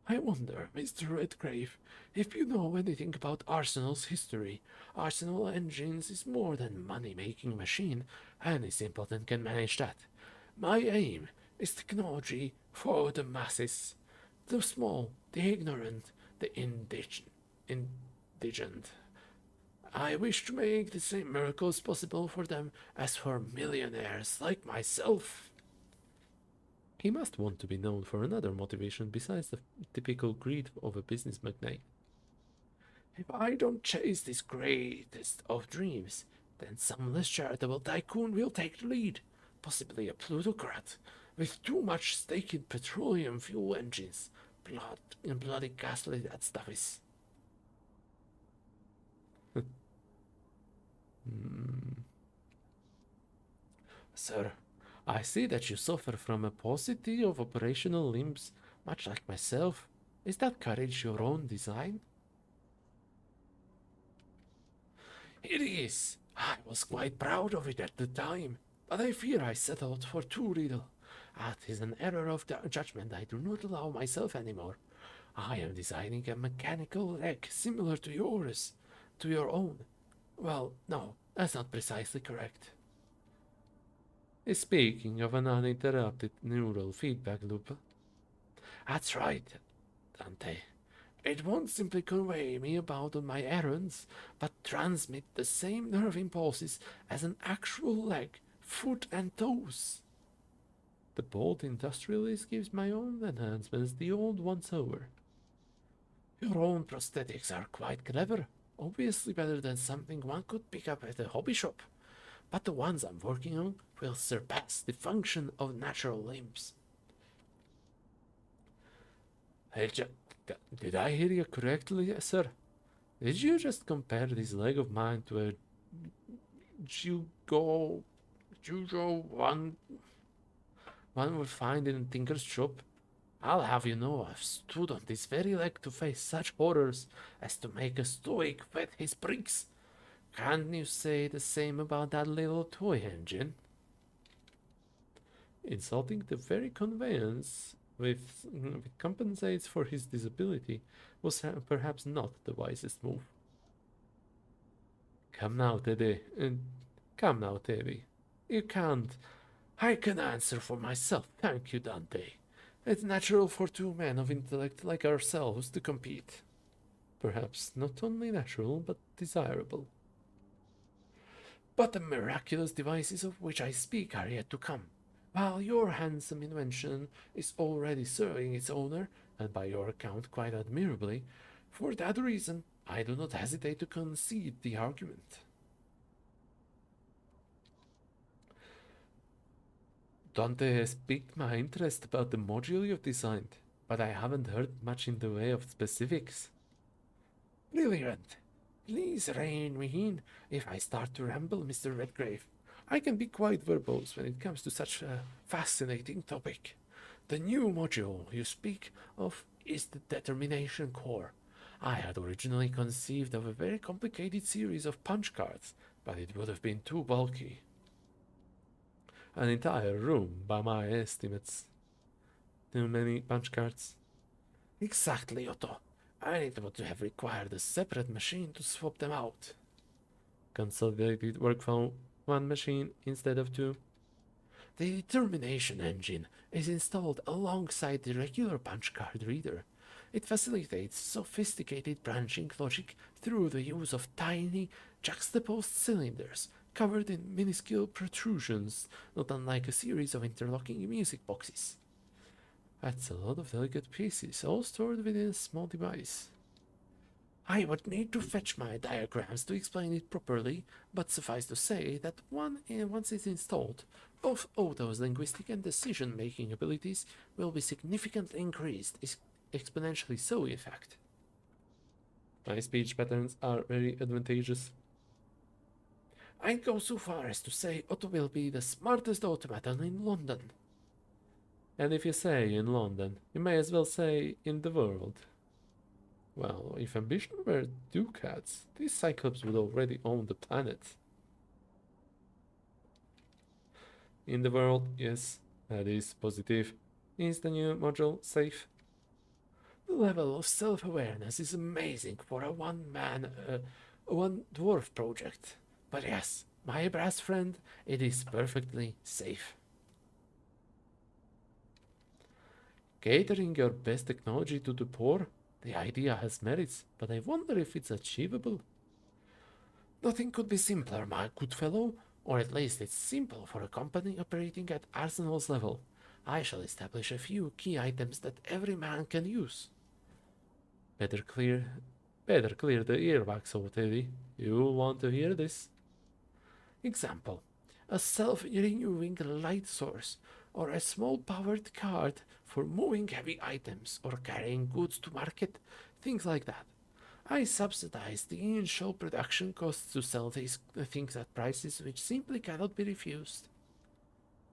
I wonder, Mr. Redgrave, if you know anything about Arsenal's history. Arsenal Engines is more than a money-making machine. Any simpleton can manage that. My aim is technology for the masses. The small, the ignorant, the indigent. I wish to make the same miracles possible for them as for millionaires like myself. He must want to be known for another motivation besides the typical greed of a business magnate. If I don't chase this greatest of dreams, then some less charitable tycoon will take the lead, possibly a plutocrat, with too much stake in petroleum fuel engines. Bloody ghastly that stuff is. Sir, I see that you suffer from a paucity of operational limbs, much like myself. Is that courage your own design? It is. I was quite proud of it at the time, but I fear I settled for too little. That is an error of judgment I do not allow myself anymore. I am designing a mechanical leg similar to yours, to your own. Well, no, that's not precisely correct. Speaking of an uninterrupted neural feedback loop. That's right, Dante. It won't simply convey me about on my errands, but transmit the same nerve impulses as an actual leg, foot, and toes. The bold industrialist gives my own enhancements the old once over. Your own prosthetics are quite clever, obviously better than something one could pick up at a hobby shop, but the ones I'm working on will surpass the function of natural limbs. Did I hear you correctly, sir? Did you just compare this leg of mine to a judo one would find in a tinker's shop? I'll have you know I've stood on this very leg to face such horrors as to make a stoic wet his bricks. Can't you say the same about that little toy engine? Insulting the very conveyance which compensates for his disability was perhaps not the wisest move. Come now, Teddy. Come now, Teddy. You can't. I can answer for myself, thank you, Dante. It's natural for two men of intellect like ourselves to compete. Perhaps not only natural, but desirable. But the miraculous devices of which I speak are yet to come. While your handsome invention is already serving its owner, and by your account quite admirably, for that reason I do not hesitate to concede the argument. Dante has piqued my interest about the module you've designed, but I haven't heard much in the way of specifics. Brilliant. Please rein me in if I start to ramble, Mr. Redgrave. I can be quite verbose when it comes to such a fascinating topic. The new module you speak of is the determination core. I had originally conceived of a very complicated series of punch cards, but it would have been too bulky. An entire room, by my estimates. Too many punch cards. Exactly, Otto. And it would have required a separate machine to swap them out. Consolidated workflow, one machine instead of two. The determination engine is installed alongside the regular punch card reader. It facilitates sophisticated branching logic through the use of tiny, juxtaposed cylinders covered in minuscule protrusions, not unlike a series of interlocking music boxes. That's a lot of delicate pieces, all stored within a small device. I would need to fetch my diagrams to explain it properly, but suffice to say that once it's installed, both Otto's linguistic and decision-making abilities will be significantly increased, exponentially so, in fact. My speech patterns are very advantageous. I'd go so far as to say Otto will be the smartest automaton in London. And if you say in London, you may as well say in the world. Well, if ambition were ducats, these Cyclops would already own the planet. In the world, yes, that is positive. Is the new module safe? The level of self-awareness is amazing for a one dwarf project. But yes, my brass friend, it is perfectly safe. Catering your best technology to the poor? The idea has merits, but I wonder if it's achievable. Nothing could be simpler, my good fellow, or at least it's simple for a company operating at Arsenal's level. I shall establish a few key items that every man can use. Better clear the earwax, old Teddy. You'll want to hear this. Example: a self-renewing light source, or a small powered cart for moving heavy items or carrying goods to market, things like that. I subsidize the initial production costs to sell these things at prices which simply cannot be refused,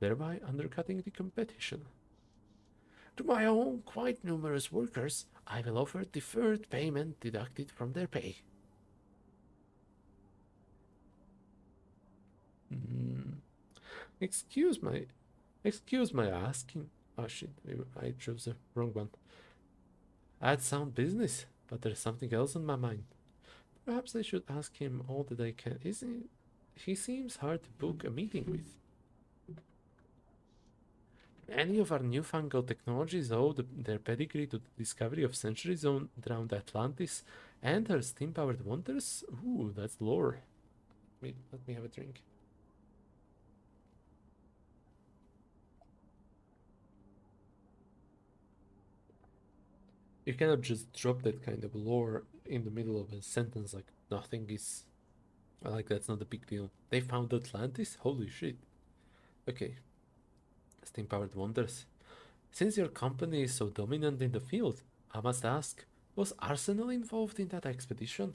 thereby undercutting the competition. To my own quite numerous workers, I will offer deferred payment deducted from their pay. Excuse my asking. Oh shit, I chose the wrong one. I'd sound business, but there's something else on my mind. Perhaps I should ask him all that I can. He seems hard to book a meeting with. Many of our newfangled technologies owe their pedigree to the discovery of centuries around Atlantis and her steam-powered wonders. Ooh, that's lore. Wait, let me have a drink. You cannot just drop that kind of lore in the middle of a sentence like nothing is. Like, that's not a big deal. They found Atlantis? Holy shit. Okay. Steam powered wonders. Since your company is so dominant in the field, I must ask, was Arsenal involved in that expedition?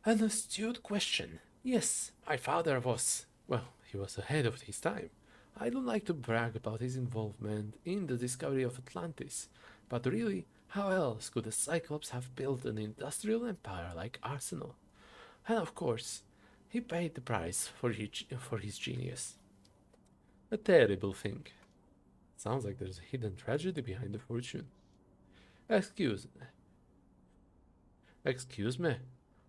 An astute question. Yes, my father was. Well, he was ahead of his time. I don't like to brag about his involvement in the discovery of Atlantis, but really, how else could a Cyclops have built an industrial empire like Arsenal? And of course, he paid the price for his genius. A terrible thing. Sounds like there's a hidden tragedy behind the fortune. Excuse me. Excuse me.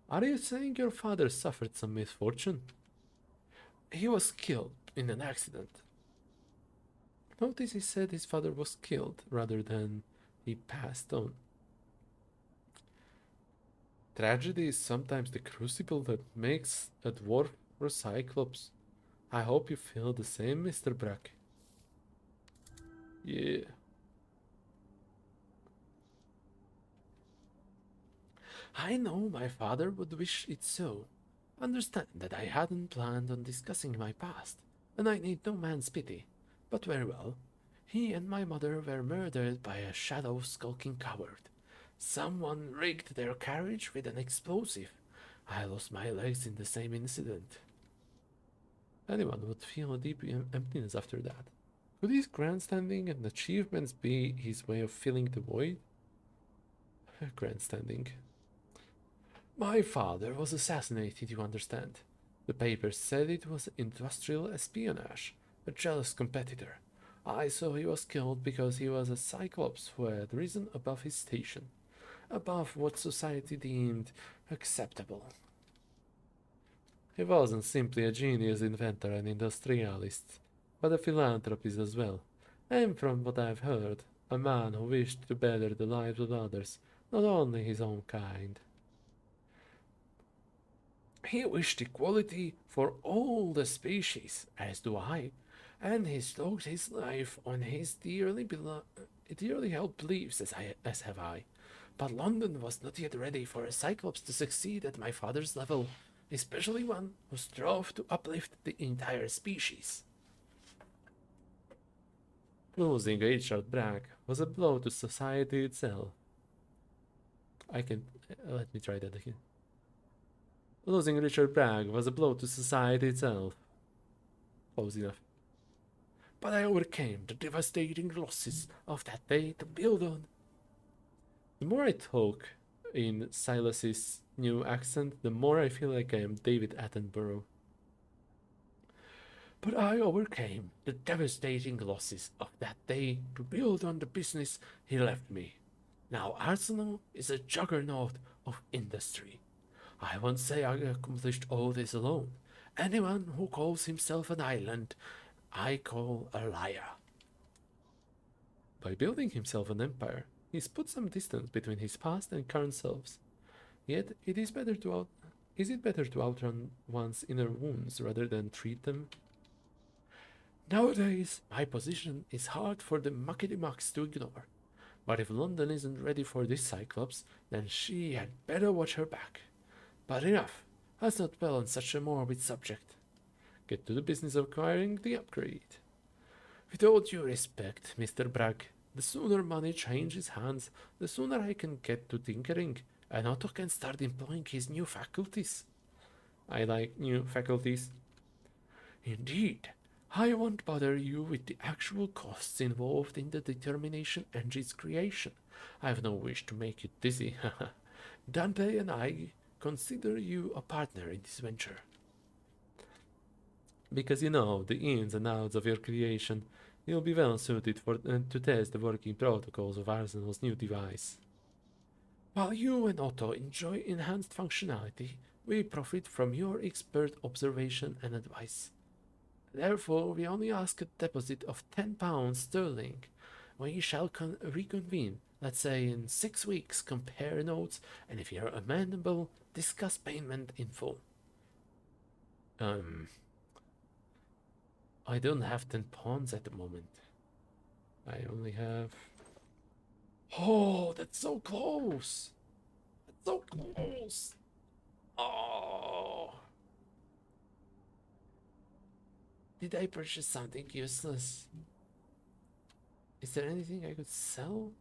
Are you saying your father suffered some misfortune? He was killed in an accident. Notice he said his father was killed rather than he passed on. Tragedy is sometimes the crucible that makes a dwarf or a cyclops. I hope you feel the same, Mr. Brack. Yeah. I know my father would wish it so. Understand that I hadn't planned on discussing my past, and I need no man's pity. But very well. He and my mother were murdered by a shadow skulking coward. Someone rigged their carriage with an explosive. I lost my legs in the same incident. Anyone would feel a deep emptiness after that. Could his grandstanding and achievements be his way of filling the void? Grandstanding. My father was assassinated, you understand. The papers said it was industrial espionage, a jealous competitor. I saw he was killed because he was a Cyclops who had risen above his station, above what society deemed acceptable. He wasn't simply a genius inventor and industrialist, but a philanthropist as well, and from what I've heard, a man who wished to better the lives of others, not only his own kind. He wished equality for all the species, as do I, and he stoked his life on his dearly held beliefs, as have I. But London was not yet ready for a Cyclops to succeed at my father's level, especially one who strove to uplift the entire species. Losing Richard Bragg was a blow to society itself. Let me try that again. Losing Richard Bragg was a blow to society itself. Close enough. But I overcame the devastating losses of that day to build on. The more I talk in Silas's new accent, the more I feel like I am David Attenborough. But I overcame the devastating losses of that day to build on the business he left me. Now Arsenal is a juggernaut of industry. I won't say I accomplished all this alone. Anyone who calls himself an island, I call a liar. By building himself an empire, he's put some distance between his past and current selves. Yet is it better to outrun one's inner wounds rather than treat them? Nowadays, my position is hard for the muckety-mucks to ignore. But if London isn't ready for this Cyclops, then she had better watch her back. But enough, let's not dwell on such a morbid subject. Get to the business of acquiring the upgrade. With all due respect, Mr. Bragg, the sooner money changes hands, the sooner I can get to tinkering, and Otto can start employing his new faculties. I like new faculties. Indeed, I won't bother you with the actual costs involved in the determination engine's creation. I have no wish to make you dizzy. Dante and I consider you a partner in this venture. Because you know the ins and outs of your creation, you'll be well suited to test the working protocols of Arsenal's new device. While you and Otto enjoy enhanced functionality, we profit from your expert observation and advice. Therefore, we only ask a deposit of £10 sterling. We shall reconvene, let's say in 6 weeks, compare notes, and if you're amenable, discuss payment in full. I don't have 10 pawns at the moment. I only have... Oh, that's so close! That's so close! Oh! Did I purchase something useless? Is there anything I could sell?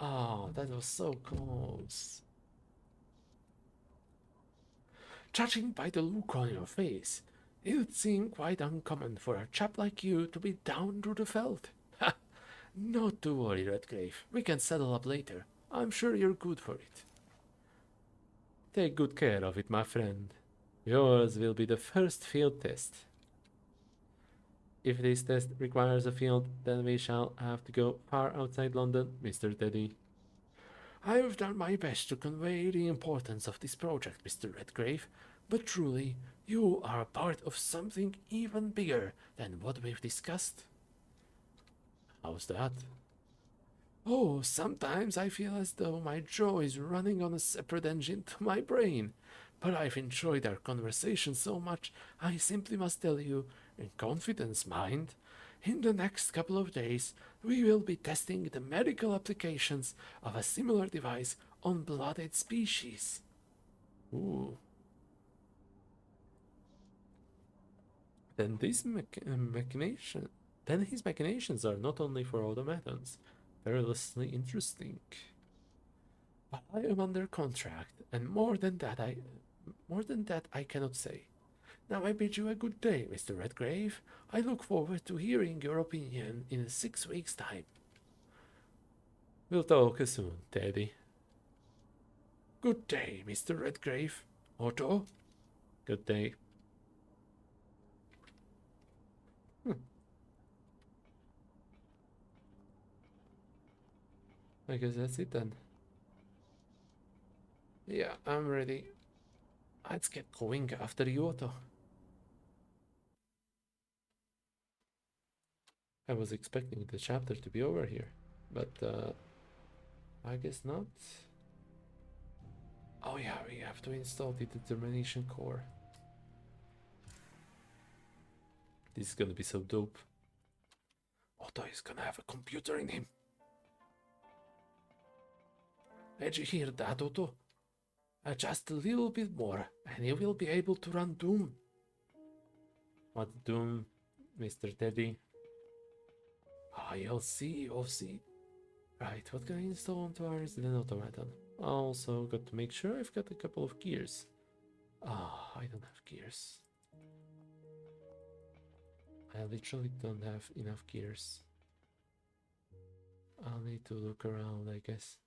Oh, that was so close. Judging by the look on your face, it would seem quite uncommon for a chap like you to be down to the felt. Ha! Not to worry, Redgrave. We can settle up later. I'm sure you're good for it. Take good care of it, my friend. Yours will be the first field test. If this test requires a field, then we shall have to go far outside London, Mr. Teddy. I have done my best to convey the importance of this project, Mr. Redgrave, but truly, you are a part of something even bigger than what we've discussed. How's that? Oh, sometimes I feel as though my jaw is running on a separate engine to my brain. But I've enjoyed our conversation so much, I simply must tell you, in confidence, mind, in the next couple of days, we will be testing the medical applications of a similar device on blooded species. Ooh. Then his machinations are not only for automatons, perilously interesting. But I am under contract, and more than that I cannot say. Now I bid you a good day, Mr. Redgrave. I look forward to hearing your opinion in 6 weeks' time. We'll talk soon, Teddy. Good day, Mr. Redgrave. Otto? Good day. I guess that's it then. Yeah, I'm ready. Let's get going after you, Otto. I was expecting the chapter to be over here, but I guess not. Oh yeah, we have to install the determination core. This is gonna be so dope. Otto is gonna have a computer in him. Did you hear that, Otto? Just a little bit more, and you will be able to run Doom. What Doom, Mr. Teddy? Ah, you'll see, you'll see. Right, what can I install onto our resident automaton? Also, got to make sure I've got a couple of gears. Ah, I don't have gears. I literally don't have enough gears. I'll need to look around, I guess.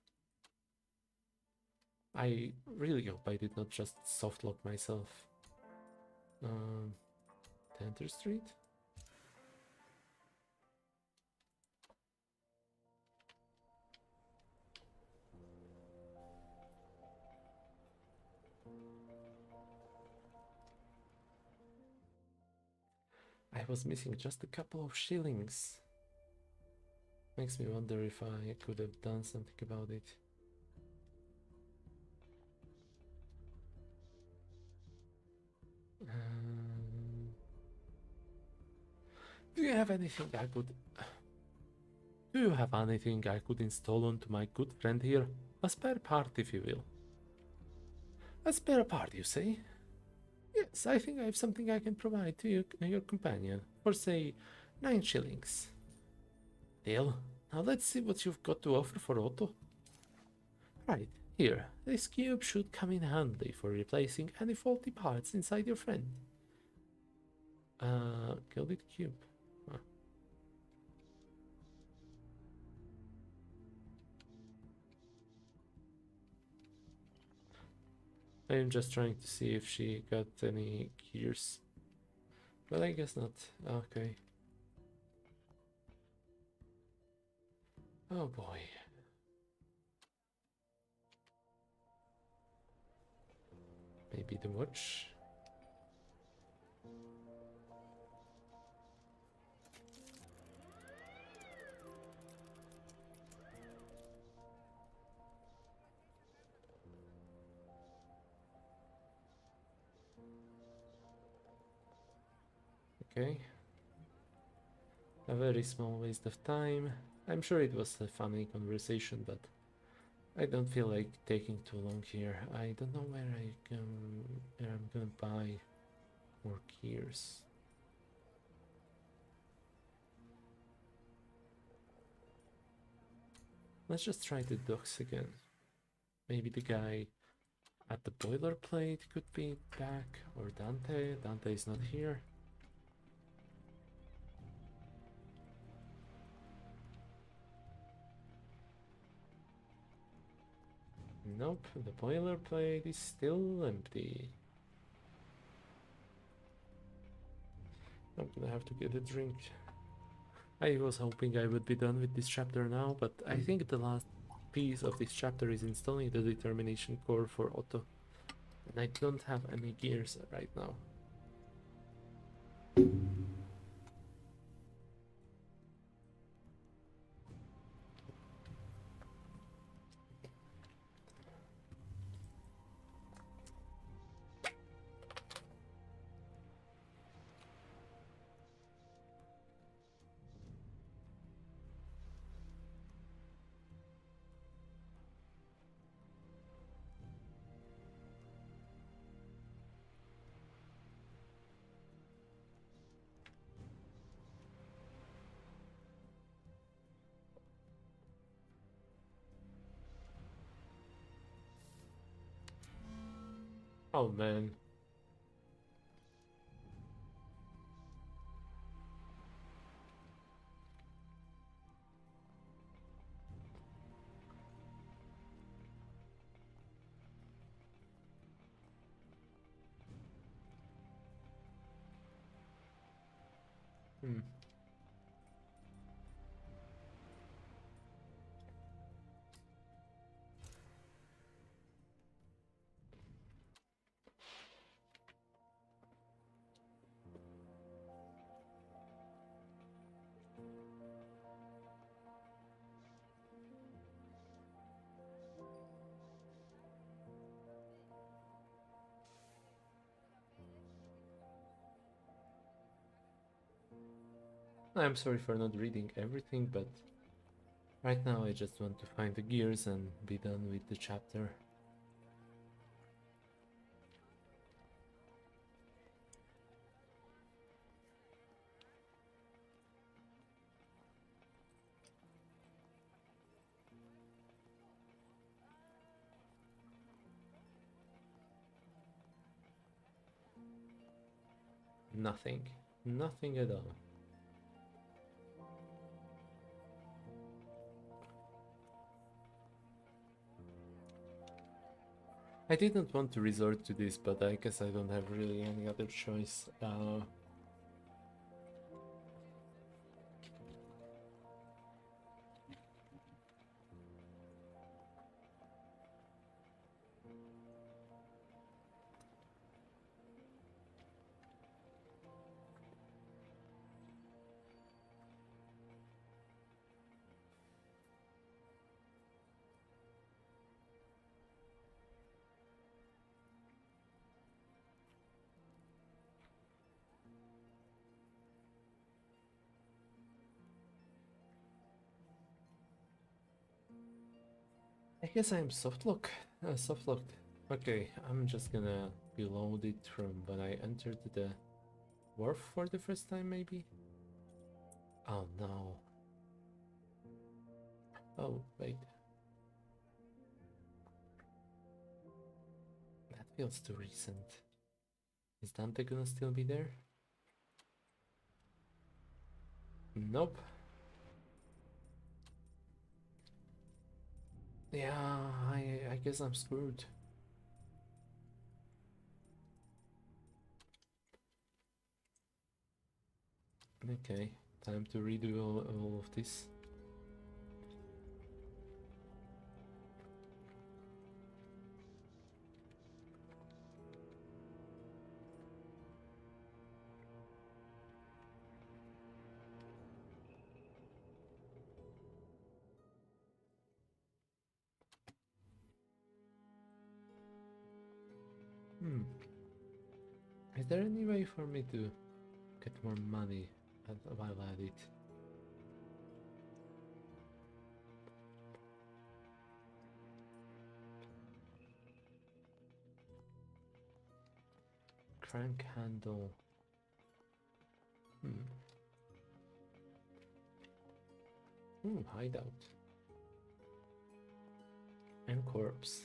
I really hope I did not just softlock myself. Tanter Street? I was missing just a couple of shillings. Makes me wonder if I could have done something about it. Do you have anything I could... Do you have anything I could install onto my good friend here? A spare part, if you will. A spare part, you say? Yes, I think I have something I can provide to your companion for, say, 9 shillings. Deal. Now let's see what you've got to offer for Otto. Right, here. This cube should come in handy for replacing any faulty parts inside your friend. Gilded cube. Huh. I'm just trying to see if she got any gears. But I guess not. Okay. Oh boy. Maybe the watch. Okay. A very small waste of time. I'm sure it was a funny conversation, but I don't feel like taking too long here. I don't know where I'm gonna buy more gears. Let's just try the docks again. Maybe the guy At the boilerplate could be back, or Dante. Dante is not here. Nope, the boilerplate is still empty. I'm gonna have to get a drink. I was hoping I would be done with this chapter now, but I think the last piece of this chapter is installing the determination core for Otto. And I don't have any gears right now. Oh man. Hmm. I'm sorry for not reading everything, but right now I just want to find the gears and be done with the chapter. Nothing. Nothing at all. I didn't want to resort to this, but I guess I don't have really any other choice. I guess I'm softlock. Softlocked. Okay, I'm just gonna reload it from when I entered the wharf for the first time, maybe? Oh no. Oh, wait. That feels too recent. Is Dante gonna still be there? Nope. Yeah, I guess I'm screwed. Okay, time to redo all of this. Hmm. Is there any way for me to get more money while at it? Crank handle. Hmm. Hideout. And corpse.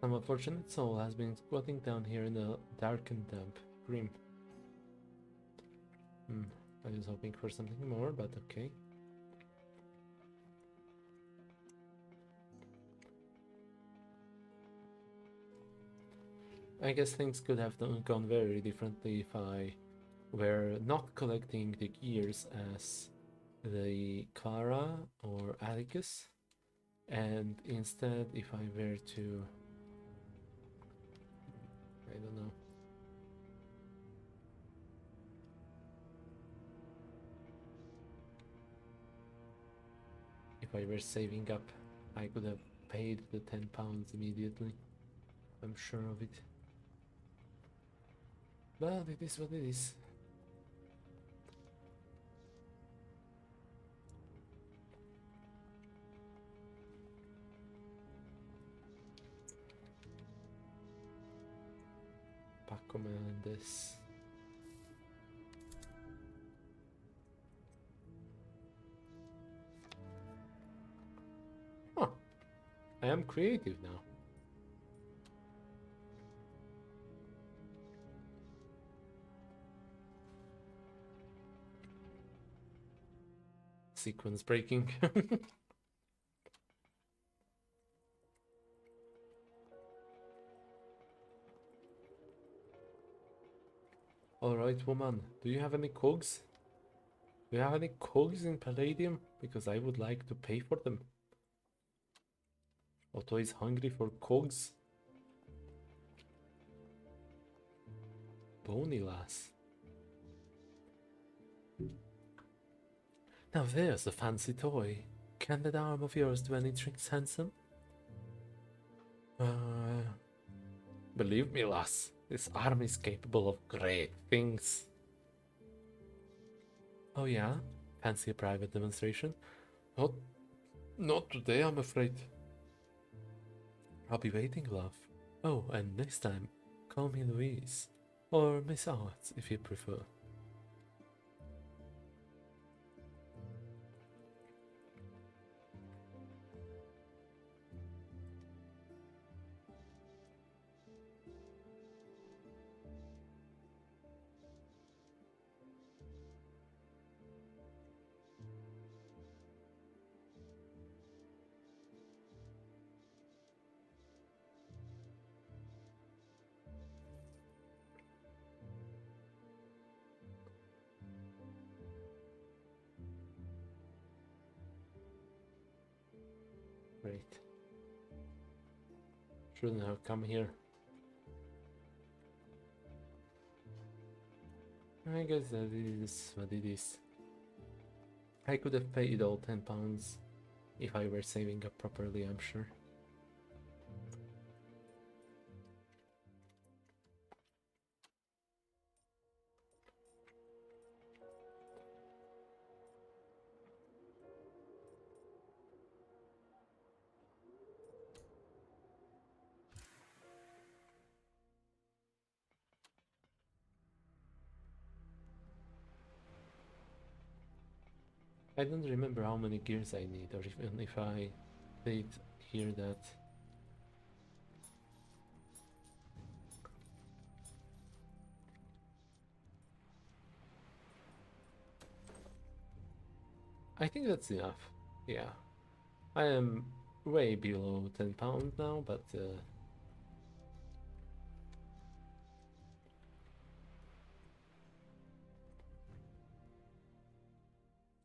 Some unfortunate soul has been squatting down here in the dark and damp grim. I was hoping for something more, but okay. I guess things could have gone very differently if I were not collecting the gears as the Clara or Atticus, and instead if I were to, I don't know, if I were saving up, I could have paid the £10 immediately. I'm sure of it. But it is what it is. Paco Mendes. Huh. I am creative now. Sequence breaking. Alright, woman, do you have any cogs? Do you have any cogs in Palladium? Because I would like to pay for them. Otto is hungry for cogs. Bony lass. Now there's a fancy toy. Can that arm of yours do any tricks, handsome? Believe me, lass, this arm is capable of great things. Oh yeah? Fancy a private demonstration? Not today, I'm afraid. I'll be waiting, love. Oh, and next time, call me Louise. Or Miss Arts, if you prefer. Great. Shouldn't have come here. I guess that is what it is. I could have paid all £10 if I were saving up properly, I'm sure. I don't remember how many gears I need, or even if I did hear that. I think that's enough. Yeah. I am way below £10 now, but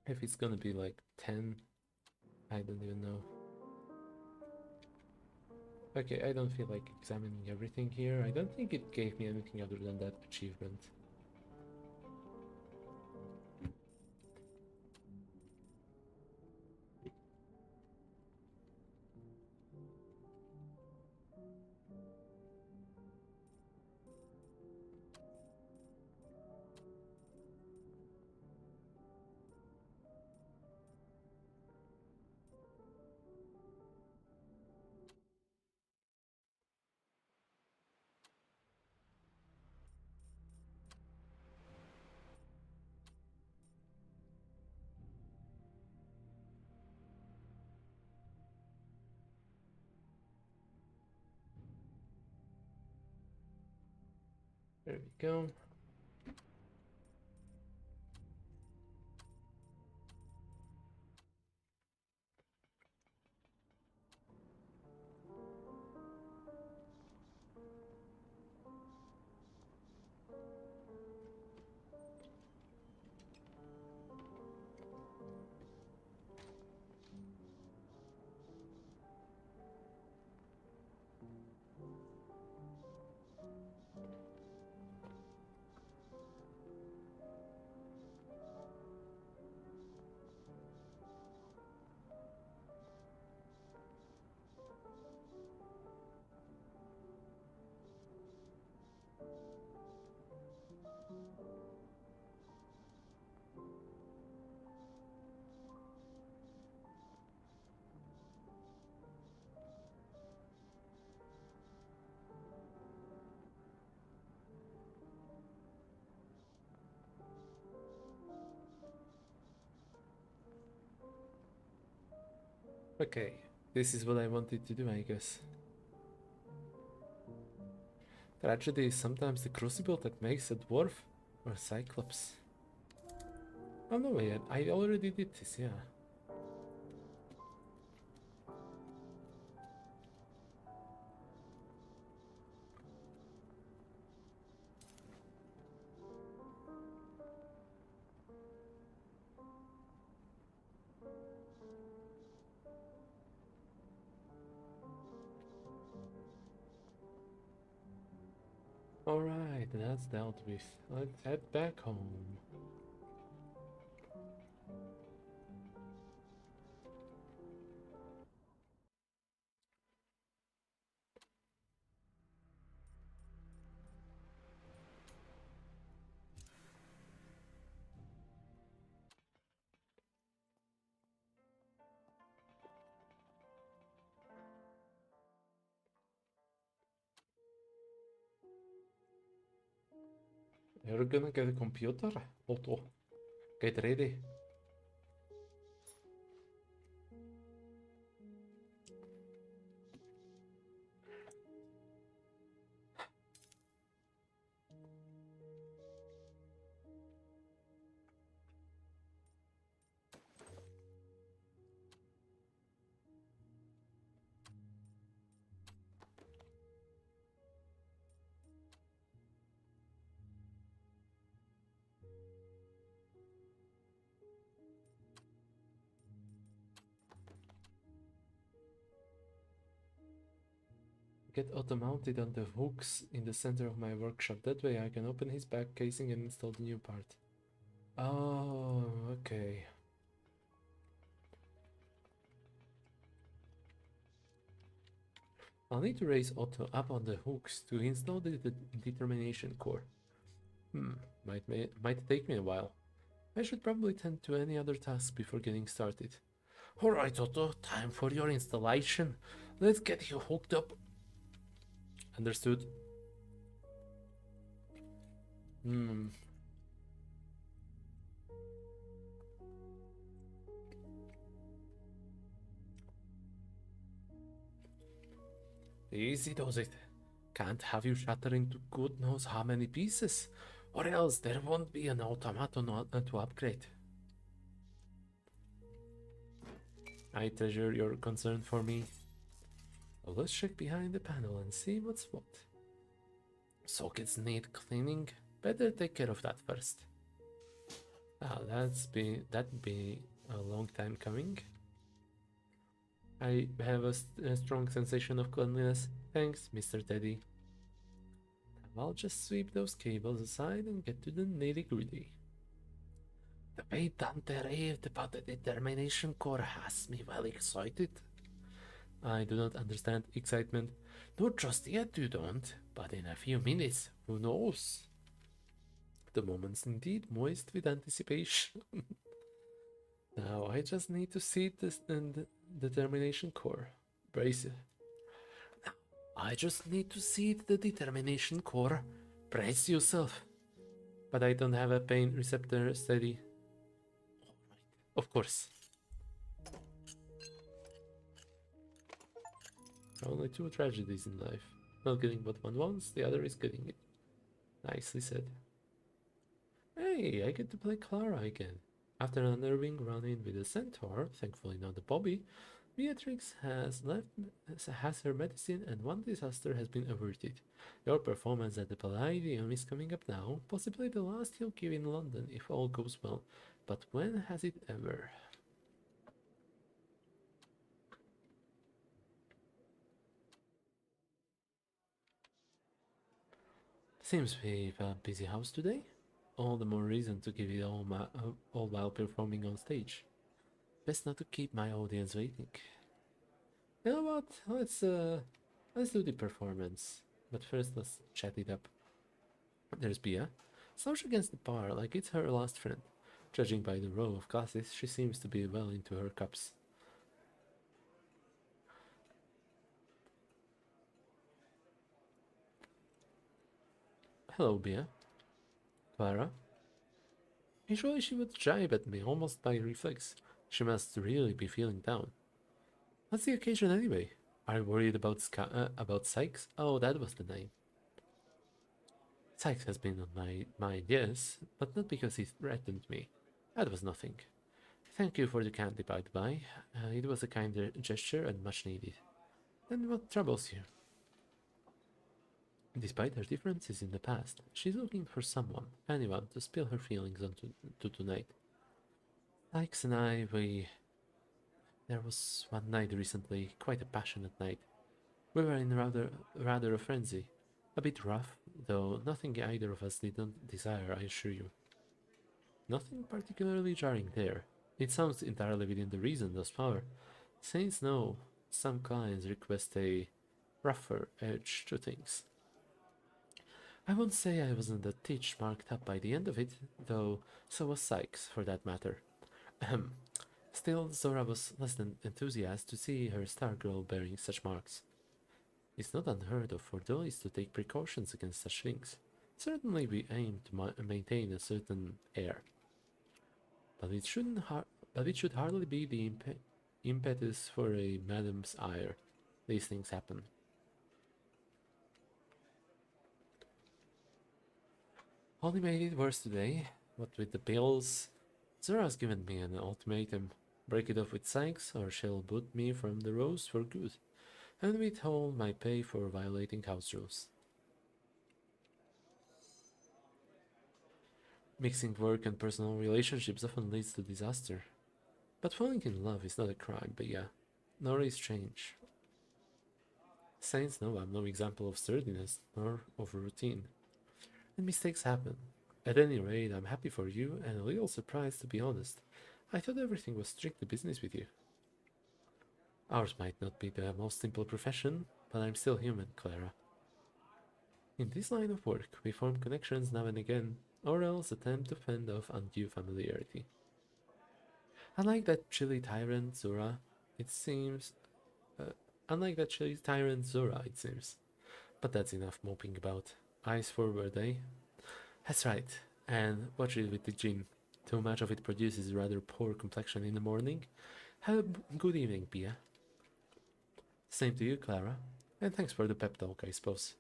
if it's gonna be like 10, I don't even know. Okay, I don't feel like examining everything here. I don't think it gave me anything other than that achievement. There we go. Okay, this is what I wanted to do, I guess. Tragedy is sometimes the crucible that makes a dwarf or a cyclops. Oh no, wait, I already did this, yeah. Alright, that's dealt with. Let's head back home. You're gonna get a computer? Otto, get ready. Get Otto mounted on the hooks in the center of my workshop. That way I can open his back casing and install the new part. Oh, okay. I'll need to raise Otto up on the hooks to install the determination core. Might take me a while. I should probably tend to any other tasks before getting started. Alright, Otto, time for your installation. Let's get you hooked up. Understood. Easy does it. Can't have you shatter into God knows how many pieces, or else there won't be an automaton to upgrade. I treasure your concern for me. Well, let's check behind the panel and see what's what. Sockets need cleaning. Better take care of that first. Ah, that'd be a long time coming. I have a strong sensation of cleanliness. Thanks, Mr. Teddy. I'll just sweep those cables aside and get to the nitty-gritty. The way Dante raved about the determination core has me well excited. I do not understand excitement. Not just yet you don't, but in a few minutes, who knows? The moment's indeed moist with anticipation. Now I just need to see this in the determination core. Brace it. Now, I just need to see the determination core. Brace yourself. But I don't have a pain receptor steady. Alright, of course. Only two tragedies in life. Not getting what one wants, the other is getting it. Nicely said. Hey, I get to play Clara again. After an unnerving run-in with a centaur, thankfully not a Bobby, Beatrix has her medicine and one disaster has been averted. Your performance at the Palladium is coming up now, possibly the last you'll give in London if all goes well. But when has it ever? Seems we've a busy house today. All the more reason to give it all while performing on stage. Best not to keep my audience waiting. You know what? Let's do the performance. But first, let's chat it up. There's Bia. Slouched against the bar like it's her last friend. Judging by the row of glasses, she seems to be well into her cups. Hello, Bia. Clara. Usually she would jibe at me almost by reflex. She must really be feeling down. What's the occasion anyway? Are you worried about Sykes? Oh, that was the name. Sykes has been on my mind, yes, but not because he threatened me. That was nothing. Thank you for the candy, by the by. It was a kind gesture and much needed. And what troubles you? Despite her differences in the past, she's looking for someone, anyone, to spill her feelings onto tonight. Alex and I, there was one night recently, quite a passionate night. We were in rather a frenzy. A bit rough, though nothing either of us didn't desire, I assure you. Nothing particularly jarring there. It sounds entirely within the reason thus far. Saints know some clients request a rougher edge to things. I won't say I wasn't a titch marked up by the end of it, though so was Sykes, for that matter. Ahem. Still, Zora was less than enthusiastic to see her star girl bearing such marks. It's not unheard of for dollies to take precautions against such things. Certainly we aim to maintain a certain air. But it should hardly be the impetus for a madam's ire. These things happen. Only made it worse today. What with the bills, Zora's given me an ultimatum. Break it off with Sykes or she'll boot me from the rows for good, and withhold my pay for violating house rules. Mixing work and personal relationships often leads to disaster. But falling in love is not a crime, but yeah, nor is change. Saints know I'm no example of sturdiness nor of routine, and mistakes happen. At any rate, I'm happy for you and a little surprised, to be honest. I thought everything was strictly business with you. Ours might not be the most simple profession, but I'm still human, Clara. In this line of work, we form connections now and again, or else attempt to fend off undue familiarity. Unlike that chilly tyrant Zora, it seems. Unlike that chilly tyrant Zora, it seems. But that's enough moping about. Eyes forward, eh? That's right. And watch it with the gin. Too much of it produces rather poor complexion in the morning. Have a good evening, Pia. Same to you, Clara. And thanks for the pep talk, I suppose.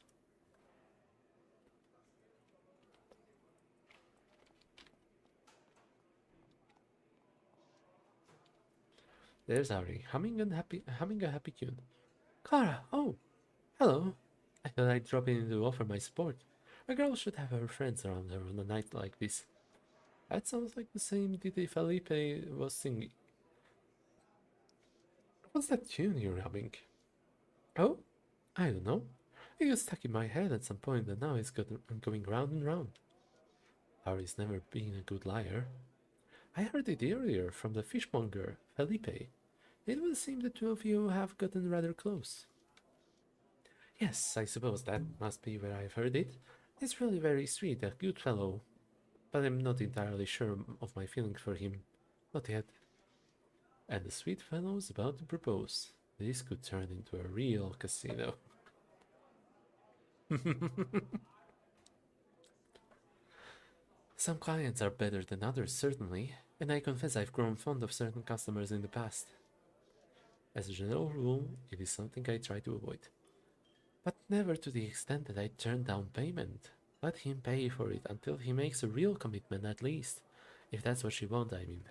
There's Ari, humming a happy tune. Clara, oh, hello. I thought I'd drop in to offer my support. A girl should have her friends around her on a night like this. That sounds like the same Didi Felipe was singing. What's that tune you're humming? Oh, I don't know. It got stuck in my head at some point and now it's going round and round. Ari's never been a good liar. I heard it earlier from the fishmonger, Felipe. It would seem the two of you have gotten rather close. Yes, I suppose that must be where I've heard it. It's really very sweet, a good fellow, but I'm not entirely sure of my feelings for him. Not yet. And the sweet fellow's about to propose. This could turn into a real casino. Some clients are better than others, certainly, and I confess I've grown fond of certain customers in the past. As a general rule, it is something I try to avoid. But never to the extent that I turn down payment. Let him pay for it until he makes a real commitment at least. If that's what she wants, I mean.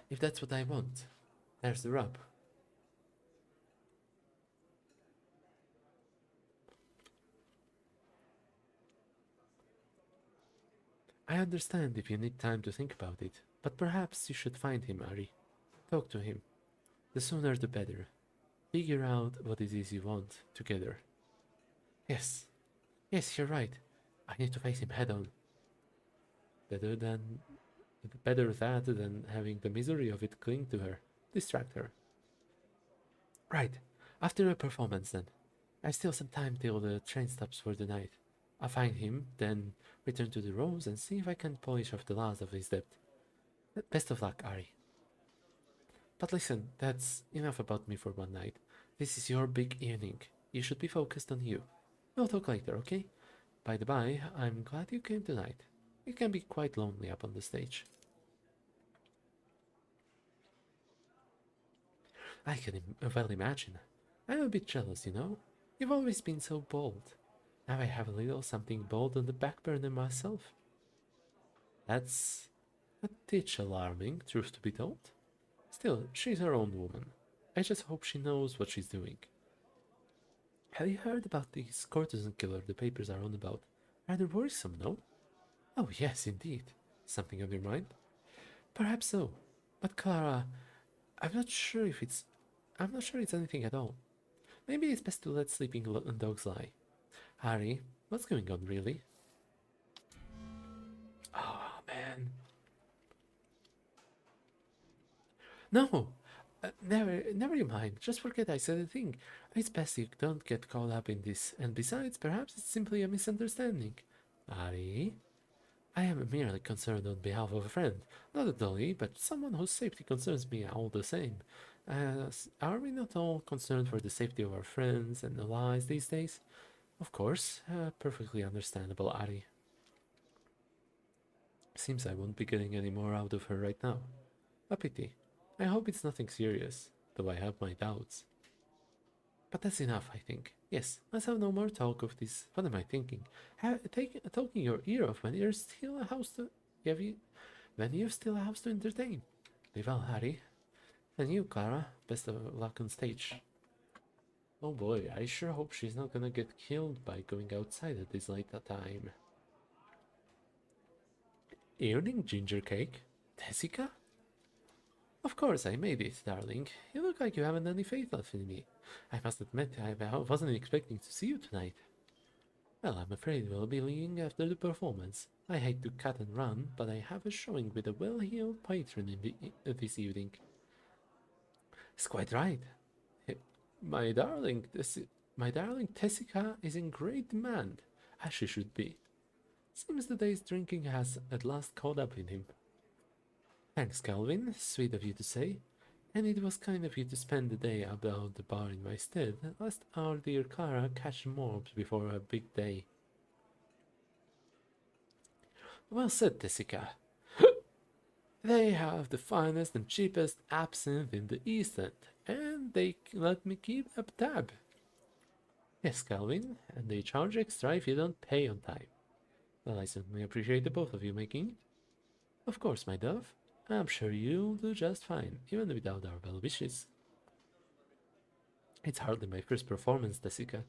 If that's what I want. There's the rub. I understand if you need time to think about it, but perhaps you should find him, Ari. Talk to him. The sooner the better. Figure out what it is you want together. Yes, yes, you're right. I need to face him head on. Better than better that than having the misery of it cling to her, distract her. Right, after a performance then. I still some time till the train stops for the night. I'll find him, then return to the rooms and see if I can polish off the last of his debt. Best of luck, Ari. But listen, that's enough about me for one night. This is your big evening. You should be focused on you. We'll talk later, okay? By the by, I'm glad you came tonight. It can be quite lonely up on the stage. I can well imagine. I'm a bit jealous, you know? You've always been so bold. Now I have a little something bold on the back burner myself. That's a titch alarming, truth to be told. Still, she's her own woman. I just hope she knows what she's doing. Have you heard about this courtesan killer the papers are on about? Rather worrisome, no? Oh, yes, indeed. Something on your mind? Perhaps so. But Clara, I'm not sure if it's... I'm not sure it's anything at all. Maybe it's best to let sleeping dogs lie. Harry, what's going on, really? Oh, man. No! Never you mind. Just forget I said a thing. It's best you don't get caught up in this. And besides, perhaps it's simply a misunderstanding. Harry? I am merely concerned on behalf of a friend. Not a dolly, but someone whose safety concerns me all the same. Are we not all concerned for the safety of our friends and allies these days? Of course, perfectly understandable, Ari. Seems I won't be getting any more out of her right now. A pity. I hope it's nothing serious, though I have my doubts. But that's enough, I think. Yes, let's have no more talk of this. What am I thinking? Talking your ear off when you're still a house to... when you've still a house to entertain. Live well, Harry. And you, Clara, best of luck on stage. Oh boy, I sure hope she's not gonna get killed by going outside at this late a time. Evening, ginger cake? Tessica? Of course, I made it, darling. You look like you haven't any faith left in me. I must admit, I wasn't expecting to see you tonight. Well, I'm afraid we'll be leaving after the performance. I hate to cut and run, but I have a showing with a well-heeled patron this evening. It's quite right. My darling, my darling Tessica is in great demand, as she should be. Seems the day's drinking has at last caught up in him. Thanks, Calvin. Sweet of you to say. And it was kind of you to spend the day about the bar in my stead, lest our dear Clara catch morbs before her big day. Well said, Tessica. They have the finest and cheapest absinthe in the East End, and they let me keep a tab. Yes, Calvin, and they charge extra if you don't pay on time. Well, I certainly appreciate the both of you making it. Of course, my dove. I'm sure you'll do just fine, even without our well wishes. It's hardly my first performance, Tessica.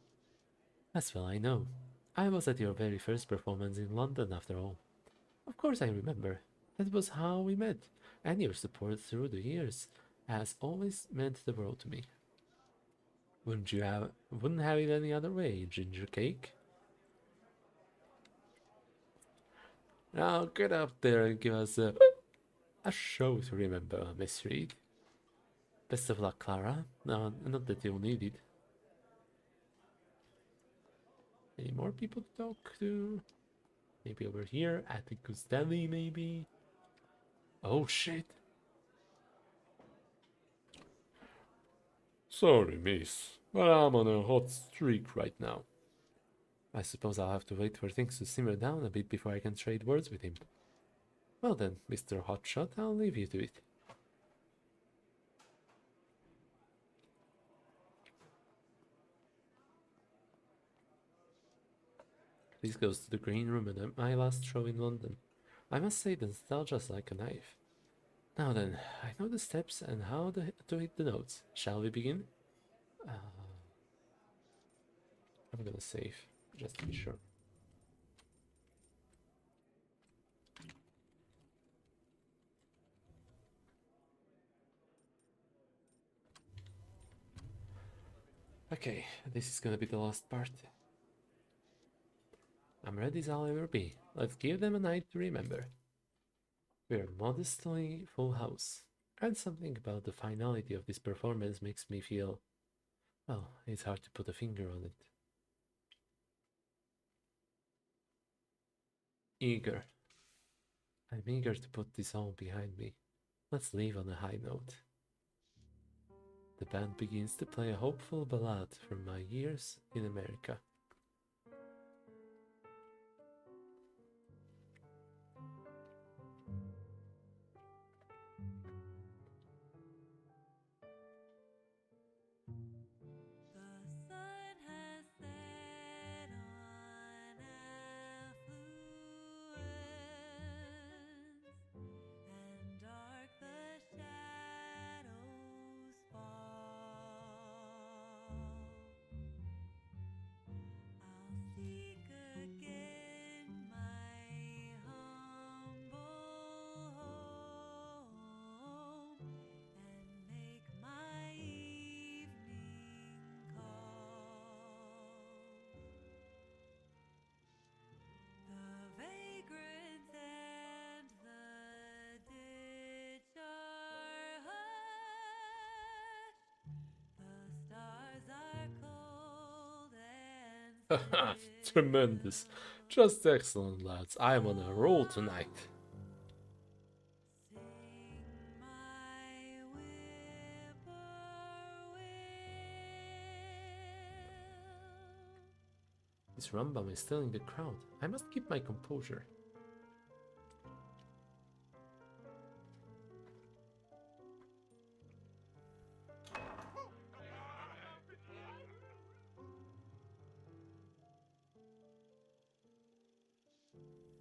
As well I know. I was at your very first performance in London, after all. Of course I remember. That was how we met, and your support through the years has always meant the world to me. Wouldn't have it any other way, ginger cake? Now get up there and give us a show to remember, Miss Reed. Best of luck, Clara. No, not that you'll need it. Any more people to talk to? Maybe over here, Atticus Deli, maybe? Oh shit. Sorry, miss, but I'm on a hot streak right now. I suppose I'll have to wait for things to simmer down a bit before I can trade words with him. Well then, Mr. Hotshot, I'll leave you to it. This goes to the green room and my last show in London. I must say the nostalgia's like a knife. Now then, I know the steps and how to hit the notes. Shall we begin? I'm gonna save, just to be sure. Okay, this is gonna be the last part. I'm ready as I'll ever be. Let's give them a night to remember. We're modestly full house. And something about the finality of this performance makes me feel... well, it's hard to put a finger on it. Eager. I'm eager to put this all behind me. Let's leave on a high note. The band begins to play a hopeful ballad from my years in America. The sun has set on affluence, and dark the shadows fall. I'll seek again my humble home and make my evening call. The vagrant and the ditch are hushed. The stars are cold and Tremendous. Just excellent, lads. I'm on a roll tonight. sing my whippoorwill. This rumbum is still in the crowd. I must keep my composure.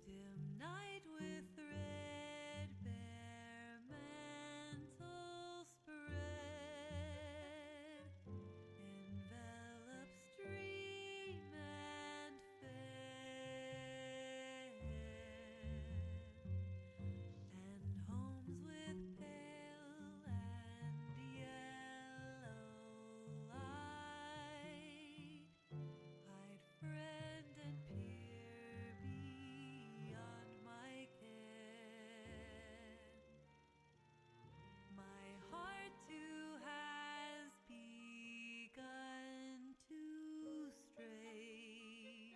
Dim night with threadbare mantle spread, envelop stream and fair, and homes with pale and yellow light hide friend and peer beyond my ken. My heart too has begun to stray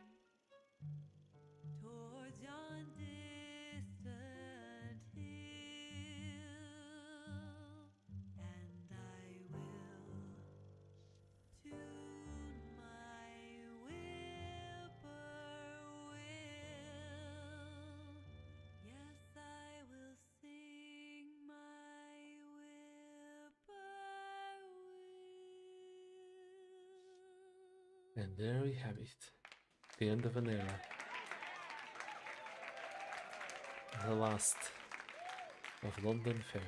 towards yon distant hill, and I will tune my whippoorwill. Yes, I will sing my whippoorwill. And there we have it. The end of an era. The last of London Fair.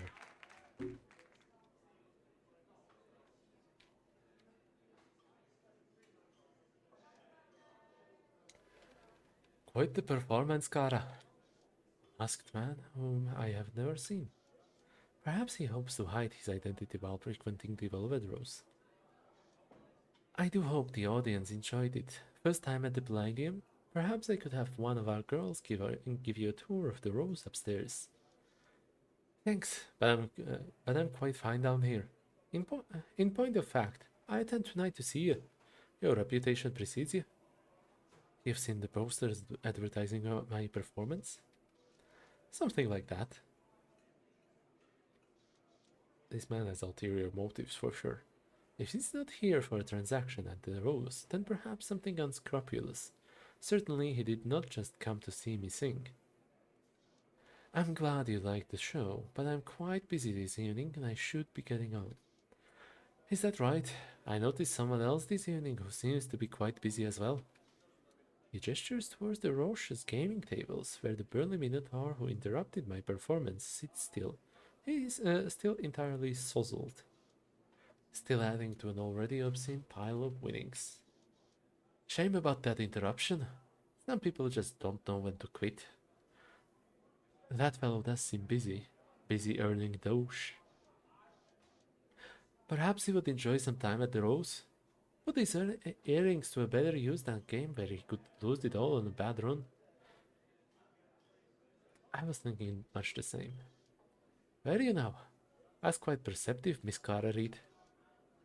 Quite the performance, Kara. Masked man whom I have never seen. Perhaps he hopes to hide his identity while frequenting the Velvet Rose. I do hope the audience enjoyed it. First time at the Palladium? Perhaps I could have one of our girls give you a tour of the Rose upstairs. Thanks, but I'm quite fine down here. In point of fact, I attend tonight to see you. Your reputation precedes you. You've seen the posters advertising my performance? Something like that. This man has ulterior motives for sure. If he's not here for a transaction at the Rose, then perhaps something unscrupulous. Certainly he did not just come to see me sing. I'm glad you liked the show, but I'm quite busy this evening and I should be getting on. Is that right? I noticed someone else this evening who seems to be quite busy as well. He gestures towards the raucous gaming tables where the burly minotaur who interrupted my performance sits still. He is still entirely sozzled, still adding to an already obscene pile of winnings. Shame about that interruption. Some people just don't know when to quit. That fellow does seem busy, busy earning doge. Perhaps he would enjoy some time at the Rose. Put his earrings to a better use than a game where he could lose it all on a bad run. I was thinking much the same. Where are you now? That's quite perceptive, Miss Clara Reed.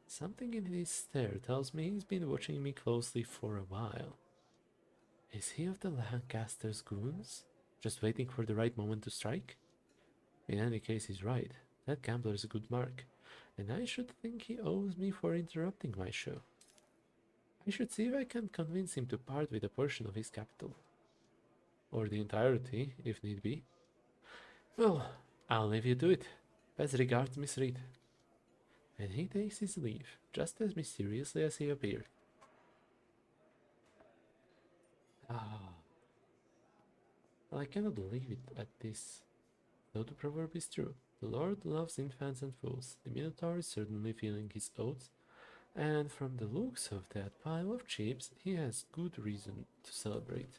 Something in his stare tells me he's been watching me closely for a while. Is he of the Lancaster's goons? Just waiting for the right moment to strike? In any case, he's right. That gambler is a good mark, and I should think he owes me for interrupting my show. I should see if I can convince him to part with a portion of his capital. Or the entirety, if need be. Well, I'll leave you to it. Best regards, Miss Reed. And he takes his leave, just as mysteriously as he appeared. Ah. Well, I cannot leave it at this. Though the proverb is true, the Lord loves infants and fools. The Minotaur is certainly feeling his oats, and from the looks of that pile of chips, he has good reason to celebrate.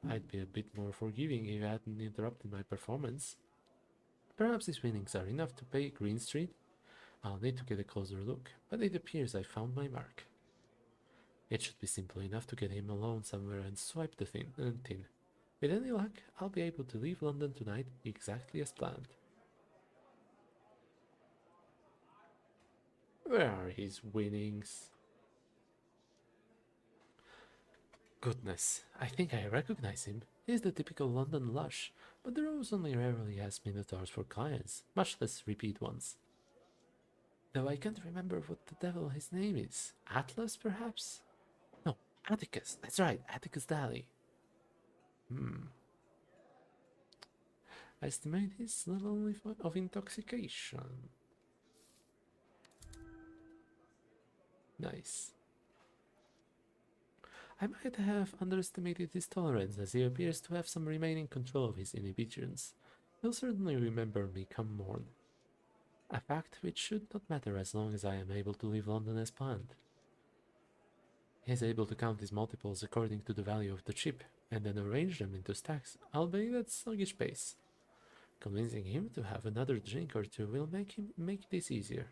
I'd be a bit more forgiving if he hadn't interrupted my performance. Perhaps his winnings are enough to pay Green Street. I'll need to get a closer look, but it appears I found my mark. It should be simple enough to get him alone somewhere and swipe the tin. With any luck, I'll be able to leave London tonight exactly as planned. Where are his winnings? Goodness, I think I recognize him. He's the typical London lush, but the Rose only rarely has minotaurs for clients, much less repeat ones. Though I can't remember what the devil his name is. Atlas, perhaps? No, Atticus. That's right, Atticus Daly. I estimate his level of intoxication. Nice. I might have underestimated his tolerance, as he appears to have some remaining control of his inhibitions. He'll certainly remember me come morn. A fact which should not matter as long as I am able to leave London as planned. He is able to count his multiples according to the value of the chip, and then arrange them into stacks, albeit at sluggish pace. Convincing him to have another drink or two will make this easier.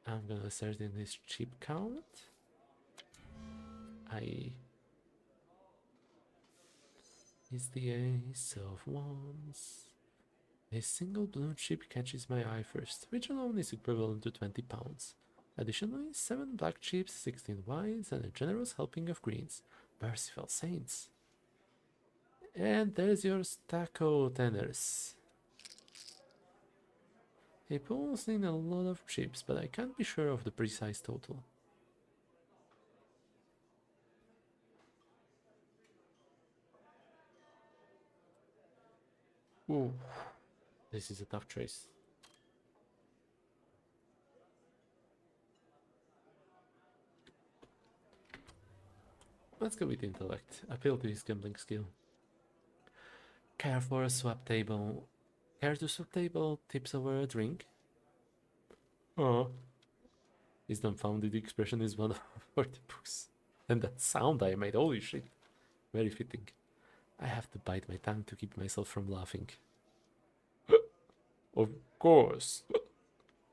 I'm gonna search in his chip count. Is the ace of wands. A single blue chip catches my eye first, which alone is equivalent to 20 pounds. Additionally, 7 black chips, 16 whites, and a generous helping of greens. Merciful saints. And there's your stacko tenors. He pulls in a lot of chips, but I can't be sure of the precise total. Ooh, this is a tough choice. Let's go with intellect. Appeal to his gambling skill. Care for a swap table. Care to swap table, tips over a drink. Oh. His dumbfounded expression is one of 40 books. And that sound I made, holy shit. Very fitting. I have to bite my tongue to keep myself from laughing. Of course.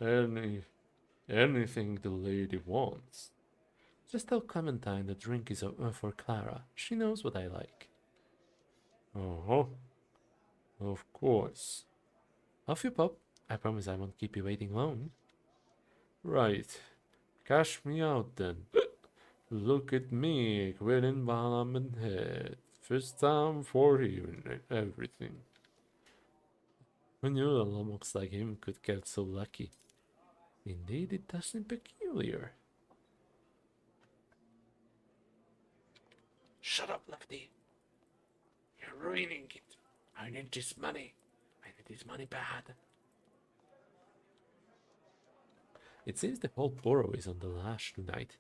Anything the lady wants. Just tell Clementine the drink is for Clara. She knows what I like. Uh-huh. Of course. Off you pop. I promise I won't keep you waiting long. Right. Cash me out then. Look at me, quitting while I'm in head. First time for hearing everything. Who knew a lummox like him could get so lucky? Indeed, it does seem peculiar. Shut up, Lefty. You're ruining it. I need this money. I need this money bad. It seems the whole borough is on the lash tonight.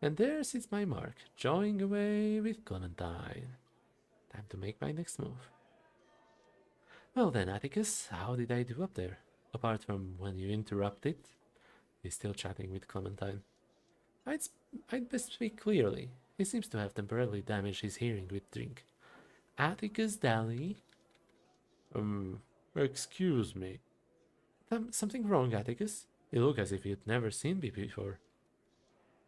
And there sits my mark, jawing away with Clementine. Time to make my next move. Well then, Atticus, how did I do up there? Apart from when you interrupted, he's still chatting with Clementine. I'd, I'd best speak clearly. He seems to have temporarily damaged his hearing with drink. Atticus Daly? Excuse me. Something wrong, Atticus? You look as if you'd never seen me before.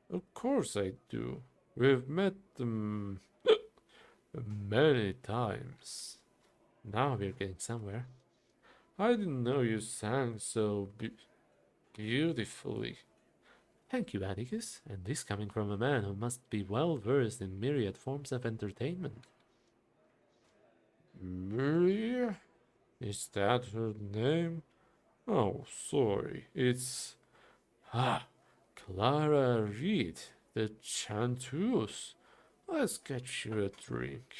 Of course I do. We've met, many times. Now we're getting somewhere. I didn't know you sang so beautifully. Thank you, Atticus, and this coming from a man who must be well versed in myriad forms of entertainment. Myriad? Is that her name? Oh, sorry. It's Clara Reed, the chanteuse. Let's get you a drink.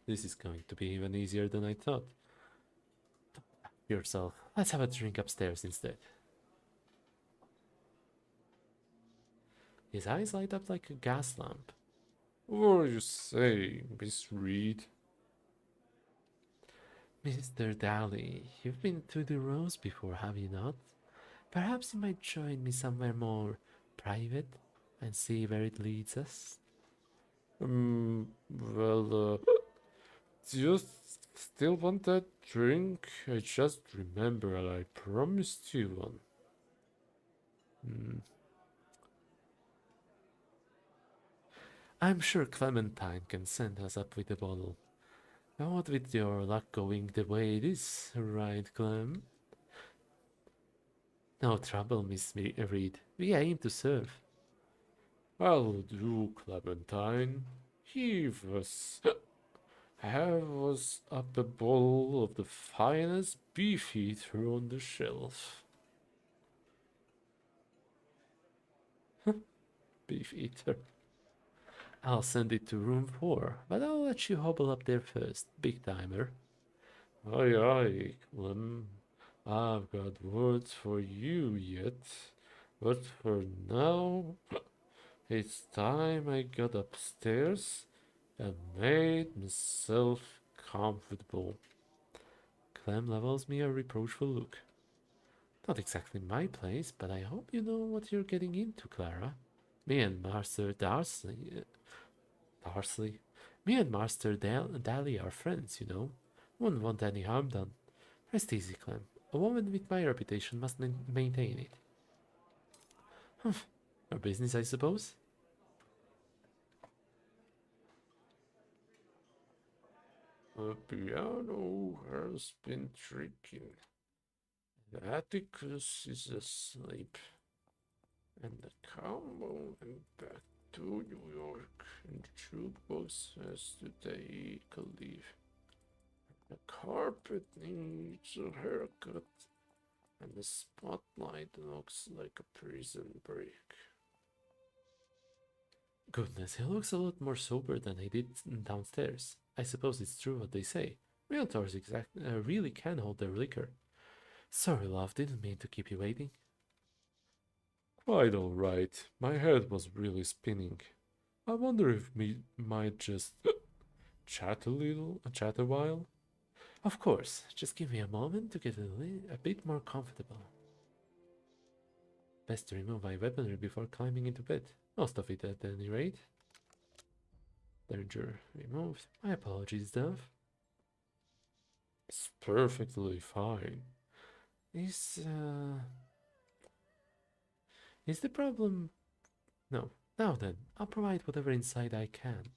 This is going to be even easier than I thought. Yourself. Let's have a drink upstairs instead. His eyes light up like a gas lamp. What are you saying, Miss Reed? Mr. Daly, you've been to the Rose before, have you not? Perhaps you might join me somewhere more private and see where it leads us? Well, do you still want that drink? I just remembered I promised you one. I'm sure Clementine can send us up with a bottle. Now, what with your luck going the way it is, right, Clem? No trouble, Miss Reed. We aim to serve. I'll do, Clementine. Have us up a bowl of the finest beef eater on the shelf. Beef eater. I'll send it to room 4, but I'll let you hobble up there first, big timer. Aye, aye, Clem. I've got words for you yet, but for now, it's time I got upstairs and made myself comfortable. Clem levels me a reproachful look. Not exactly my place, but I hope you know what you're getting into, Clara. Me and Master Darcy. Me and Master Daly are friends, you know. Wouldn't want any harm done. Rest easy, Clem. A woman with my reputation must maintain it. Humph. Our business, I suppose? The piano has been tricky. Atticus is asleep, and the combo went back to New York, and the jukebox has to take a leave. The carpet needs a haircut, and the spotlight looks like a prison break. Goodness, he looks a lot more sober than he did downstairs. I suppose it's true what they say. Realtors really can hold their liquor. Sorry, love, didn't mean to keep you waiting. Quite all right. My head was really spinning. I wonder if we might just chat a while. Of course, just give me a moment to get a bit more comfortable. Best to remove my weaponry before climbing into bed. Most of it at any rate. Danger removed. My apologies, Dove. It's perfectly fine. Is the problem... No. Now then, I'll provide whatever insight I can.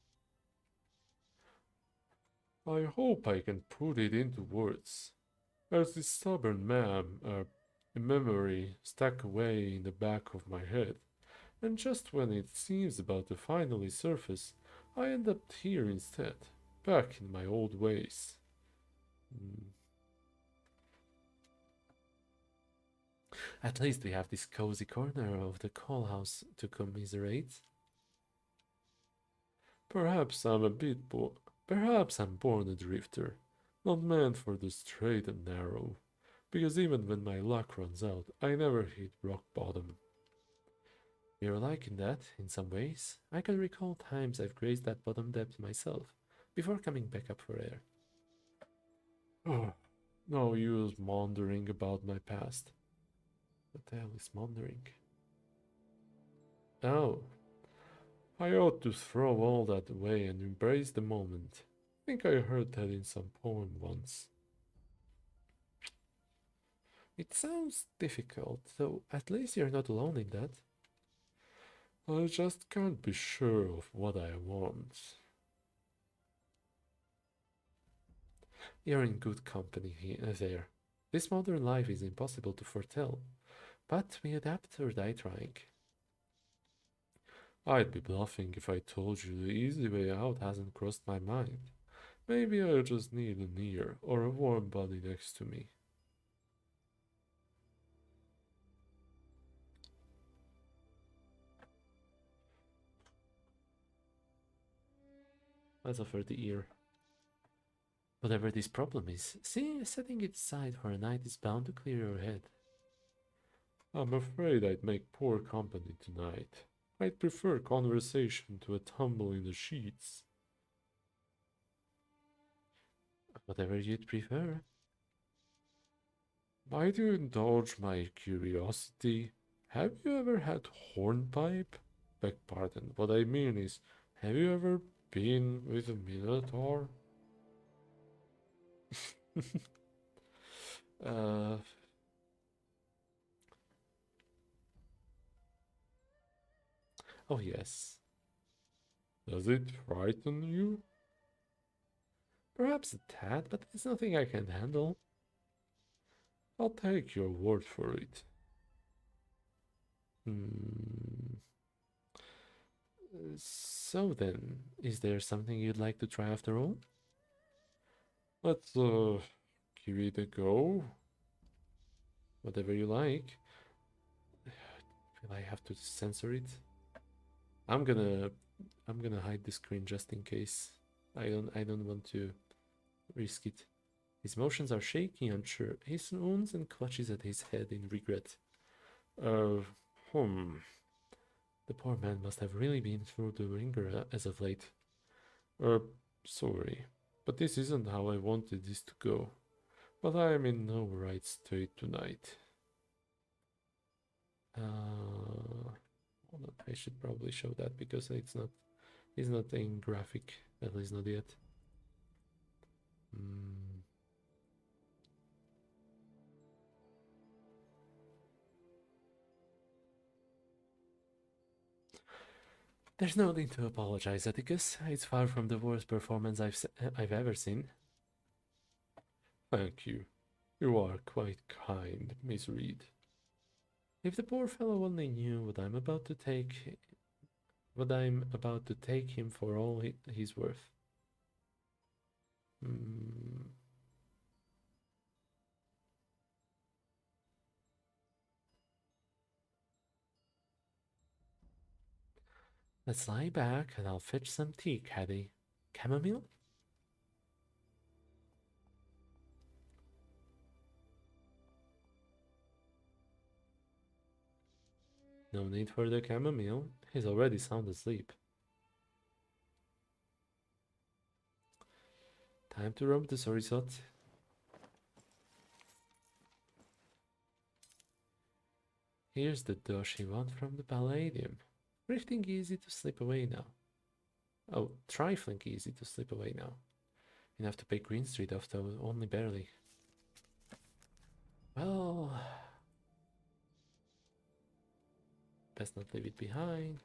I hope I can put it into words. There's this stubborn memory stuck away in the back of my head, and just when it seems about to finally surface, I end up here instead, back in my old ways. At least we have this cozy corner of the call house to commiserate. Perhaps I'm born a drifter, not meant for the straight and narrow. Because even when my luck runs out, I never hit rock bottom. You're like in that, in some ways. I can recall times I've grazed that bottom depth myself, before coming back up for air. Oh, no use maundering about my past. What the hell is maundering? Oh, I ought to throw all that away and embrace the moment. I think I heard that in some poem once. It sounds difficult, though at least you're not alone in that. I just can't be sure of what I want. You're in good company there. This modern life is impossible to foretell, but we adapt or die trying. I'd be bluffing if I told you the easy way out hasn't crossed my mind. Maybe I just need an ear or a warm body next to me. Let's offer the ear. Whatever this problem is, see, setting it aside for a night is bound to clear your head. I'm afraid I'd make poor company tonight. I'd prefer conversation to a tumble in the sheets. Whatever you'd prefer. Might you indulge my curiosity? Have you ever had hornpipe? Beg pardon, what I mean is, have you ever been with a minotaur? uh, oh yes. Does it frighten you? Perhaps a tad, but it's nothing I can't handle. I'll take your word for it. Hmm. So then, is there something you'd like to try after all? Let's give it a go. Whatever you like. Will I have to censor it? I'm gonna hide the screen just in case. I don't want to risk it. His motions are shaky, unsure. He swoons and clutches at his head in regret. Uh, hmm. The poor man must have really been through the ringer as of late. Sorry, but this isn't how I wanted this to go. But I am in no right state tonight. Hold on, I should probably show that because it's not in graphic, at least not yet. There's no need to apologize, Atticus. It's far from the worst performance I've ever seen. Thank you. You are quite kind, Miss Reed. If the poor fellow only knew what I'm about to take him for all he's worth. Let's lie back and I'll fetch some tea, Caddy. Chamomile? No need for the chamomile. He's already sound asleep. Time to rub the sorisot. Here's the dosh he won from the Palladium. Drifting easy to slip away now. Oh, trifling easy to slip away now. Enough to pay Green Street off, though only barely. Well, best not leave it behind.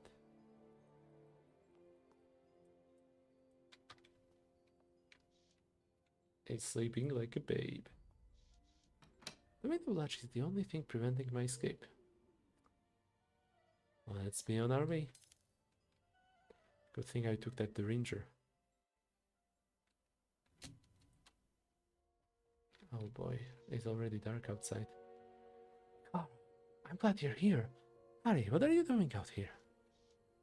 It's sleeping like a babe. The window latch is the only thing preventing my escape. Let's be on our way. Good thing I took that Derringer. Oh boy, it's already dark outside. Oh, I'm glad you're here. Harry, what are you doing out here?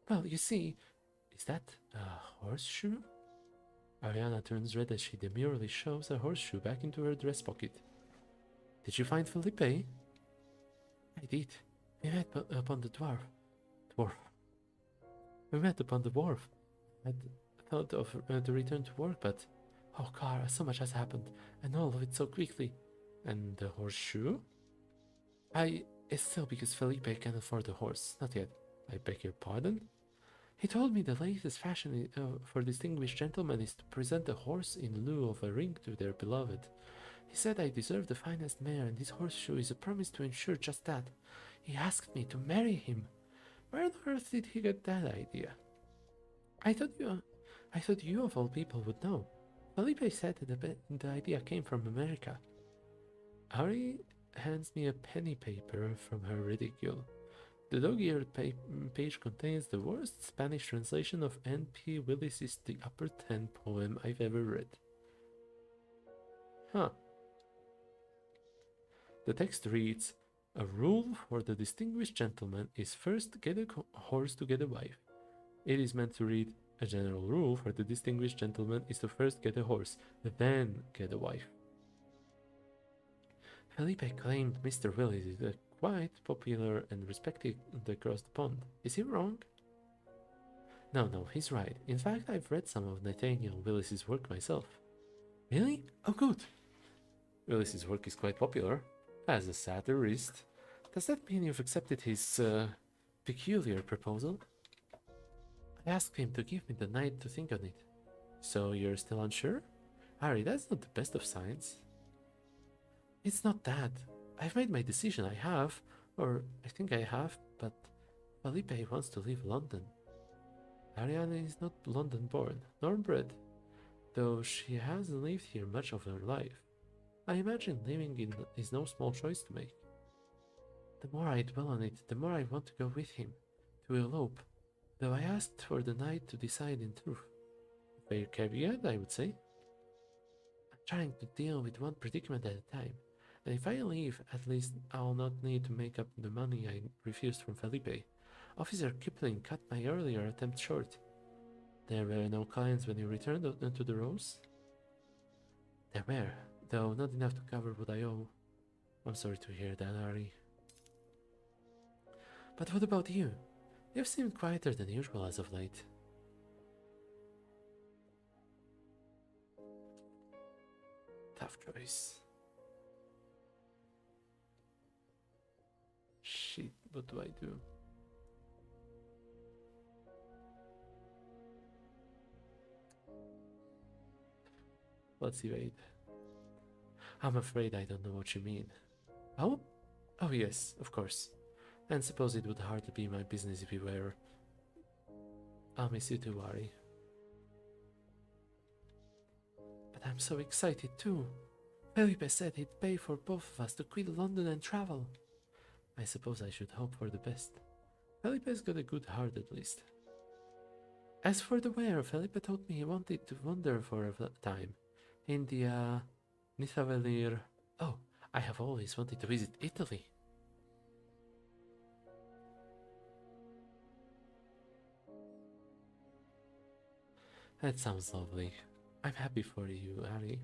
Well, you see, is that a horseshoe? Ariana turns red as she demurely shoves a horseshoe back into her dress pocket. Did you find Felipe? I did. We met upon the dwarf. We met upon the wharf. I'd thought of to return to work, but oh God, so much has happened, and all of it so quickly. And the horseshoe? It's still because Felipe can afford a horse. Not yet. I beg your pardon? He told me the latest fashion for distinguished gentlemen is to present a horse in lieu of a ring to their beloved. He said I deserve the finest mare, and this horseshoe is a promise to ensure just that. He asked me to marry him. Where on earth did he get that idea? I thought you of all people would know. Felipe said that the idea came from America. Ari hands me a penny paper from her ridicule. The dog-eared page contains the worst Spanish translation of N.P. Willis's The Upper Ten poem I've ever read. Huh. The text reads, a rule for the distinguished gentleman is first get a horse to get a wife. It is meant to read, a general rule for the distinguished gentleman is to first get a horse, then get a wife. Felipe claimed Mr. Willis is quite popular and respected across the pond. Is he wrong? No, he's right. In fact, I've read some of Nathaniel Willis's work myself. Really? Oh, good. Willis's work is quite popular. As a satirist. Does that mean you've accepted his peculiar proposal? I asked him to give me the night to think on it. So you're still unsure? Harry, that's not the best of signs. It's not that. I've made my decision, I have. Or I think I have, but Felipe wants to leave London. Ariana is not London born, nor bred, though she hasn't lived here much of her life. I imagine living is no small choice to make. The more I dwell on it, the more I want to go with him, to elope, though I asked for the night to decide in truth. A fair caveat, I would say. I'm trying to deal with one predicament at a time, and if I leave, at least I'll not need to make up the money I refused from Felipe. Officer Kipling cut my earlier attempt short. There were no clients when you returned to the Rose? There were, though not enough to cover what I owe. I'm sorry to hear that, Ari. But what about you? You've seemed quieter than usual as of late. Tough choice. Shit, what do I do? Let's evade. I'm afraid I don't know what you mean. Oh? Oh yes, of course. And suppose it would hardly be my business if you were. I'll miss you too, Ari. But I'm so excited too. Felipe said he'd pay for both of us to quit London and travel. I suppose I should hope for the best. Felipe's got a good heart at least. As for the where, Felipe told me he wanted to wander for a time. India, Nithavelir. Oh, I have always wanted to visit Italy. That sounds lovely. I'm happy for you, Harry.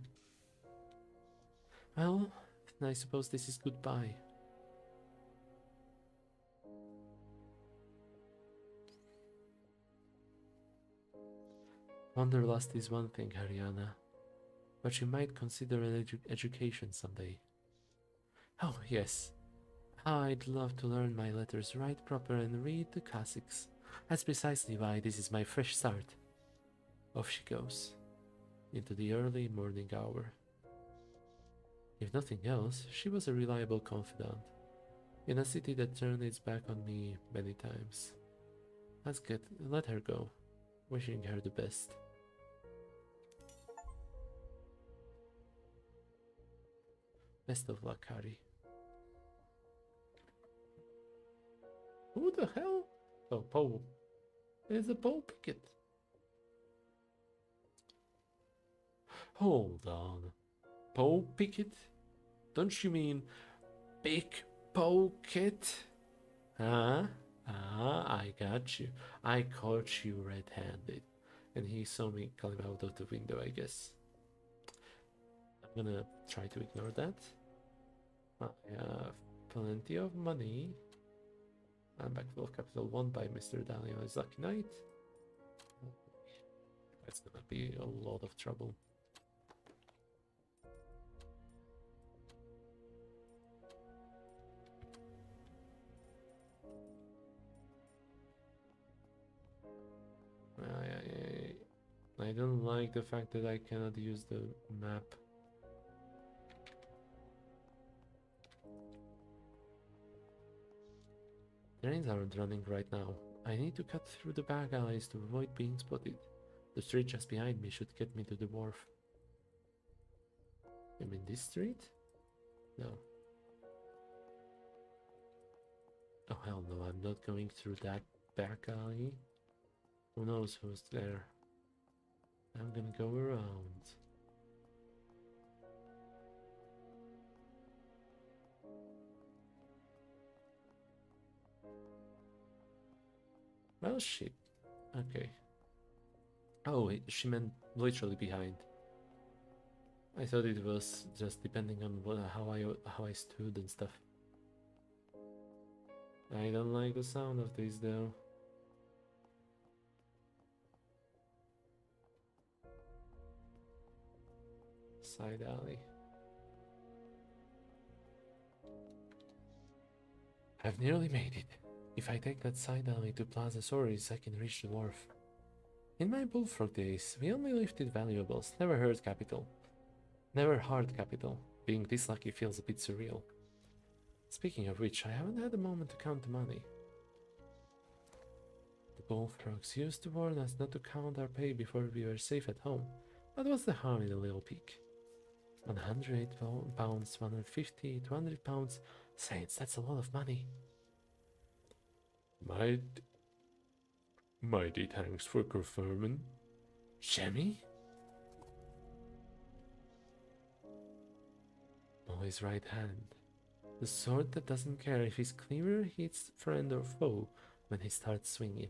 Well, then I suppose this is goodbye. Wanderlust is one thing, Haryana, but you might consider an education someday. Oh, yes. I'd love to learn my letters right proper and read the classics. That's precisely why this is my fresh start. Off she goes, into the early morning hour. If nothing else, she was a reliable confidant, in a city that turned its back on me many times. Let her go, wishing her the best. Best of luck, Harry. Who the hell? Oh, Poe. It's a Poe Pickett. Hold on. Poe Pickett? Don't you mean pickpocket? Huh? Ah, I got you. I caught you red-handed. And he saw me climb out of the window, I guess. I'm gonna try to ignore that. I have plenty of money. I'm back full of capital won by Mr. Daniel's lucky night. That's gonna be a lot of trouble. I don't like the fact that I cannot use the map. Trains aren't running right now. I need to cut through the back alleys to avoid being spotted. The street just behind me should get me to the wharf. You mean this street? No. Oh hell no, I'm not going through that back alley. Who knows who's there? I'm gonna go around. Well, shit. Okay. Oh, she meant literally behind. I thought it was just depending on how I stood and stuff. I don't like the sound of this though. Side alley. I've nearly made it. If I take that side alley to Plaza Soris, I can reach the wharf. In my bullfrog days, we only lifted valuables, never hard capital. Never hard capital. Being this lucky feels a bit surreal. Speaking of which, I haven't had a moment to count the money. The bullfrogs used to warn us not to count our pay before we were safe at home. But what's the harm in a little peek? 100 pounds, 150, 200 pounds. Saints, that's a lot of money. Mighty thanks for confirming. Jemmy? Molly's right hand. The sword that doesn't care if his cleaver hits friend or foe when he starts swinging.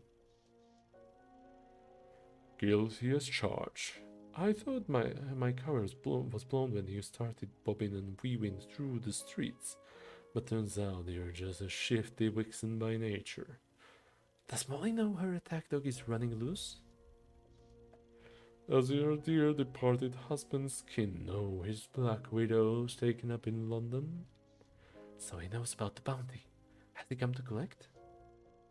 Guilty as charged. I thought my cover was blown when you started bobbing and weaving through the streets, but turns out you're just a shifty vixen by nature. Does Molly know her attack dog is running loose? Does your dear departed husband's kin know his black widow's taken up in London? So he knows about the bounty. Has he come to collect?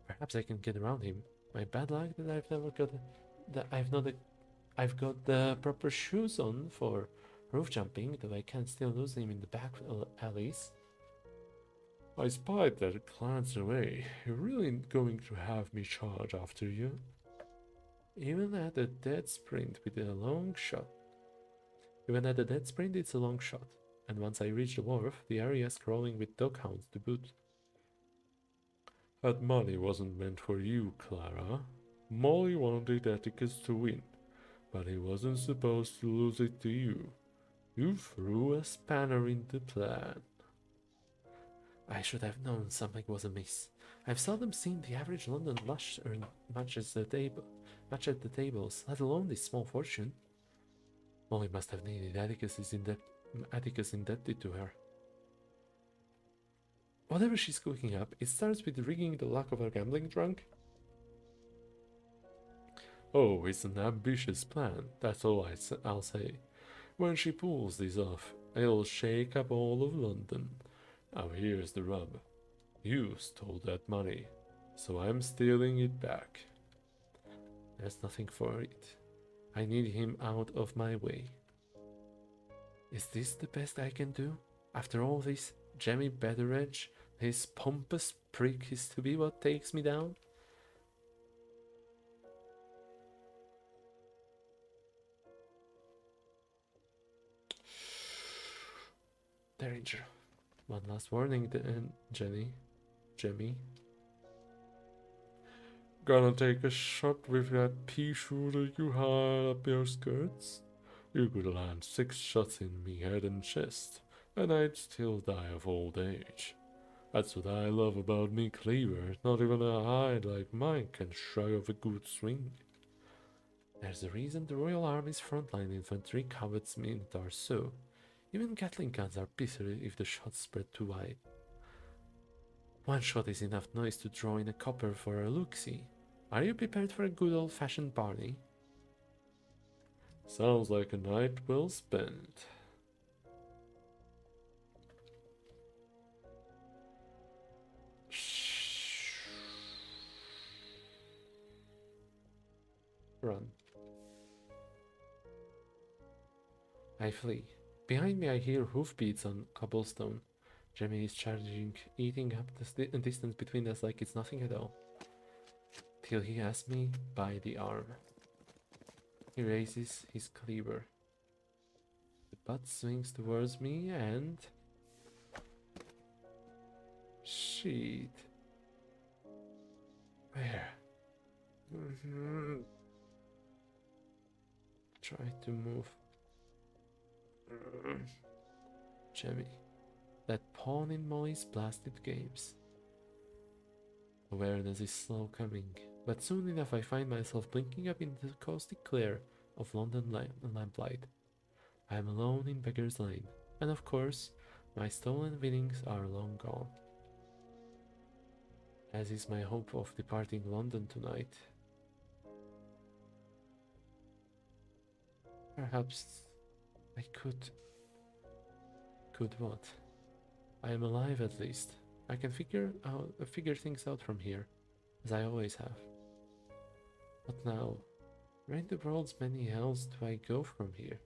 Perhaps I can get around him. My bad luck that I've got the proper shoes on for roof jumping, though I can still lose him in the back alleys. I spied that glance away. You're really going to have me charge after you? Even at a dead sprint with a long shot. Even at a dead sprint, it's a long shot. And once I reach the wharf, the area's crawling with doghounds to boot. That money wasn't meant for you, Clara. Molly wanted Atticus to win, but he wasn't supposed to lose it to you. You threw a spanner in the plan. I should have known something was amiss. I've seldom seen the average London lush earn much at the tables, let alone this small fortune. Molly must have needed Atticus indebted to her. Whatever she's cooking up, it starts with rigging the luck of her gambling drunk. Oh, it's an ambitious plan, that's all I'll say. When she pulls this off, it'll shake up all of London. Now here's the rub. You stole that money, so I'm stealing it back. There's nothing for it. I need him out of my way. Is this the best I can do? After all this, Jemmy Betteredge, his pompous prick is to be what takes me down? Danger. One last warning, Jemmy. Gonna take a shot with that pea shooter you had up your skirts? You could land 6 shots in me head and chest, and I'd still die of old age. That's what I love about me cleaver, not even a hide like mine can shrug off a good swing. There's a reason the Royal Army's frontline infantry covets Minotaurs so. Even Gatling guns are bitter if the shots spread too wide. One shot is enough noise to draw in a copper for a look-see. Are you prepared for a good old-fashioned party? Sounds like a night well spent. Run. I flee. Behind me I hear hoofbeats on cobblestone. Jemmy is charging, eating up the distance between us like it's nothing at all. Till he has me by the arm. He raises his cleaver. The butt swings towards me and... Shit. Where? Try to move. Jemmy. That pawn in Molly's blasted games. Awareness is slow coming, but soon enough I find myself blinking up in the caustic glare of London lamplight. I am alone in Beggar's Lane, and of course, my stolen winnings are long gone. As is my hope of departing London tonight. Perhaps I could... Could what? I am alive at least. I can figure things out from here, as I always have. But now, where in the world's many hells do I go from here?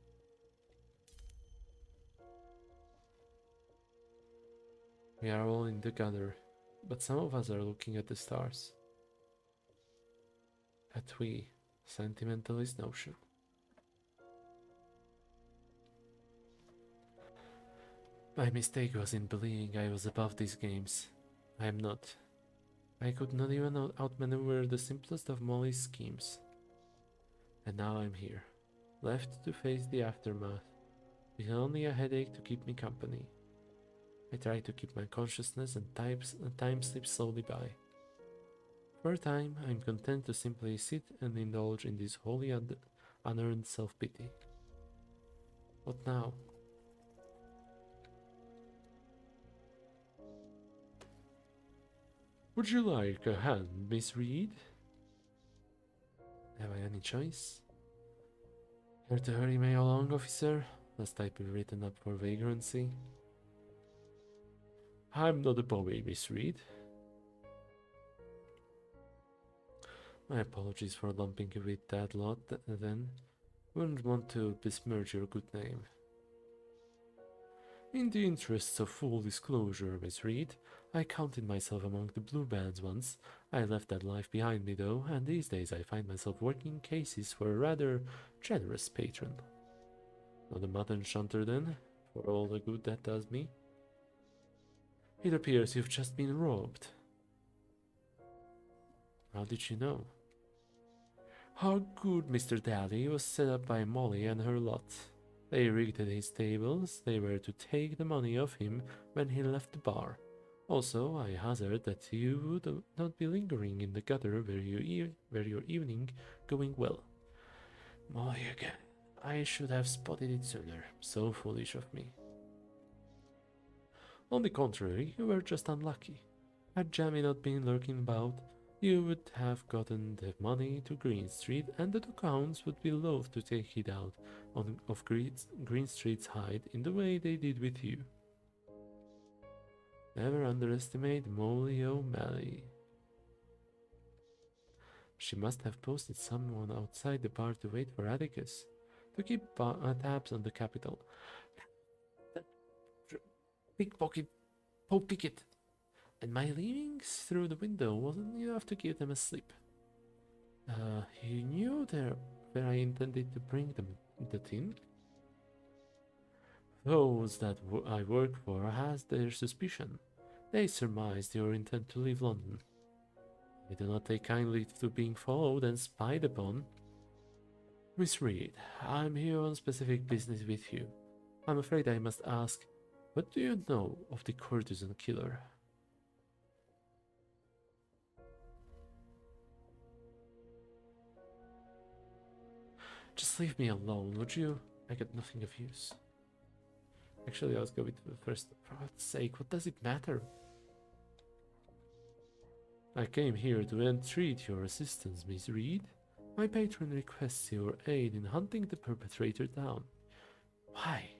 We are all in the gutter, but some of us are looking at the stars. A twee sentimentalist notion. My mistake was in believing I was above these games. I am not. I could not even outmaneuver the simplest of Molly's schemes. And now I'm here, left to face the aftermath, with only a headache to keep me company. I try to keep my consciousness and time slips slowly by. For a time, I'm content to simply sit and indulge in this wholly unearned self-pity. What now? Would you like a hand, Miss Reed? Have I any choice? Care to hurry me along, officer, lest I be written up for vagrancy? I'm not a bobby, Miss Reed. My apologies for lumping you with that lot, then. Wouldn't want to besmirch your good name. In the interests of full disclosure, Miss Reed, I counted myself among the blue bands once. I left that life behind me though, and these days I find myself working cases for a rather generous patron. Not a mutton shunter then, for all the good that does me. It appears you've just been robbed. How did you know? How good Mr. Daly was set up by Molly and her lot. They rigged his tables, they were to take the money off him when he left the bar. Also, I hazard that you would not be lingering in the gutter where your evening going well. Molly again. I should have spotted it sooner. So foolish of me. On the contrary, you were just unlucky. Had Jamie not been lurking about, you would have gotten the money to Green Street, and the two counts would be loath to take it out of Green Street's hide in the way they did with you. Never underestimate Molly O'Malley. She must have posted someone outside the bar to wait for Atticus, to keep tabs on the capital. That pickpocket, picket, and my leavings through the window wasn't enough to give them a slip. He knew where I intended to bring the tin. Those that I work for has their suspicion. They surmised your intent to leave London. I do not take kindly to being followed and spied upon. Miss Reed, I'm here on specific business with you. I'm afraid I must ask, what do you know of the courtesan killer? Just leave me alone, would you? I got nothing of use. Actually, let's go with the first. For God's sake, what does it matter? I came here to entreat your assistance, Miss Reed. My patron requests your aid in hunting the perpetrator down. Why?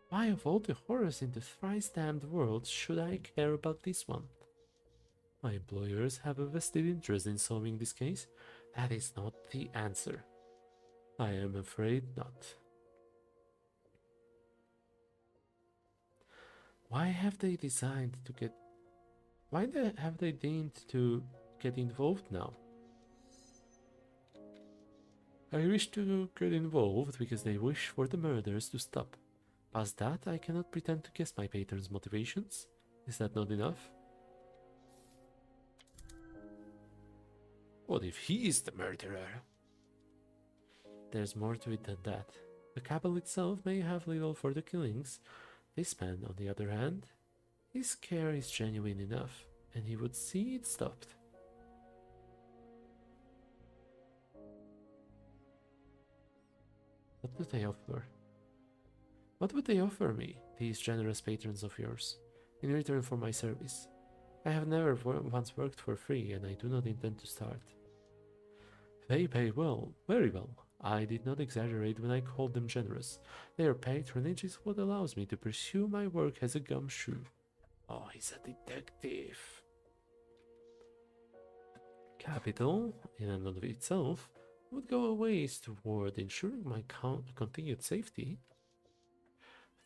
Why of all the horrors in the thrice-damned world should I care about this one? My employers have a vested interest in solving this case. That is not the answer. I am afraid not. Why have they designed to get... have they deigned to get involved now? I wish to get involved because they wish for the murders to stop. Past that, I cannot pretend to guess my patron's motivations. Is that not enough? What if he is the murderer? There's more to it than that. The cabal itself may have little for the killings. This man, on the other hand, his care is genuine enough, and he would see it stopped. What do they offer? What would they offer me, these generous patrons of yours, in return for my service? I have never once worked for free, and I do not intend to start. They pay well, very well. I did not exaggerate when I called them generous. Their patronage is what allows me to pursue my work as a gumshoe. Oh, he's a detective. Capital, in and of itself, would go a ways toward ensuring my continued safety.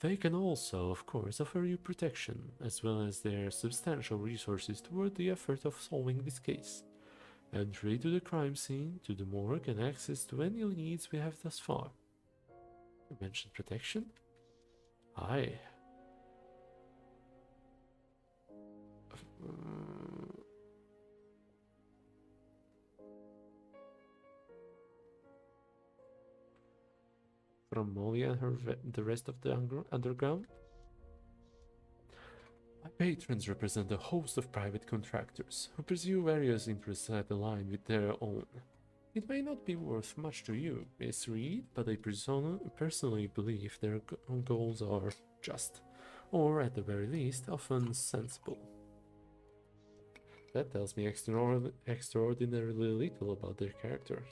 They can also, of course, offer you protection, as well as their substantial resources toward the effort of solving this case. Entry to the crime scene, to the morgue, and access to any leads we have thus far. You mentioned protection? Aye. From Molly and the rest of the underground? My patrons represent a host of private contractors who pursue various interests that align with their own. It may not be worth much to you, Miss Reed, but I personally believe their goals are just, or at the very least, often sensible. That tells me extraordinarily little about their character.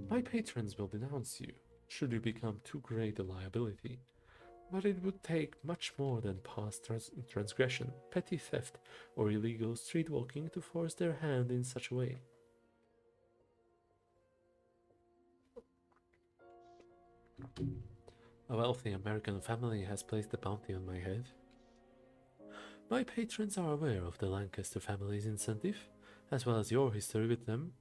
My patrons will denounce you, should you become too great a liability. But it would take much more than past transgression, petty theft, or illegal streetwalking to force their hand in such a way. A wealthy American family has placed a bounty on my head. My patrons are aware of the Lancaster family's incentive, as well as your history with them.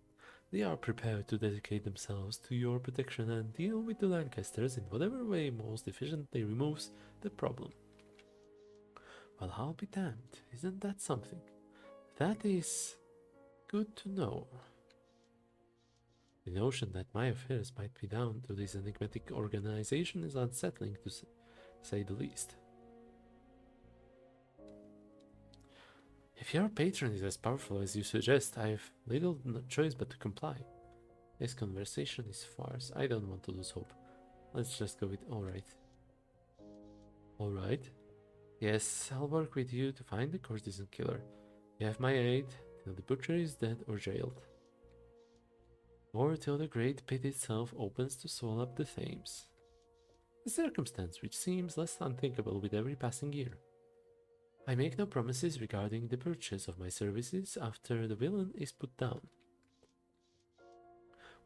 They are prepared to dedicate themselves to your protection and deal with the Lancasters in whatever way most efficiently removes the problem. Well, I'll be damned, isn't that something? That is good to know. The notion that my affairs might be down to this enigmatic organization is unsettling, to say the least. If your patron is as powerful as you suggest, I have little choice but to comply. This conversation is farce. I don't want to lose hope. Let's just go with alright. Alright? Yes, I'll work with you to find the courtesan killer. You have my aid till the butcher is dead or jailed. Or till the great pit itself opens to swallow up the Thames. A circumstance which seems less unthinkable with every passing year. I make no promises regarding the purchase of my services after the villain is put down.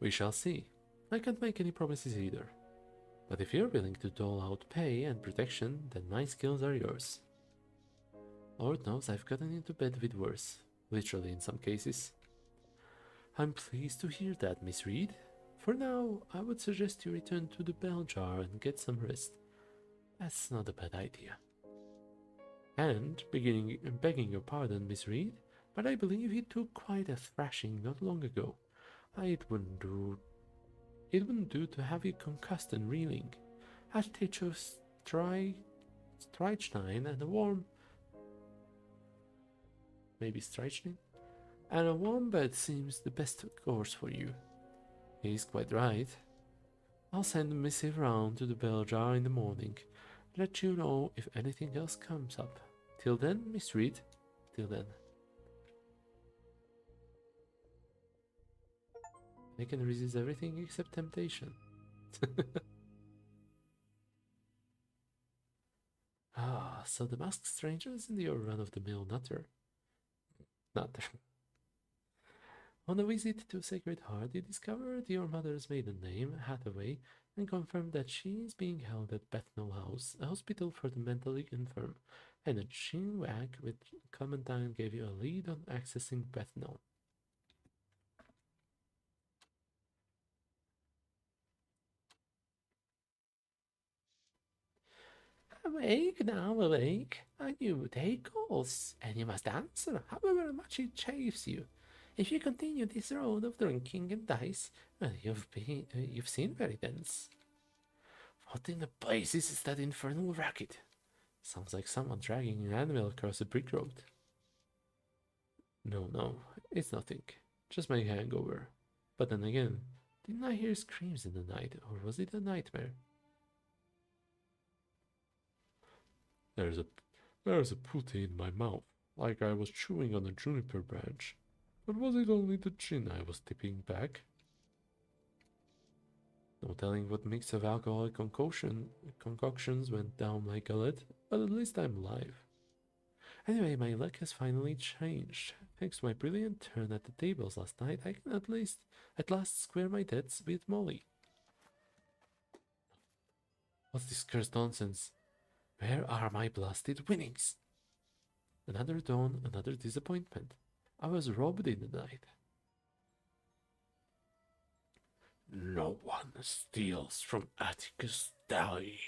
We shall see. I can't make any promises either. But if you're willing to dole out pay and protection, then my skills are yours. Lord knows I've gotten into bed with worse, literally in some cases. I'm pleased to hear that, Miss Reed. For now, I would suggest you return to the bell jar and get some rest. That's not a bad idea. And, begging your pardon, Miss Reed, but I believe he took quite a thrashing not long ago. It wouldn't do to have you concussed and reeling. I'd take you strychnine and a warm... maybe strychnine? And a warm bed seems the best course for you. He's quite right. I'll send a missive round to the bell jar in the morning, let you know if anything else comes up. Till then, Miss Reed. Till then. I can resist everything except temptation. Ah, so the masked stranger isn't your run-of-the-mill nutter. Nutter. On a visit to Sacred Heart, you discovered your mother's maiden name, Hathaway, and confirmed that she is being held at Bethnal House, a hospital for the mentally infirm, and a chinwag with Clementine gave you a lead on accessing Bethnal. Awake now, awake. A new day calls, and you must answer, however much it chafes you. If you continue this road of drinking and dice, you've seen evidence. What in the blazes is that infernal racket? Sounds like someone dragging an animal across a brick road. No, it's nothing. Just my hangover. But then again, didn't I hear screams in the night, or was it a nightmare? There's a putty in my mouth, like I was chewing on a juniper branch. But was it only the gin I was tipping back? No telling what mix of alcoholic concoctions went down my gullet, but at least I'm alive. Anyway, my luck has finally changed. Thanks to my brilliant turn at the tables last night, I can at last square my debts with Molly. What's this cursed nonsense? Where are my blasted winnings? Another dawn, another disappointment. I was robbed in the night. No one steals from Atticus Dally.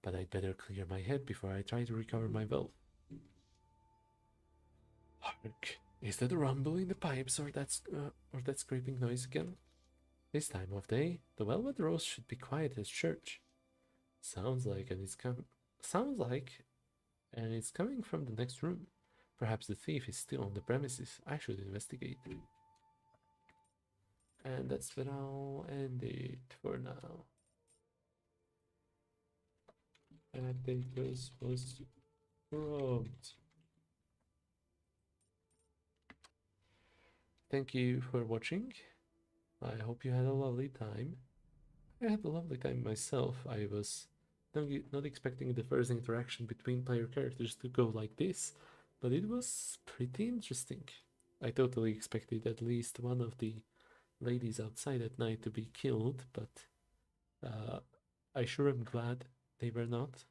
But I'd better clear my head before I try to recover my wealth. Hark! Is that a rumble in the pipes or that scraping noise again? This time of day, the Velvet Rose should be quiet as church. Sounds like, and it's coming from the next room. Perhaps the thief is still on the premises. I should investigate. And that's where I'll end it for now. Atticus was robbed. Thank you for watching. I hope you had a lovely time. I had a lovely time myself. I was not expecting the first interaction between player characters to go like this, but it was pretty interesting. I totally expected at least one of the ladies outside at night to be killed, but I sure am glad they were not.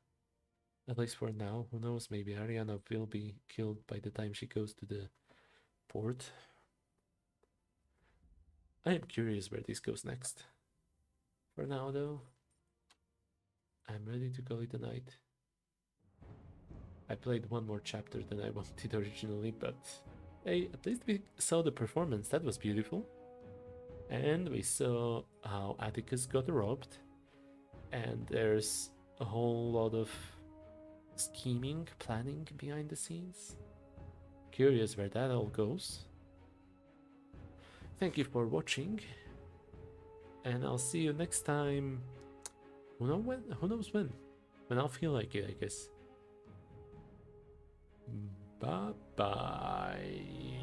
At least for now. Who knows, maybe Ariana will be killed by the time she goes to the port. I am curious where this goes next. For now, though, I'm ready to call it a night. I played one more chapter than I wanted originally, but hey, at least we saw the performance. That was beautiful. And we saw how Atticus got robbed. And there's a whole lot of scheming, planning behind the scenes. Curious where that all goes. Thank you for watching. And I'll see you next time. Who knows when? When I'll feel like it, I guess. Bye bye.